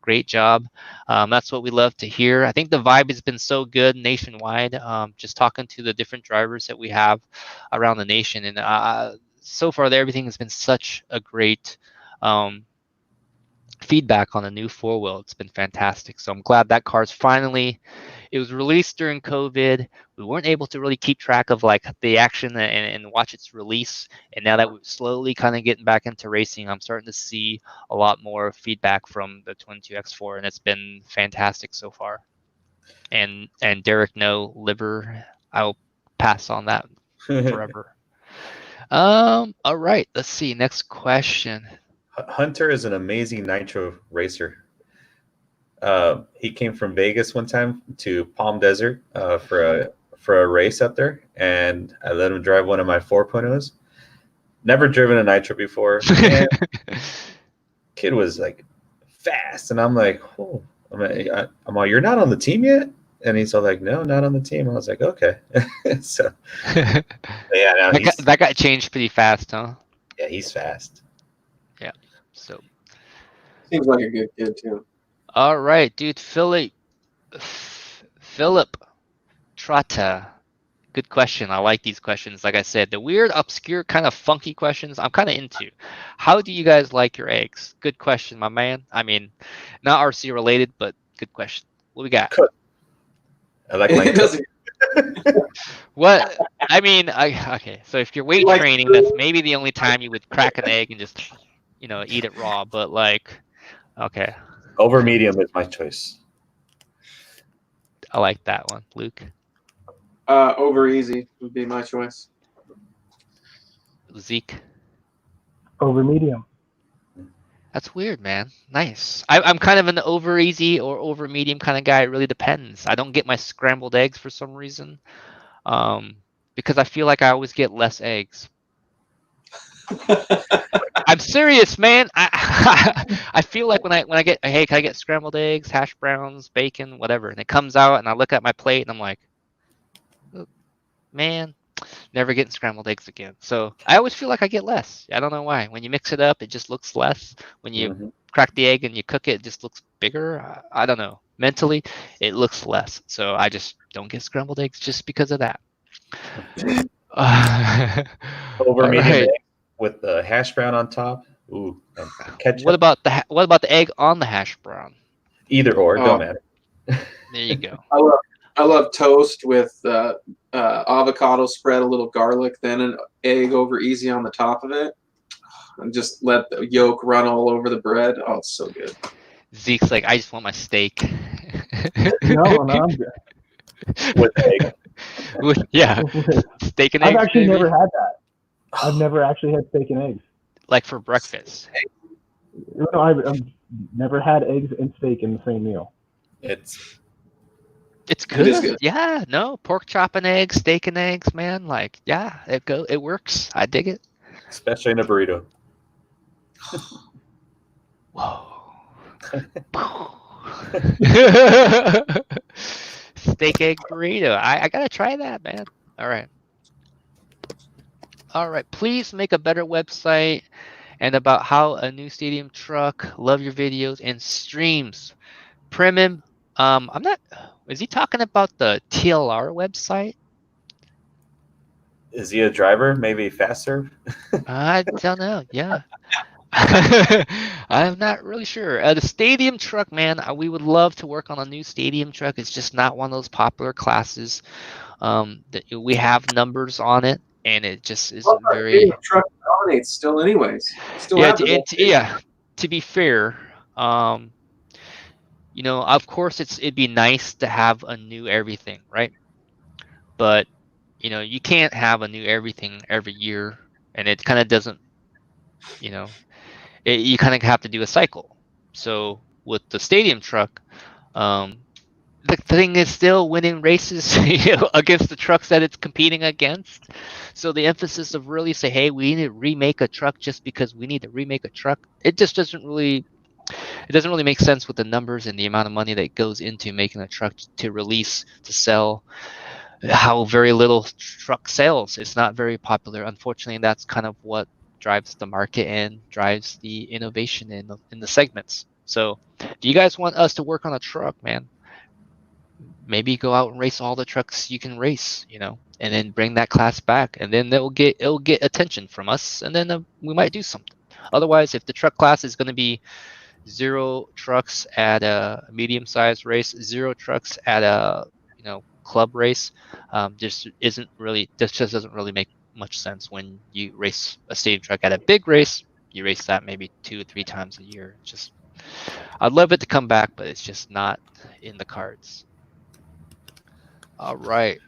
Great job. That's what we love to hear. I think the vibe has been so good nationwide. Just talking to the different drivers that we have around the nation, and so far everything has been such a great feedback on the new 4-wheel. It's been fantastic. So I'm glad that car's finally. It was released during COVID. We weren't able to really keep track of like the action and watch its release. And now that we're slowly kind of getting back into racing, I'm starting to see a lot more feedback from the 22X4, and it's been fantastic so far. And Derek, no liver. I'll pass on that forever. All right, let's see. Next question. Hunter is an amazing nitro racer. He came from Vegas one time to Palm Desert for a race up there, and I let him drive one of my 4.0s. Never driven a nitro before. And kid was like fast, and I'm like, oh, I'm all, you're not on the team yet? And he's all like, no, not on the team. I was like, okay. So yeah, now that got changed pretty fast, huh? Yeah, he's fast. Yeah. So Seems like a good kid too. all right, dude. Philip Trotta. Good question. I like these questions. Like I said, the weird, obscure, kind of funky questions I'm kind of into. How do you guys like your eggs? Good question, my man. I mean, not RC related, but good question. What we got? Cook. I like my It doesn't. What? I mean, okay. So if you're weight Like training, food? that's maybe the only time you would crack an egg and just, eat it raw. But like, okay, Over medium is my choice. I like that one, Luke. Over easy would be my choice. Zeke. Over medium. That's weird, man. Nice. I'm kind of an over easy or over medium kind of guy. It really depends. I don't get my scrambled eggs for some reason, because I feel like I always get less eggs. I'm serious, man. I feel like when I get, hey, can I get scrambled eggs, hash browns, bacon, whatever, and it comes out, and I look at my plate, and I'm like, oh, man, never getting scrambled eggs again. So I always feel like I get less. I don't know why. When you mix it up, it just looks less. When you crack the egg and you cook it, it just looks bigger. I don't know. Mentally, it looks less. So I just don't get scrambled eggs just because of that. Over medium right. egg with the hash brown on top. Ooh, and ketchup. What about the egg on the hash brown? Either or, don't matter. There you go. I love toast with avocado spread, a little garlic, then an egg over easy on the top of it, and just let the yolk run all over the bread. Oh, it's so good. Zeke's like, I just want my steak. No, I'm good. With egg. Yeah, steak and eggs. I've actually baby. never had that. I've never actually had steak and eggs. Like for breakfast. No, I've never had eggs and steak in the same meal. It's good. It is good. Yeah, no, pork chop and eggs, steak and eggs, man. Like, yeah, it works. I dig it. especially in a burrito. Whoa. Steak egg burrito. I gotta try that, man. All right. Please make a better website and about how a new stadium truck. Love your videos and streams. Primim. I'm not. Is he talking about the TLR website? Is he a driver? Maybe faster? I don't know. Yeah. I'm not really sure. The stadium truck, man, we would love to work on a new stadium truck. It's just not one of those popular classes. That we have numbers on it, and it just isn't very. The truck dominates still, anyways. Still Yeah, have the best yeah. To be fair, of course, it'd be nice to have a new everything, right? But you can't have a new everything every year, and it kind of doesn't. You kind of have to do a cycle. So with the stadium truck, the thing is still winning races against the trucks that it's competing against. So the emphasis of really say, hey, we need to remake a truck just because we need to remake a truck. It just doesn't really make sense with the numbers and the amount of money that goes into making a truck to release, to sell. How very little truck sales. It's not very popular. Unfortunately, that's kind of what drives the market and drives the innovation in the segments. So do you guys want us to work on a truck, man? Maybe go out and race all the trucks you can race, and then bring that class back, and then it'll get attention from us, and then we might do something. Otherwise, if the truck class is going to be 0 trucks at a medium-sized race, 0 trucks at a club race, this just doesn't really make much sense. When you race a stadium truck at a big race, you race that maybe 2 or 3 times a year. I'd love it to come back, but it's just not in the cards. All right.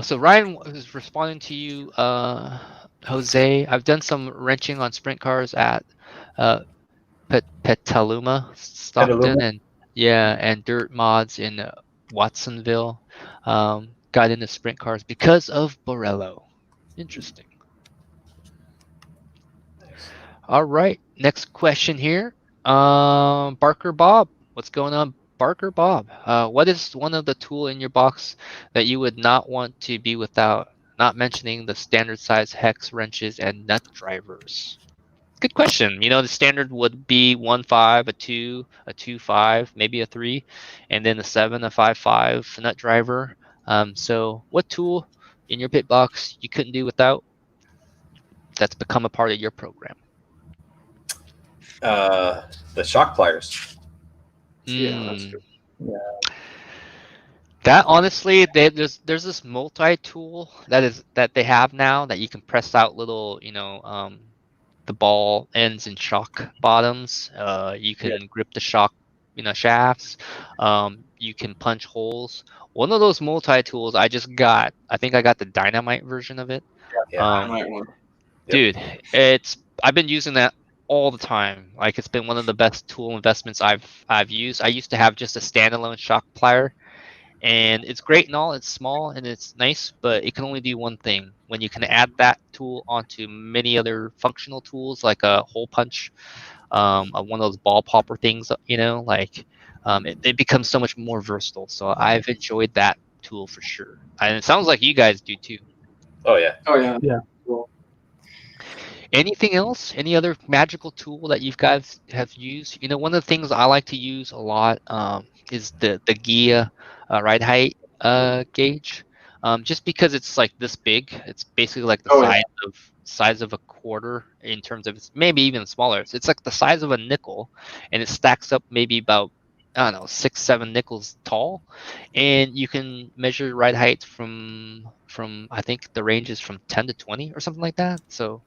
So Ryan is responding to you, Jose. I've done some wrenching on sprint cars at uh, Petaluma, Stockton, Petaluma? and and dirt mods in Watsonville. Got into sprint cars because of Borello. Interesting. Nice. All right, next question here. Barker Bob, what's going on, Barker Bob? What is one of the tool in your box that you would not want to be without? Not mentioning the standard size hex wrenches and nut drivers. Good question. You know, the standard would be 1.5, a 2, a 2.5, maybe a 3, and then a 7, a 5.5 nut driver. So, what tool in your pit box you couldn't do without that's become a part of your program? The shock pliers. Yeah, that's Mm. good. That honestly, there's this multi-tool that they have now that you can press out little, the ball ends and shock bottoms. You can grip the shock, shafts. You can punch holes. One of those multi-tools I just got. I think I got the dynamite version of it. Yeah. I Um, might want. dude, I've been using that all the time. Like it's been one of the best tool investments I've used. I used to have just a standalone shock plier, and it's great and all. It's small and it's nice, but it can only do one thing. When you can add that tool onto many other functional tools like a hole punch, one of those ball popper things, it becomes so much more versatile. So I've enjoyed that tool for sure, and it sounds like you guys do too. Oh yeah. Oh yeah. Yeah. Cool. Anything else? Any other magical tool that you guys have used? You know, one of the things I like to use a lot is the Gia ride height gauge. Just because it's like this big, it's basically like the Oh yeah. size of a quarter in terms of it's maybe even smaller. It's like the size of a nickel, and it stacks up maybe about I don't know 6, 7 nickels tall, and you can measure ride height from I think the range is from 10 to 20 or something like that. So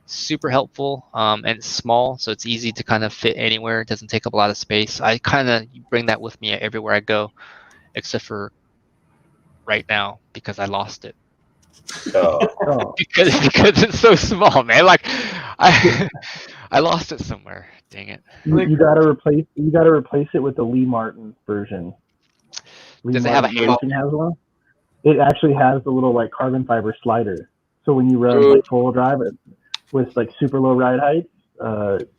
super helpful, and it's small, so it's easy to kind of fit anywhere. It doesn't take up a lot of space. I kind of bring that with me everywhere I go, except for right now because I lost it. Oh, Oh, because it's so small, man. Like I I lost it somewhere. Dang it. you gotta replace it with the Lee Martin version. Lee Does it have a Martin handle? Racing has one. It actually has the little like carbon fiber slider. So when you run Ooh. like full drive with like super low ride height,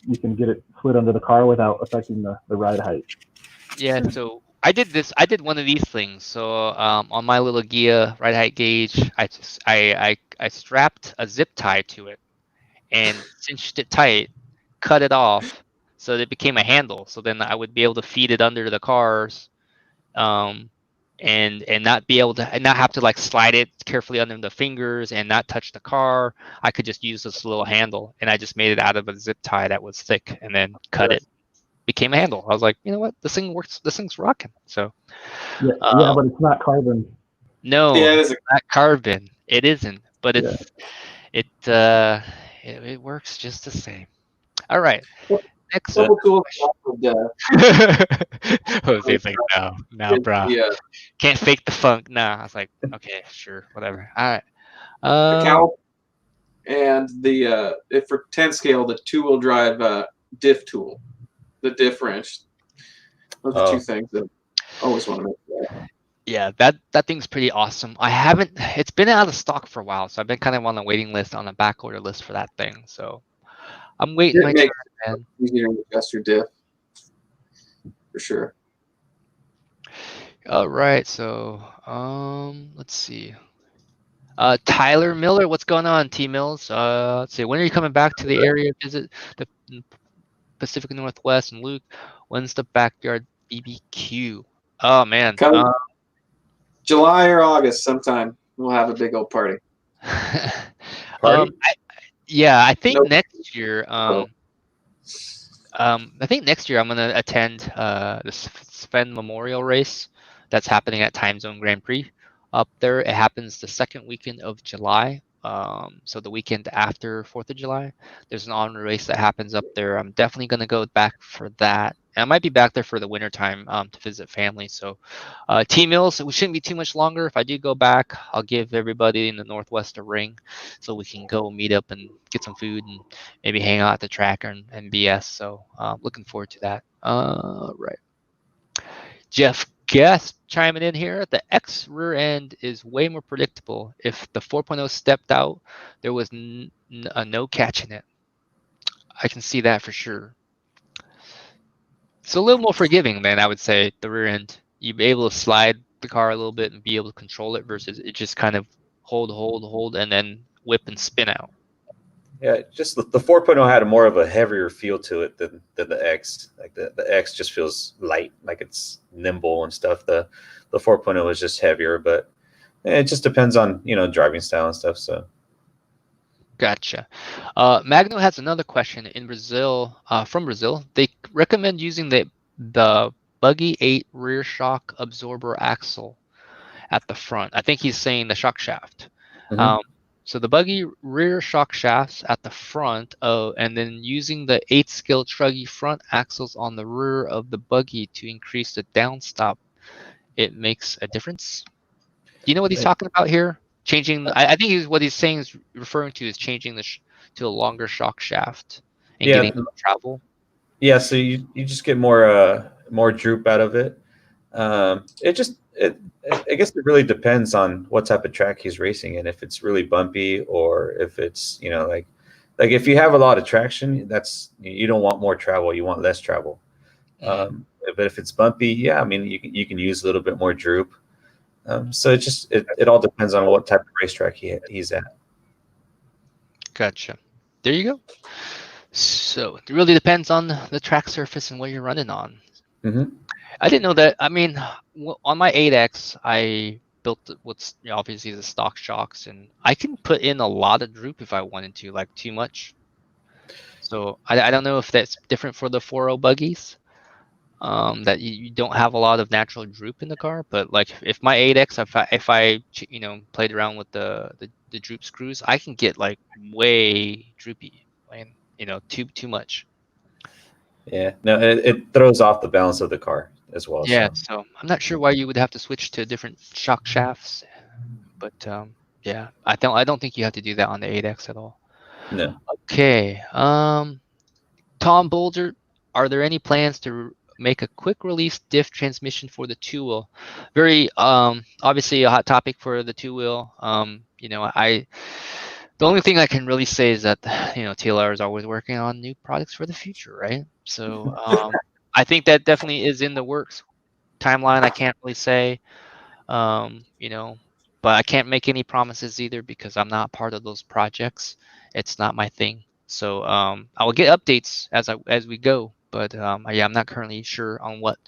you can get it slid under the car without affecting the ride height. Yeah, so I did this. I did one of these things. So on my little Gia ride height gauge, I strapped a zip tie to it and cinched it tight, cut it off, so that it became a handle. So then I would be able to feed it under the cars, um, and not be able to and not have to like slide it carefully under the fingers and not touch the car. I could just use this little handle, and I just made it out of a zip tie that was thick, and then cut it. Became a handle. I was like, you know what, this thing works. This thing's rocking. So Yeah, um, but it's not carbon. no, Yeah, it it's is. not carbon. It isn't, but Yeah. it works just the same. All right. Next. Couple tools. Jose's like, no, bro. Yeah, Can't fake the funk. Nah. I was like, okay, sure, whatever. All right. the cow and the if for 10 scale, the 2-wheel drive diff tool, the diff wrench. Those are two things that I always want to make. Yeah, that thing's pretty awesome. I haven't. It's been out of stock for a while, so I've been kind of on the waiting list, on the back order list for that thing. So I'm waiting my It turn, makes man. it easier to adjust your diff for sure. All right, so let's see. Tyler Miller, what's going on, T Mills? Let's see. When are you coming back to the area? Visit the Pacific Northwest, and Luke, when's the backyard BBQ? Oh man. Come July or August sometime, we'll have a big old party. Party? I think Nope. next year. I think next year I'm gonna attend the Sven Memorial Race that's happening at Time Zone Grand Prix up there. It happens the second weekend of July. So the weekend after 4th of July, there's an honor race that happens up there. I'm definitely gonna go back for that. And I might be back there for the wintertime to visit family. So T-Mills, we shouldn't be too much longer. If I do go back, I'll give everybody in the Northwest a ring so we can go meet up and get some food and maybe hang out at the track and BS. So looking forward to that. Right. Jeff Guest chiming in here. The X rear end is way more predictable. If the 4.0 stepped out, there was no catching it. I can see that for sure. It's a little more forgiving than I would say the rear end. You'd be able to slide the car a little bit and be able to control it versus it just kind of hold, and then whip and spin out. Yeah, just the 4.0 had a more of a heavier feel to it than the X. Like the X just feels light, like it's nimble and stuff. The 4.0 is just heavier, but it just depends on driving style and stuff. So. Gotcha. Magno has another question. In Brazil, from Brazil, they recommend using the Buggy 8 rear shock absorber axle at the front. I think he's saying the shock shaft. Mm-hmm. So the Buggy rear shock shafts at the front, and then using the 8-scale truggy front axles on the rear of the Buggy to increase the downstop, it makes a difference. Do you know what he's talking about here? Changing, I think what he's saying is referring to is changing to a longer shock shaft and getting more travel. Yeah, so you just get more droop out of it. I guess it really depends on what type of track he's racing in. If it's really bumpy or if it's like if you have a lot of traction, you don't want more travel, you want less travel. Mm-hmm. But if it's bumpy, yeah, I mean you can use a little bit more droop. So it all depends on what type of racetrack he's at. Gotcha. There you go. So it really depends on the track surface and what you're running on. Mm-hmm. I didn't know that. I mean, on my 8X, I built what's obviously the stock shocks, and I can put in a lot of droop if I wanted to, like too much. So I don't know if that's different for the 4.0 buggies. That you don't have a lot of natural droop in the car, but like if my 8X, if I played around with the droop screws, I can get like way droopy, and too much. Yeah, no, it throws off the balance of the car as well. Yeah, so I'm not sure why you would have to switch to different shock shafts, but yeah, I don't think you have to do that on the 8X at all. No. Okay, Tom Bolger, are there any plans to make a quick release diff transmission for the 2-wheel? Very obviously a hot topic for the 2-wheel. The only thing I can really say is that TLR is always working on new products for the future, right? So I think that definitely is in the works. Timeline I can't really say, but I can't make any promises either because I'm not part of those projects. It's not my thing. So I will get updates as we go, but yeah, I'm not currently sure on what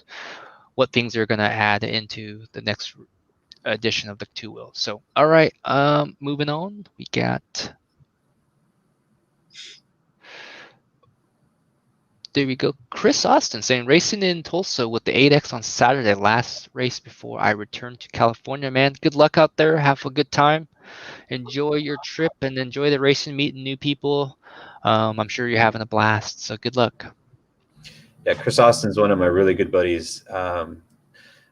things are going to add into the next edition of the 2-wheel. So all right, moving on, we got. There we go. Chris Austin saying, racing in Tulsa with the 8X on Saturday, last race before I returned to California, man. Good luck out there. Have a good time. Enjoy your trip and enjoy the racing, meeting new people. I'm sure you're having a blast. So good luck. Yeah, Chris Austin's one of my really good buddies.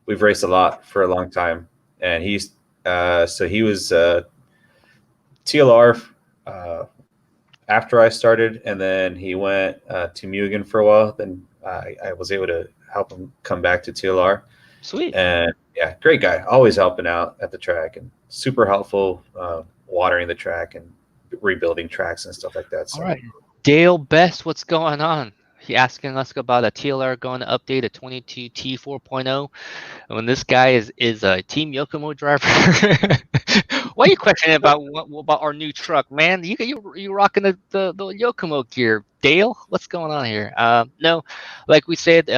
We've raced a lot for a long time. And he was TLR after I started, and then he went to Mugen for a while. Then I was able to help him come back to TLR. Sweet. And yeah, great guy. Always helping out at the track and super helpful, watering the track and rebuilding tracks and stuff like that. So. All right. Dale Best, what's going on? He asking us about a TLR going to update a 22T 4.0. When this guy is a Team Yokomo driver. Why are you questioning about our new truck, man? You rocking the Yokomo gear, Dale? What's going on here? No, like we said,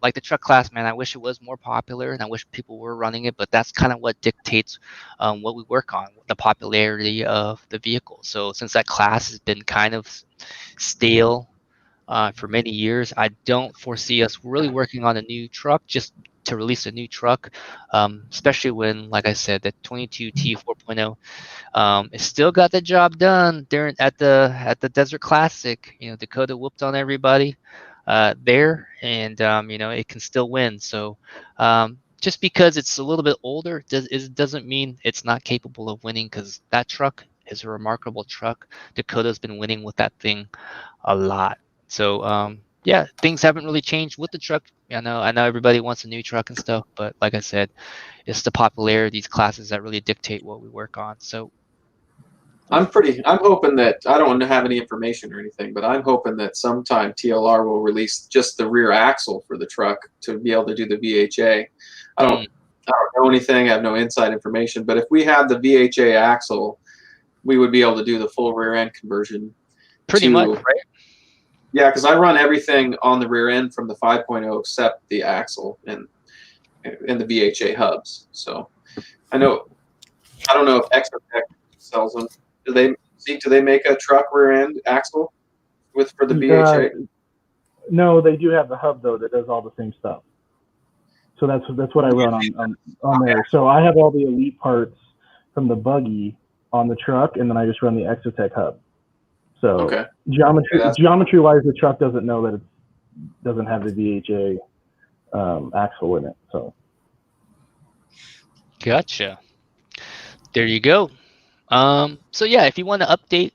like the truck class, man. I wish it was more popular, and I wish people were running it. But that's kind of what dictates what we work on, the popularity of the vehicle. So since that class has been kind of stale for many years, I don't foresee us really working on a new truck just to release a new truck, especially when, like I said, the 22T 4.0 it still got the job done at the Desert Classic. Dakota whooped on everybody. there, and it can still win. So just because it's a little bit older doesn't mean it's not capable of winning, because that truck is a remarkable truck. Dakota's been winning with that thing a lot. So yeah, things haven't really changed with the truck. I know everybody wants a new truck and stuff, but like I said, it's the popularity of these classes that really dictate what we work on. So I'm hoping that, I don't have any information or anything, but I'm hoping that sometime TLR will release just the rear axle for the truck to be able to do the VHA. I don't know anything. I have no inside information, but if we had the VHA axle, we would be able to do the full rear end conversion. pretty much, right? Yeah, because I run everything on the rear end from the 5.0 except the axle and the VHA hubs. So I don't know if Exotech sells them. Do they make a truck rear end axle for the VHA? No, they do have the hub though that does all the same stuff. So that's what I run on there. So I have all the elite parts from the buggy on the truck, and then I just run the Exotech hub. So geometry wise, the truck doesn't know that it doesn't have the VHA axle in it. So gotcha. There you go. So yeah, if you want to update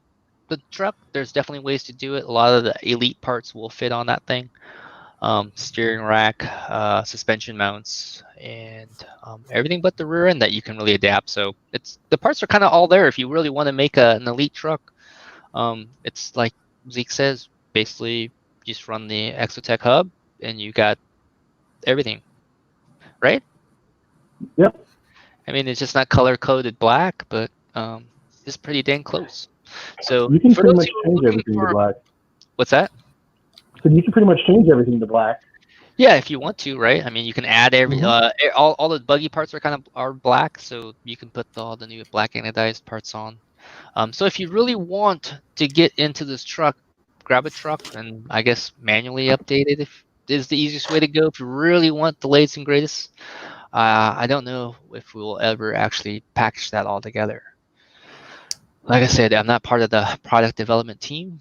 the truck, there's definitely ways to do it. A lot of the elite parts will fit on that thing. Steering rack, suspension mounts, and everything but the rear end that you can really adapt. So the parts are kind of all there if you really want to make an elite truck. It's like Zeke says, basically just run the Exotech hub and you got everything, right? Yep. I mean, it's just not color coded black, but it's pretty dang close. So you can pretty much change everything to black. What's that? So you can pretty much change everything to black. Yeah, if you want to, right? I mean, you can add all the buggy parts are black, so you can put all the new black anodized parts on. So if you really want to get into this truck, grab a truck and I guess manually update it is the easiest way to go. If you really want the latest and greatest, I don't know if we will ever actually package that all together. Like I said, I'm not part of the product development team,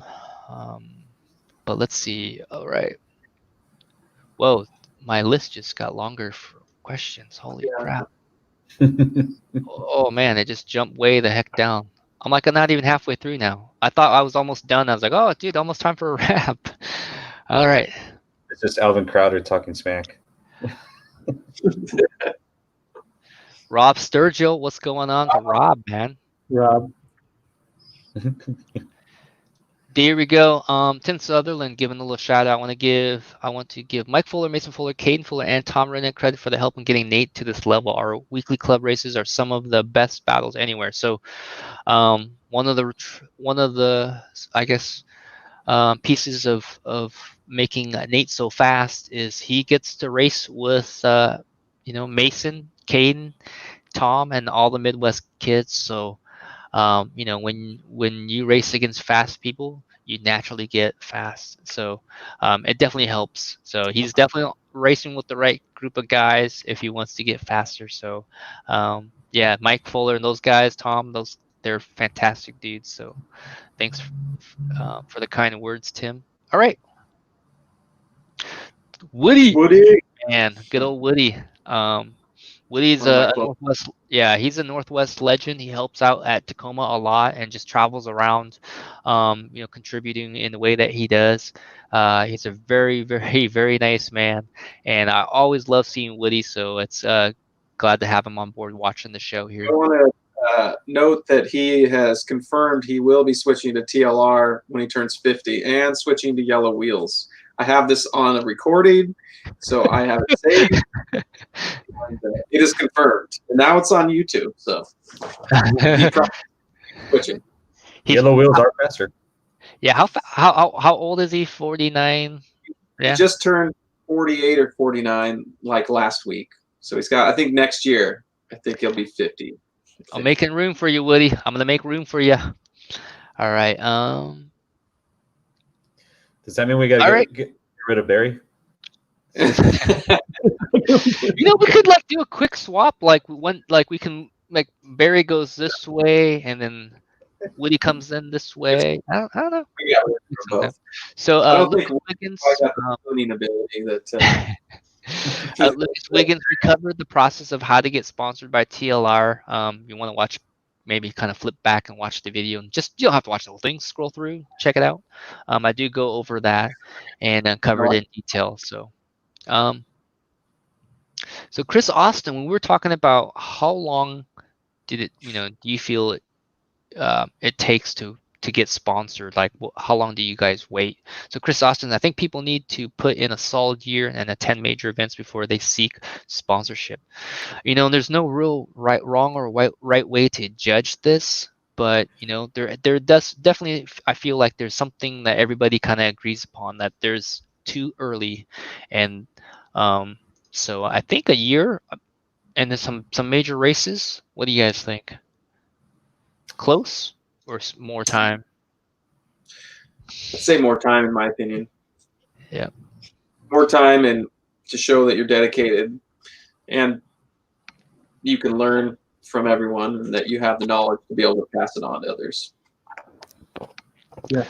but let's see. All right. Whoa, my list just got longer for questions. Holy crap. Oh man, it just jumped way the heck down. I'm not even halfway through now. I thought I was almost done. I was like, oh dude, almost time for a wrap. All right. It's just Alvin Crowder talking smack. Rob Sturgill, what's going on to Rob, man? Rob. There we go. Tim Sutherland giving a little shout out. I want to give Mike Fuller, Mason Fuller, Caden Fuller, and Tom Rennick credit for the help in getting Nate to this level. Our weekly club races are some of the best battles anywhere. So, one of the I guess pieces of making Nate so fast is he gets to race with Mason, Caden, Tom, and all the Midwest kids. So. When you race against fast people, you naturally get fast. So it definitely helps. So he's definitely racing with the right group of guys if he wants to get faster. So yeah, Mike Fuller and those guys, Tom, they're fantastic dudes. So thanks for the kind words, Tim. All right. Woody, man, good old Woody. Woody's a Northwest, he's a Northwest legend. He helps out at Tacoma a lot and just travels around, contributing in the way that he does. He's a very, very, very nice man, and I always love seeing Woody. So it's glad to have him on board watching the show here. I want to note that he has confirmed he will be switching to TLR when he turns 50 and switching to yellow wheels. I have this on a recording, so I have it saved. It is confirmed, and now it's on YouTube. So he's switching. Yellow wheels are faster. Yeah, how old is he? 49. Yeah. He just turned 48 or 49 like last week. So he's got. I think next year. I think he'll be 50. I'm making room for you, Woody. I'm gonna make room for you. All right. Does that mean we gotta get rid of Barry? We could do a quick swap. We can Barry goes this way, and then Woody comes in this way. I don't know. We got rid of Sometimes. both. So I don't Lucas think Wiggins, I got the tuning ability that. Lucas Wiggins, we covered the process of how to get sponsored by TLR. You want to watch, maybe kind of flip back and watch the video, and just you don't have to watch the whole thing. Scroll through, check it out. I do go over that and cover it in detail. Um, so Chris Austin, when we were talking about how long did it, do you feel it takes to get sponsored? Like, how long do you guys wait? So Chris Austin, I think people need to put in a solid year and attend major events before they seek sponsorship. There's no real wrong or right way to judge this, but there does definitely, I feel like there's something that everybody kind of agrees upon, that there's too early, and so I think a year and then some major races. What do you guys think? Close or more time? I'd say more time, in my opinion. Yeah. More time, and to show that you're dedicated, and you can learn from everyone, and that you have the knowledge to be able to pass it on to others. Yeah.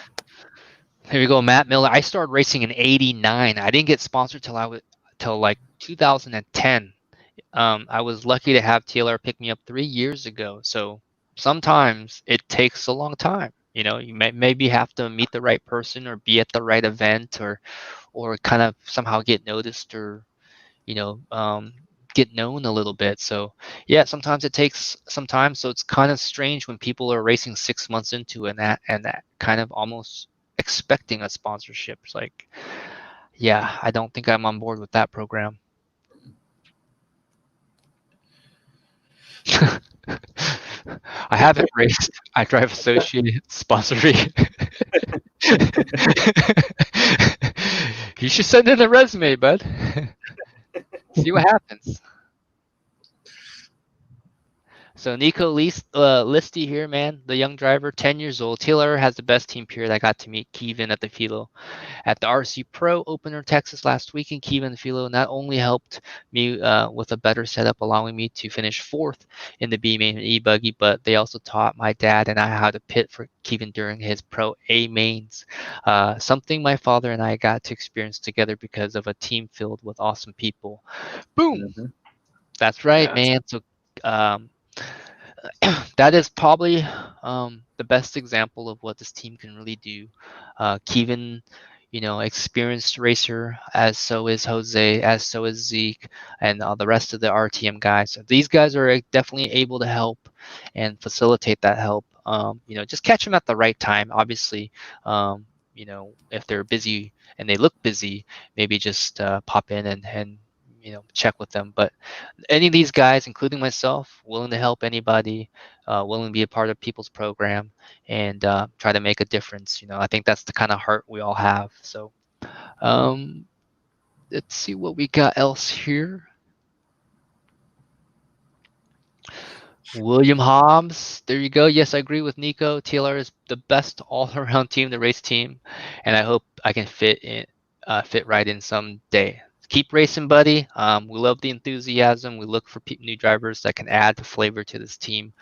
Here we go, Matt Miller. I started racing in '89. I didn't get sponsored till like 2010. I was lucky to have TLR pick me up 3 years ago. So sometimes it takes a long time. You maybe have to meet the right person, or be at the right event, or kind of somehow get noticed, or get known a little bit. So yeah, sometimes it takes some time. So it's kind of strange when people are racing 6 months into that kind of almost expecting a sponsorship. It's like, yeah, I don't think I'm on board with that program. I haven't raced. I drive associated sponsoring. You should send in a resume, bud. See what happens. So Nico Listy here, man, the young driver, 10 years old. TLR has the best team period. I got to meet Kevin at the Philo at the RC Pro Opener Texas last weekend. Kevin and Philo not only helped me with a better setup, allowing me to finish 4th in the B main and E buggy, but they also taught my dad and I how to pit for Kevin during his Pro A mains. Something my father and I got to experience together because of a team filled with awesome people. Boom. Mhm. That's right, Yeah. man. So that is probably the best example of what this team can really do. Kevin, experienced racer, as so is Jose, as so is Zeke, and the rest of the RTM guys. So these guys are definitely able to help and facilitate that help. Just catch them at the right time. Obviously, if they're busy and they look busy, maybe just pop in and check with them. But any of these guys, including myself, willing to help anybody, willing to be a part of people's program, and try to make a difference. I think that's the kind of heart we all have. So let's see what we got else here. William Hobbs, there you go. Yes, I agree with Nico. TLR is the best all-around team, the race team, and I hope I can fit right in someday. Keep racing, buddy. We love the enthusiasm. We look for new drivers that can add the flavor to this team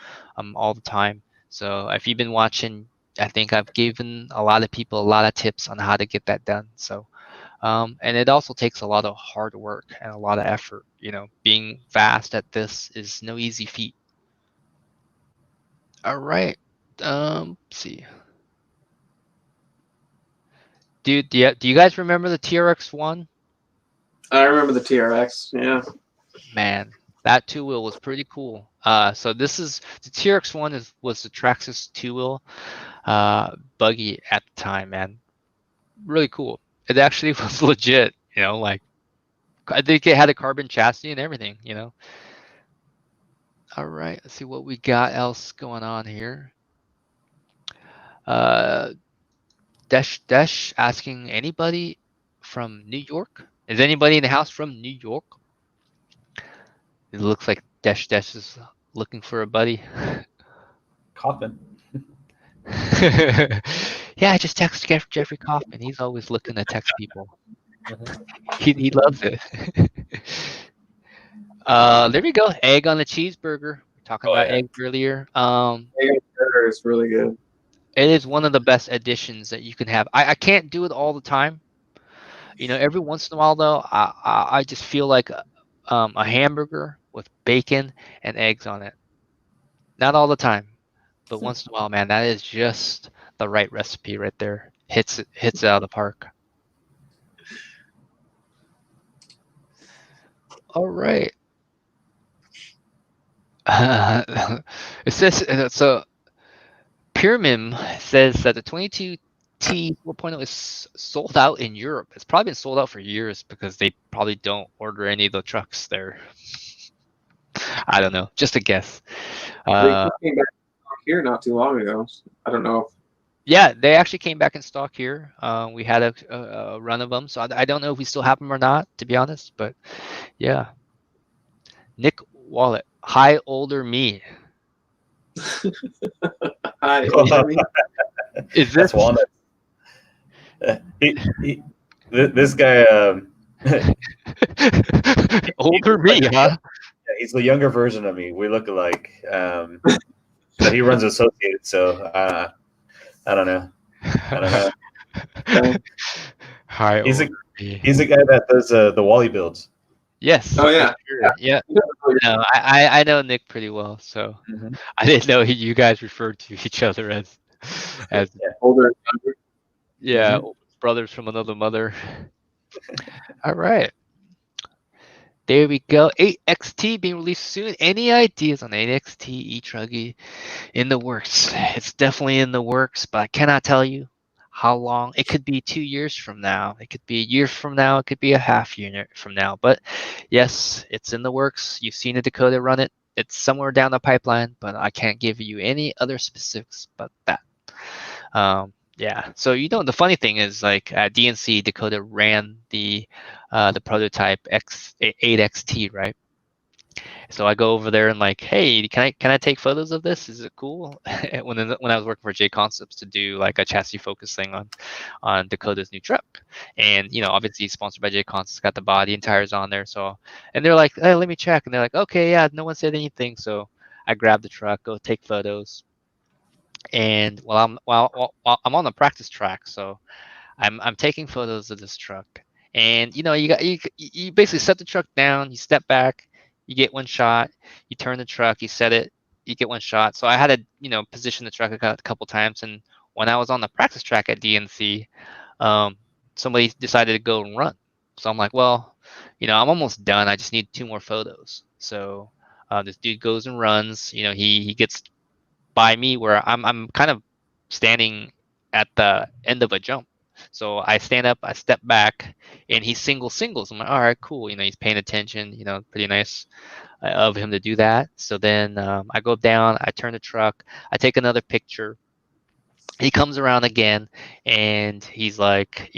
all the time. So if you've been watching, I think I've given a lot of people a lot of tips on how to get that done. So, and it also takes a lot of hard work and a lot of effort. Being fast at this is no easy feat. All right. Let's see. Do you guys remember the TRX-1? I remember the TRX. Yeah. Man, that two wheel was pretty cool. So this is the TRX-1 was the Traxxas 2-wheel buggy at the time, man. Really cool. It actually was legit, like I think it had a carbon chassis and everything, All right, let's see what we got else going on here. Desh asking, anybody from New York? Is anybody in the house from New York? It looks like Desh is looking for a buddy. Coffin. Yeah, I just texted Jeffrey Kaufman. He's always looking to text people. He loves it. There we go. Egg on the cheeseburger. We were talking about yeah. eggs earlier. Burger is really good. It is one of the best additions that you can have. I can't do it all the time. Every once in a while though, I just feel like a hamburger with bacon and eggs on it. Not all the time, but once in a while, man, that is just the right recipe right there. Hits it out of the park. All right. It says so. Pyramid says that the 22T 4.0 is sold out in Europe. It's probably been sold out for years because they probably don't order any of the trucks there. I don't know. Just a guess. They came back here not too long ago. I don't know. Yeah, they actually came back in stock here. We had a run of them, so I don't know if we still have them or not, to be honest. But yeah, Nick Wallet, hi older me. Hi, older me. Is That's this Walnut. This guy, older me, huh? he's the younger version of me. We look alike. But he runs Associated, so I don't know. Hi, He's older me. He's the guy that does the Wally builds. Yes. Oh yeah. Sure. Yeah. No, I know Nick pretty well, so Mhm. I didn't know you guys referred to each other as Older and younger. yeah, brothers from another mother. All right. There we go. 8XT being released soon. Any ideas on 8XT e-truggy in the works? It's definitely in the works, but I cannot tell you how long. It could be 2 years from now. It could be a year from now. It could be a half year from now. But yes, it's in the works. You've seen a Dakota run it. It's somewhere down the pipeline, but I can't give you any other specifics but that. Yeah. So the funny thing is, like at DNC, Dakota ran the prototype X8XT, right? So I go over there and like, hey, can I take photos of this? Is it cool? when I was working for J Concepts to do like a chassis focus thing on Dakota's new truck, and obviously sponsored by J Concepts, got the body and tires on there. So and they're like, hey, let me check, and they're like, okay, yeah, no one said anything. So I grab the truck, go take photos. And while I'm on the practice track, so I'm taking photos of this truck, and you basically set the truck down, you step back, you get one shot, you turn the truck, you set it, you get one shot. So I had to position the truck a couple times, and when I was on the practice track at DNC, somebody decided to go and run. So I'm like, well, I'm almost done. I just need 2 more photos. So this dude goes and runs. He gets by me where I'm kind of standing at the end of a jump. So I stand up, I step back, and he singles. I'm like, all right, cool. He's paying attention. Pretty nice of him to do that. So then I go down, I turn the truck, I take another picture. He comes around again, and he's like,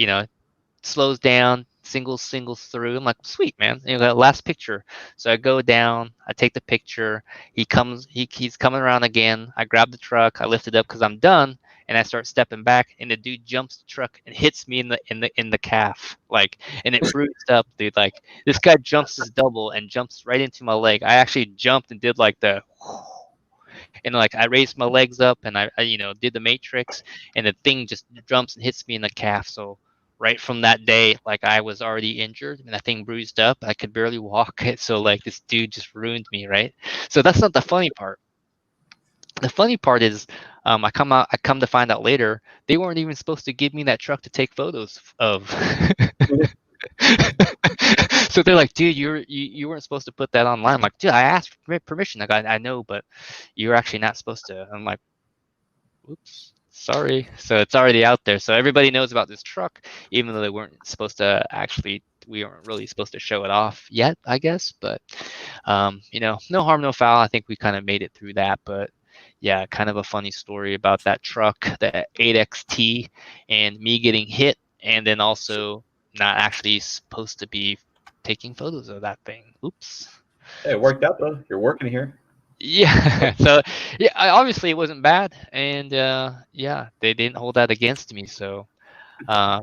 slows down, singles through. I'm like, sweet, man. Last picture. So I go down, I take the picture. He's coming around again. I grab the truck, I lift it up because I'm done, and I start stepping back, and the dude jumps the truck and hits me in the calf, like, and it bruised up, dude. Like this guy jumps his double and jumps right into my leg. I actually jumped and did like the. And like I raised my legs up and I did the matrix, and the thing just jumps and hits me in the calf. So right from that day, like I was already injured and that thing bruised up. I could barely walk. So like this dude just ruined me, right? So that's not the funny part. The funny part is, I come to find out later they weren't even supposed to give me that truck to take photos of. So they're like, dude, you weren't supposed to put that online. I'm like, dude, I asked for permission. Like, I know, but you're actually not supposed to. I'm like, oops, sorry. So it's already out there. So everybody knows about this truck, even though they weren't supposed to actually. We weren't really supposed to show it off yet, I guess. But no harm, no foul. I think we kind of made it through that. But yeah, kind of a funny story about that truck, the 8XT, and me getting hit, and then also not actually supposed to be taking photos of that thing. Oops. Hey, it worked out though. You're working here. Yeah. So yeah, obviously it wasn't bad, and yeah, they didn't hold that against me. So yeah,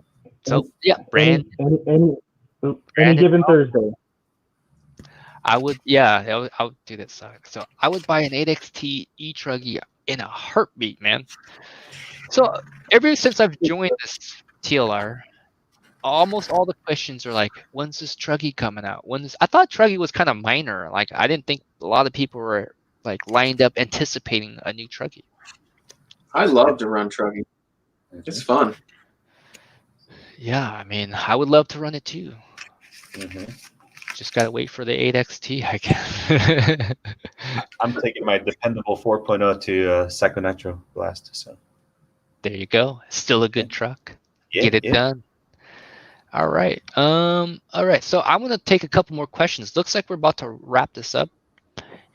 Any given Thursday. I would do that. So I would buy an 8XT e-truggy in a heartbeat, man. So ever since I've joined this TLR, almost all the questions are like, when's this Truggy coming out? I thought Truggy was kind of minor. Like I didn't think a lot of people were like lined up anticipating a new Truggy. I love to run Truggy. It's fun. Yeah, I mean, I would love to run it too. Mm-hmm. Just gotta wait for the 8XT, I guess. I'm taking my dependable 4.0 to Psycho Nitro Blast. So There you go. Still a good truck. yeah, Get it done. All right. All right. So I'm gonna take a couple more questions. Looks like we're about to wrap this up,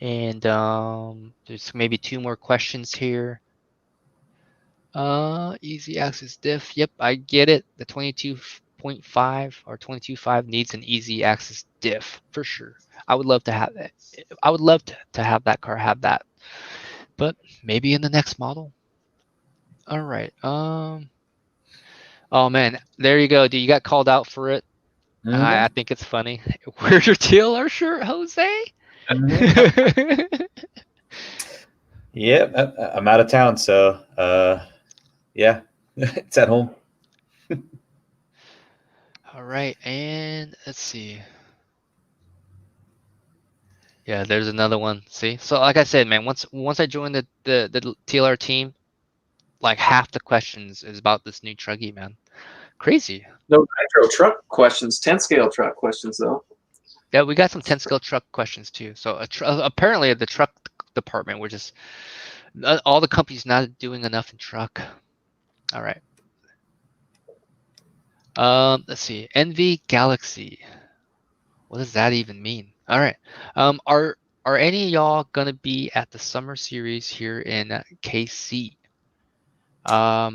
and there's maybe 2 more questions here. Easy access diff. Yep, I get it. The 22.5 or 22.5 needs an easy access diff for sure. I would love to have that. I would love to have that car have that, but maybe in the next model. All right. Oh man, there you go. Dude, you got called out for it. Mm-hmm. I think it's funny. Where's your TLR shirt, Jose? Yeah, I'm out of town, so yeah, it's at home. All right, and let's see. Yeah, there's another one. See, so like I said, man, once I joined the TLR team, like half the questions is about this new Truggy, man. Crazy. No nitro truck questions, 10 scale truck questions though. Yeah, we got some 10 scale truck questions too. So apparently the truck department, we're just all the companies not doing enough in truck. All right. Let's see. NV Galaxy. What does that even mean? All right. Are any of y'all gonna be at the summer series here in KC? I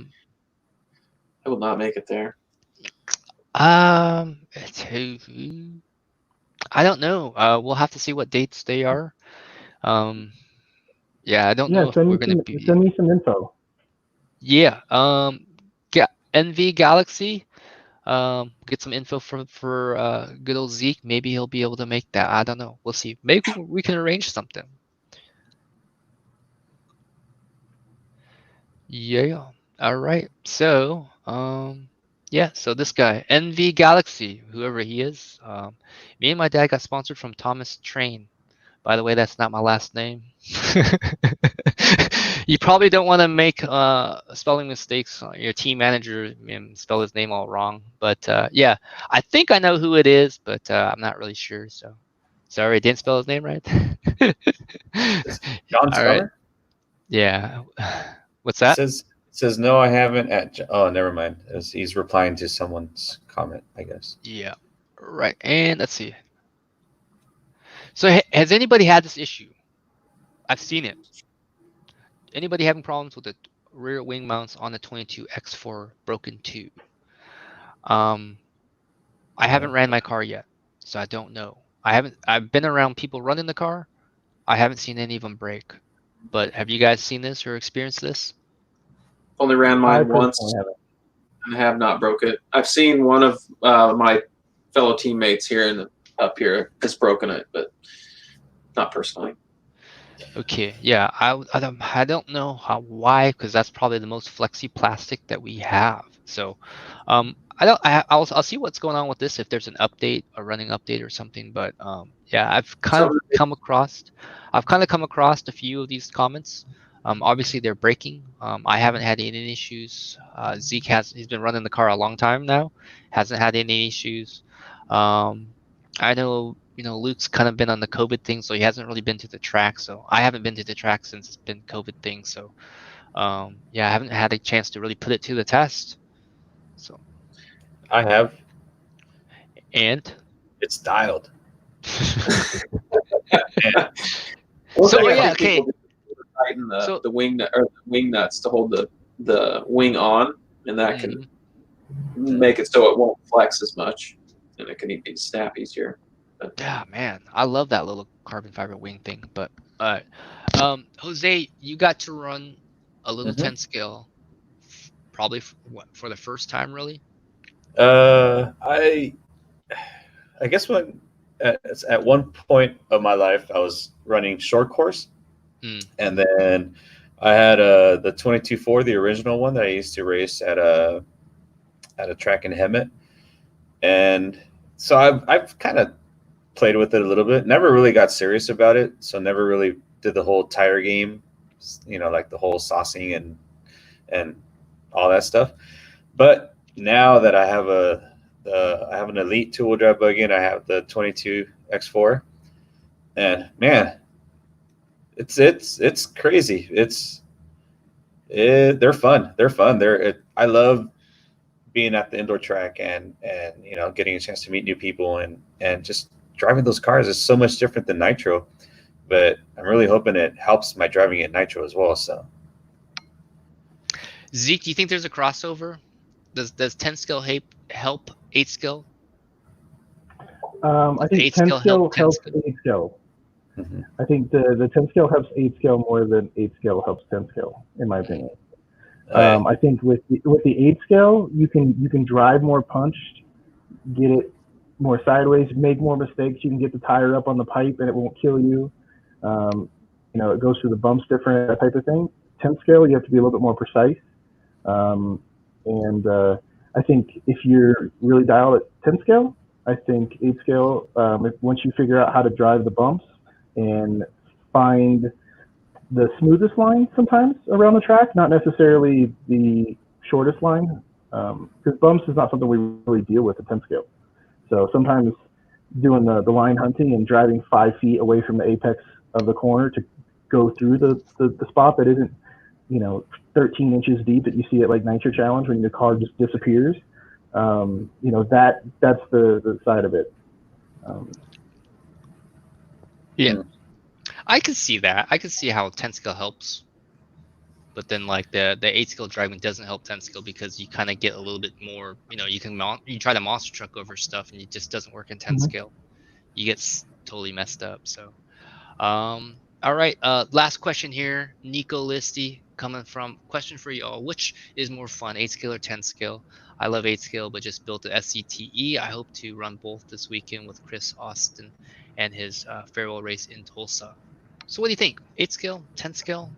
will not make it there. I don't know. We'll have to see what dates they are. Yeah, I don't know if we're gonna be. Send me some info. Yeah. NV Galaxy. Get some info for good old Zeke. Maybe he'll be able to make that. I don't know. We'll see. Maybe we can arrange something. Yeah. All right. So, yeah. So this guy, NV Galaxy, whoever he is, me and my dad got sponsored from Thomas Train. By the way, that's not my last name. You probably don't want to make spelling mistakes. Your team manager spell his name all wrong. But yeah, I think I know who it is, but I'm not really sure. So sorry, I didn't spell his name right. John All right. Speller? Yeah. What's that? It says no, I haven't. Oh, never mind. He's replying to someone's comment, I guess. Yeah. Right. And let's see. So has anybody had this issue? I've seen it. Anybody having problems with the rear wing mounts on the 22X4 broken too? I haven't ran my car yet, so I don't know. I've been around people running the car. I haven't seen any of them break. But have you guys seen this or experienced this? Only ran mine once haven't. and have not broke it. I've seen one of my fellow teammates here up here has broken it, but not personally. Okay, yeah, I don't know why, because that's probably the most flexi plastic that we have. So, I'll see what's going on with this, if there's an update, a running update or something. But yeah, I've kind of come across a few of these comments. Obviously they're breaking. I haven't had any issues. Zeke he's been running the car a long time now, hasn't had any issues. I know, Luke's kind of been on the COVID thing, so he hasn't really been to the track. So I haven't been to the track since it's been COVID thing. So yeah, I haven't had a chance to really put it to the test. So I have. And It's dialed. So yeah, okay. Tighten the wing nut or the wing nuts to hold the wing on, and that can make it so it won't flex as much, and it can snap easier. But, yeah, man, I love that little carbon fiber wing thing. But Jose, you got to run a little 10 scale, probably for the first time, really. I guess when at one point of my life I was running short course, and then I had the 22.4, the original one that I used to race at a track in Hemet, and so I've kind of played with it a little bit. Never really got serious about it, so never really did the whole tire game, like the whole saucing and all that stuff. But now that I have I have an Elite two-wheel drive buggy and I have the 22 X4, and man, it's crazy. They're fun. They're fun. I love being at the indoor track and getting a chance to meet new people and just driving those cars is so much different than nitro. But I'm really hoping it helps my driving in nitro as well. So, Zeke, do you think there's a crossover? Does 10 scale help 8 scale? I think 10 scale helps 8 scale. mm-hmm. I think the 10 scale helps 8 scale more than 8 scale helps 10 scale, in my opinion. I think with the 8 scale, you can drive more punched, get it more sideways, make more mistakes. You can get the tire up on the pipe and it won't kill you. It goes through the bumps different, that type of thing. 10 scale, you have to be a little bit more precise. I think if you're really dialed at 10 scale, I think 8 scale, once you figure out how to drive the bumps and find the smoothest line sometimes around the track, not necessarily the shortest line, because bumps is not something we really deal with at 10 scale. So sometimes doing the line hunting and driving 5 feet away from the apex of the corner to go through the spot that isn't 13 inches deep that you see at like Nitro Challenge when your car just disappears. That's the side of it. Yeah, I could see that. I could see how 10 scale helps, but then like the 8 scale driving doesn't help 10 scale because you kind of get a little bit more. You try the monster truck over stuff and it just doesn't work in 10 scale. You get totally messed up. So, all right. Last question here, Nico Listy coming from question for y'all. Which is more fun, 8 scale or 10 scale? I love 8 scale, but just built the SCTE. I hope to run both this weekend with Chris Austin and his farewell race in Tulsa. So what do you think? 8 scale, 10 scale?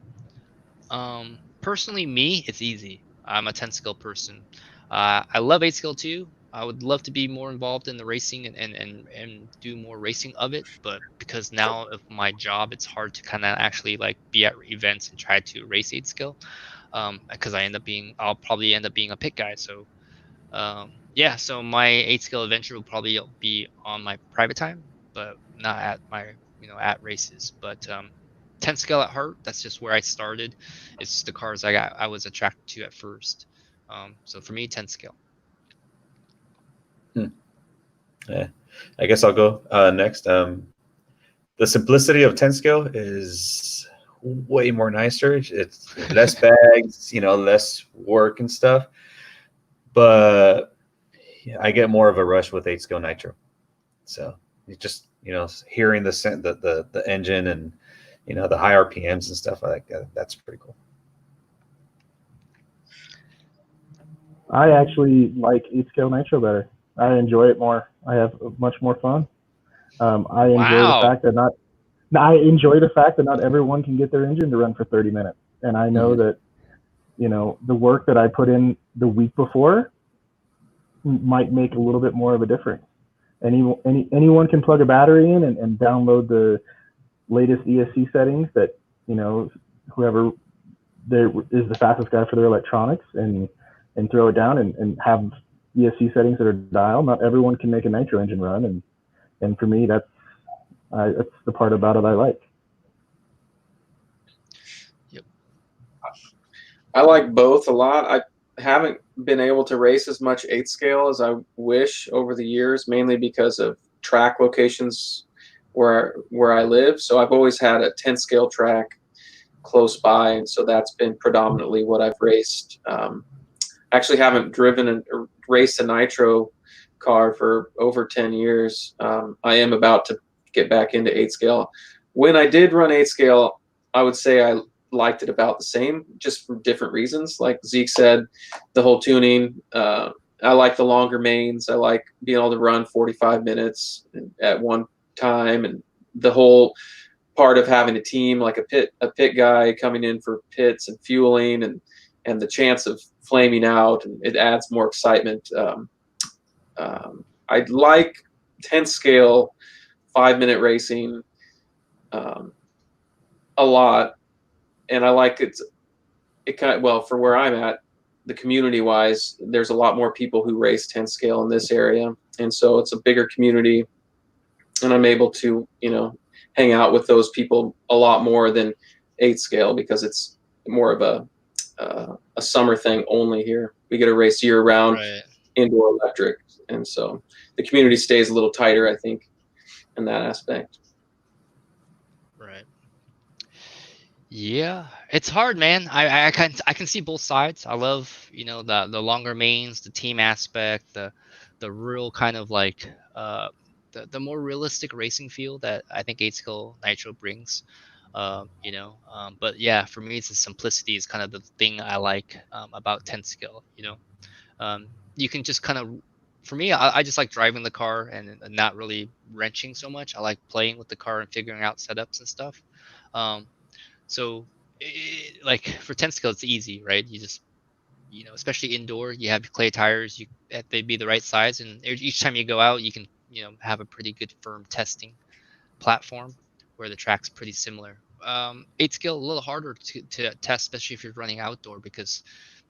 Personally, me, it's easy. I'm a 10 scale person. I love 8 scale too. I would love to be more involved in the racing and do more racing of it, but because now of my job, it's hard to kind of actually like be at events and try to race 8 scale. Because I'll probably end up being a pit guy. So, yeah. So my 8 scale adventure will probably be on my private time, but not at my at races. But 10 scale at heart, that's just where I started. It's the cars I was attracted to at first. So for me, 10 scale. Yeah, I guess I'll go next. The simplicity of 10 scale is way more nicer. It's less bags, less work and stuff. But I get more of a rush with 8 scale nitro. So you just hearing the engine and the high RPMs and stuff like that. That's pretty cool. I actually like 8 scale nitro better. I enjoy it more. I have much more fun. I enjoy the fact that not everyone can get their engine to run for 30 minutes. And I know that, the work that I put in the week before might make a little bit more of a difference. Anyone can plug a battery in and download the latest ESC settings that, whoever is the fastest guy for their electronics and throw it down and have ESC settings that are dialed. Not everyone can make a nitro engine run, and for me, that's the part about it I like. Yep. I like both a lot. I haven't been able to race as much 8 scale as I wish over the years, mainly because of track locations where I live. So I've always had a 10 scale track close by, and so that's been predominantly what I've raced. Actually haven't driven and raced a nitro car for over 10 years. I am about to get back into 8 scale. When I did run 8 scale, I would say I liked it about the same, just for different reasons. Like Zeke said, the whole tuning. I like the longer mains. I like being able to run 45 minutes at one time, and the whole part of having a team, like a pit guy coming in for pits and fueling and the chance of flaming out, and it adds more excitement. I like 10 scale 5-minute racing a lot, and I like it kind of, well, for where I'm at, the community wise, there's a lot more people who race 10 scale in this area, and so it's a bigger community, and I'm able to hang out with those people a lot more than 8 scale, because it's more of a summer thing only here. We get a race year round, Right. indoor electric, and so the community stays a little tighter, I think, in that aspect. Right. Yeah, it's hard, man. I can see both sides. I love, the longer mains, the team aspect, the real kind of like the more realistic racing feel that I think 8 scale nitro brings. But yeah, for me, it's the simplicity is kind of the thing I like about 10 scale. You can just kind of, for me, I just like driving the car and not really wrenching so much. I like playing with the car and figuring out setups and stuff. So like for 10 scale, it's easy, right? You just, especially indoor, you have your clay tires, they'd be the right size. And each time you go out, you can, have a pretty good firm testing platform where the track's pretty similar. 8 scale, a little harder to test, especially if you're running outdoor, because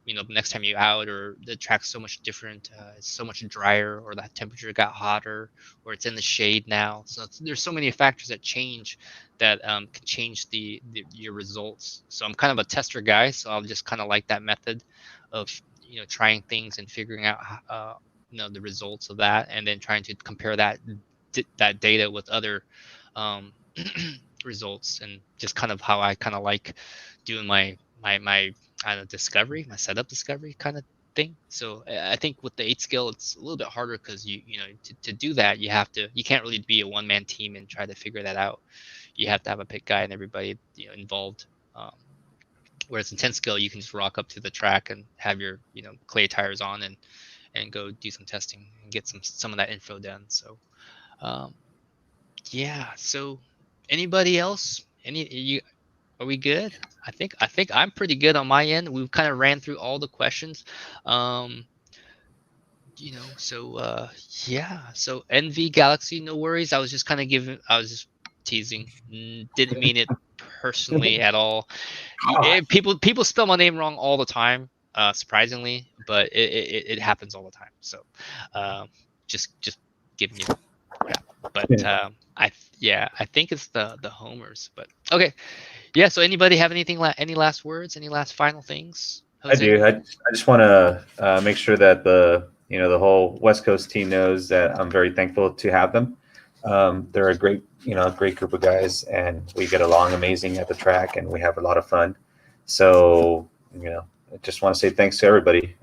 the next time you out, or the track's so much different, it's so much drier, or that temperature got hotter, or it's in the shade now. So there's so many factors that change that can change your results. So I'm kind of a tester guy, so I'll just kind of like that method of trying things and figuring out the results of that, and then trying to compare that data with other results, and just kind of how I kind of like doing my discovery, my setup discovery kind of thing. So I think with the 8 scale, it's a little bit harder, because to do that, you can't really be a one-man team and try to figure that out. You have to have a pit guy and everybody involved. Whereas in 10 scale, you can just rock up to the track and have your clay tires on and go do some testing and get some of that info done. So yeah. So anybody else? Are we good? I think I'm pretty good on my end. We've kind of ran through all the questions. So yeah. So NV Galaxy, no worries. I was just teasing. Didn't mean it personally at all. People spell my name wrong all the time, surprisingly, but it happens all the time. So just giving you crap. But I think it's the homers. But okay. Yeah. So anybody have any last words? Any last final things? Jose? I do. I just want to make sure that the whole West Coast team knows that I'm very thankful to have them. They're a great group of guys, and we get along amazing at the track, and we have a lot of fun. So I just want to say thanks to everybody.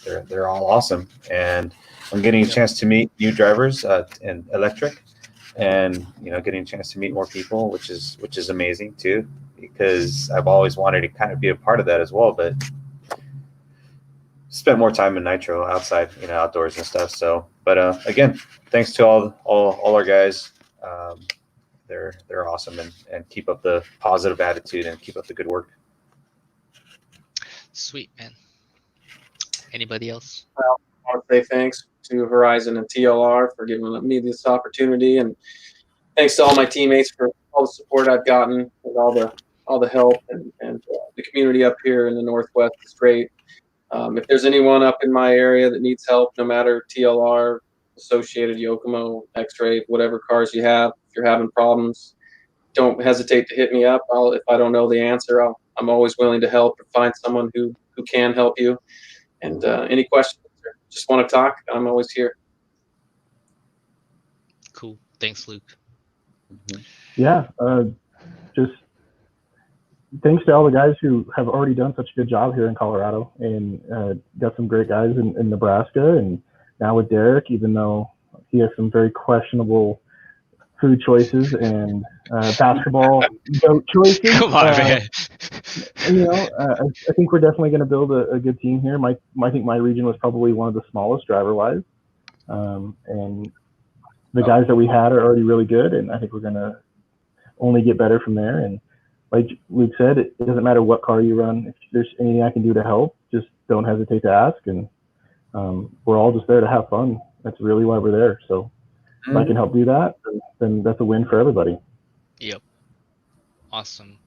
They're all awesome, and I'm getting a chance to meet new drivers in electric, and getting a chance to meet more people, which is amazing too, because I've always wanted to kind of be a part of that as well, but spent more time in nitro outside, outdoors and stuff. So, but again, thanks to all our guys. They're awesome, and keep up the positive attitude and keep up the good work. Sweet, man. Anybody else? Well, I want to say thanks to Horizon and TLR for giving me this opportunity, and thanks to all my teammates for all the support I've gotten, and all the help, and the community up here in the Northwest is great. If there's anyone up in my area that needs help, no matter TLR, Associated, Yokomo, X-Ray, whatever cars you have, if you're having problems, don't hesitate to hit me up. If I don't know the answer, I'm always willing to help or find someone who can help you. And any questions, or just want to talk, I'm always here. Cool. Thanks, Luke. Yeah, just thanks to all the guys who have already done such a good job here in Colorado, and got some great guys in Nebraska, and now with Derek, even though he has some very questionable food choices and basketball goat choices. Come on, man. I think we're definitely going to build a good team here. I think my region was probably one of the smallest driver-wise, and the guys that we had are already really good, and I think we're going to only get better from there. And like Luke said, it doesn't matter what car you run. If there's anything I can do to help, just don't hesitate to ask. And we're all just there to have fun. That's really why we're there. So if I can help do that, then that's a win for everybody. Yep. Awesome.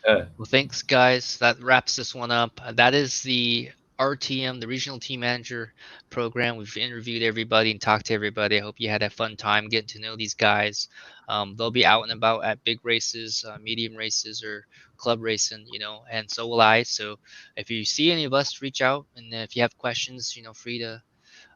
Yeah. Well, thanks, guys. That wraps this one up. That is the RTM, the Regional Team Manager program. We've interviewed everybody and talked to everybody. I hope you had a fun time getting to know these guys. They'll be out and about at big races, medium races, or club racing, and so will I. So if you see any of us, reach out. And if you have questions, free to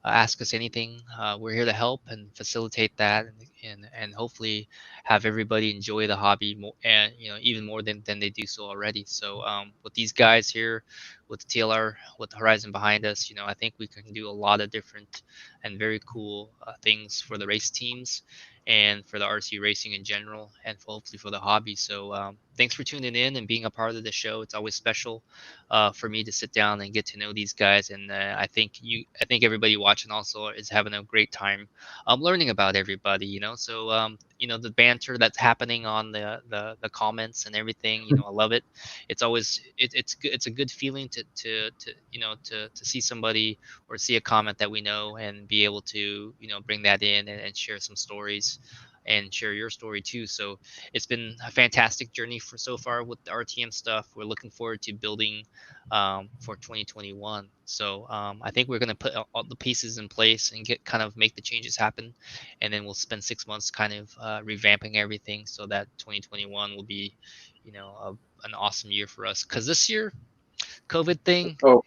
ask us anything. We're here to help and facilitate that, and hopefully have everybody enjoy the hobby more, and even more than they do so already. So with these guys here, with the TLR, with the horizon behind us, I think we can do a lot of different and very cool things for the race teams and for the RC racing in general, and hopefully for the hobby. So thanks for tuning in and being a part of the show. It's always special for me to sit down and get to know these guys, and I think everybody watching also is having a great time learning about everybody. So the banter that's happening on the comments and everything. I love it. It's always it's a good feeling to see somebody or see a comment that we know and be able to bring that in and share some stories and share your story too. So it's been a fantastic journey for so far with the RTM stuff. We're looking forward to building for 2021. So I think we're going to put all the pieces in place and make the changes happen, and then we'll spend 6 months kind of revamping everything so that 2021 will be, an awesome year for us. Because this year, COVID thing, Oh,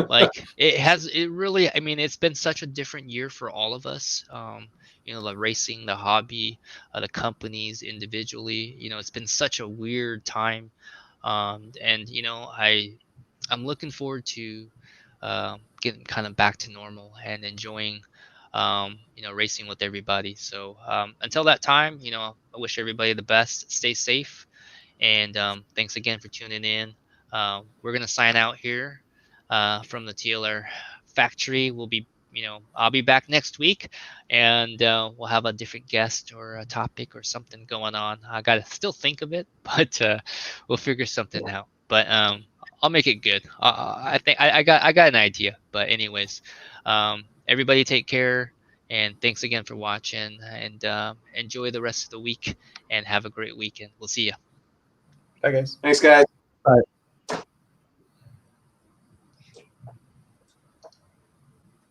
like it really, I mean, it's been such a different year for all of us. The racing, the hobby, the companies individually, it's been such a weird time. And I'm looking forward to getting kind of back to normal and enjoying racing with everybody. So until that time, I wish everybody the best. Stay safe, and thanks again for tuning in. We're gonna sign out here from the TLR factory. I'll be back next week, and we'll have a different guest or a topic or something going on. I gotta still think of it, but we'll figure something out. But I'll make it good. I think I got an idea. But anyways, everybody take care, and thanks again for watching. And enjoy the rest of the week, and have a great weekend. We'll see you. Bye, guys. thanks, guys. All right.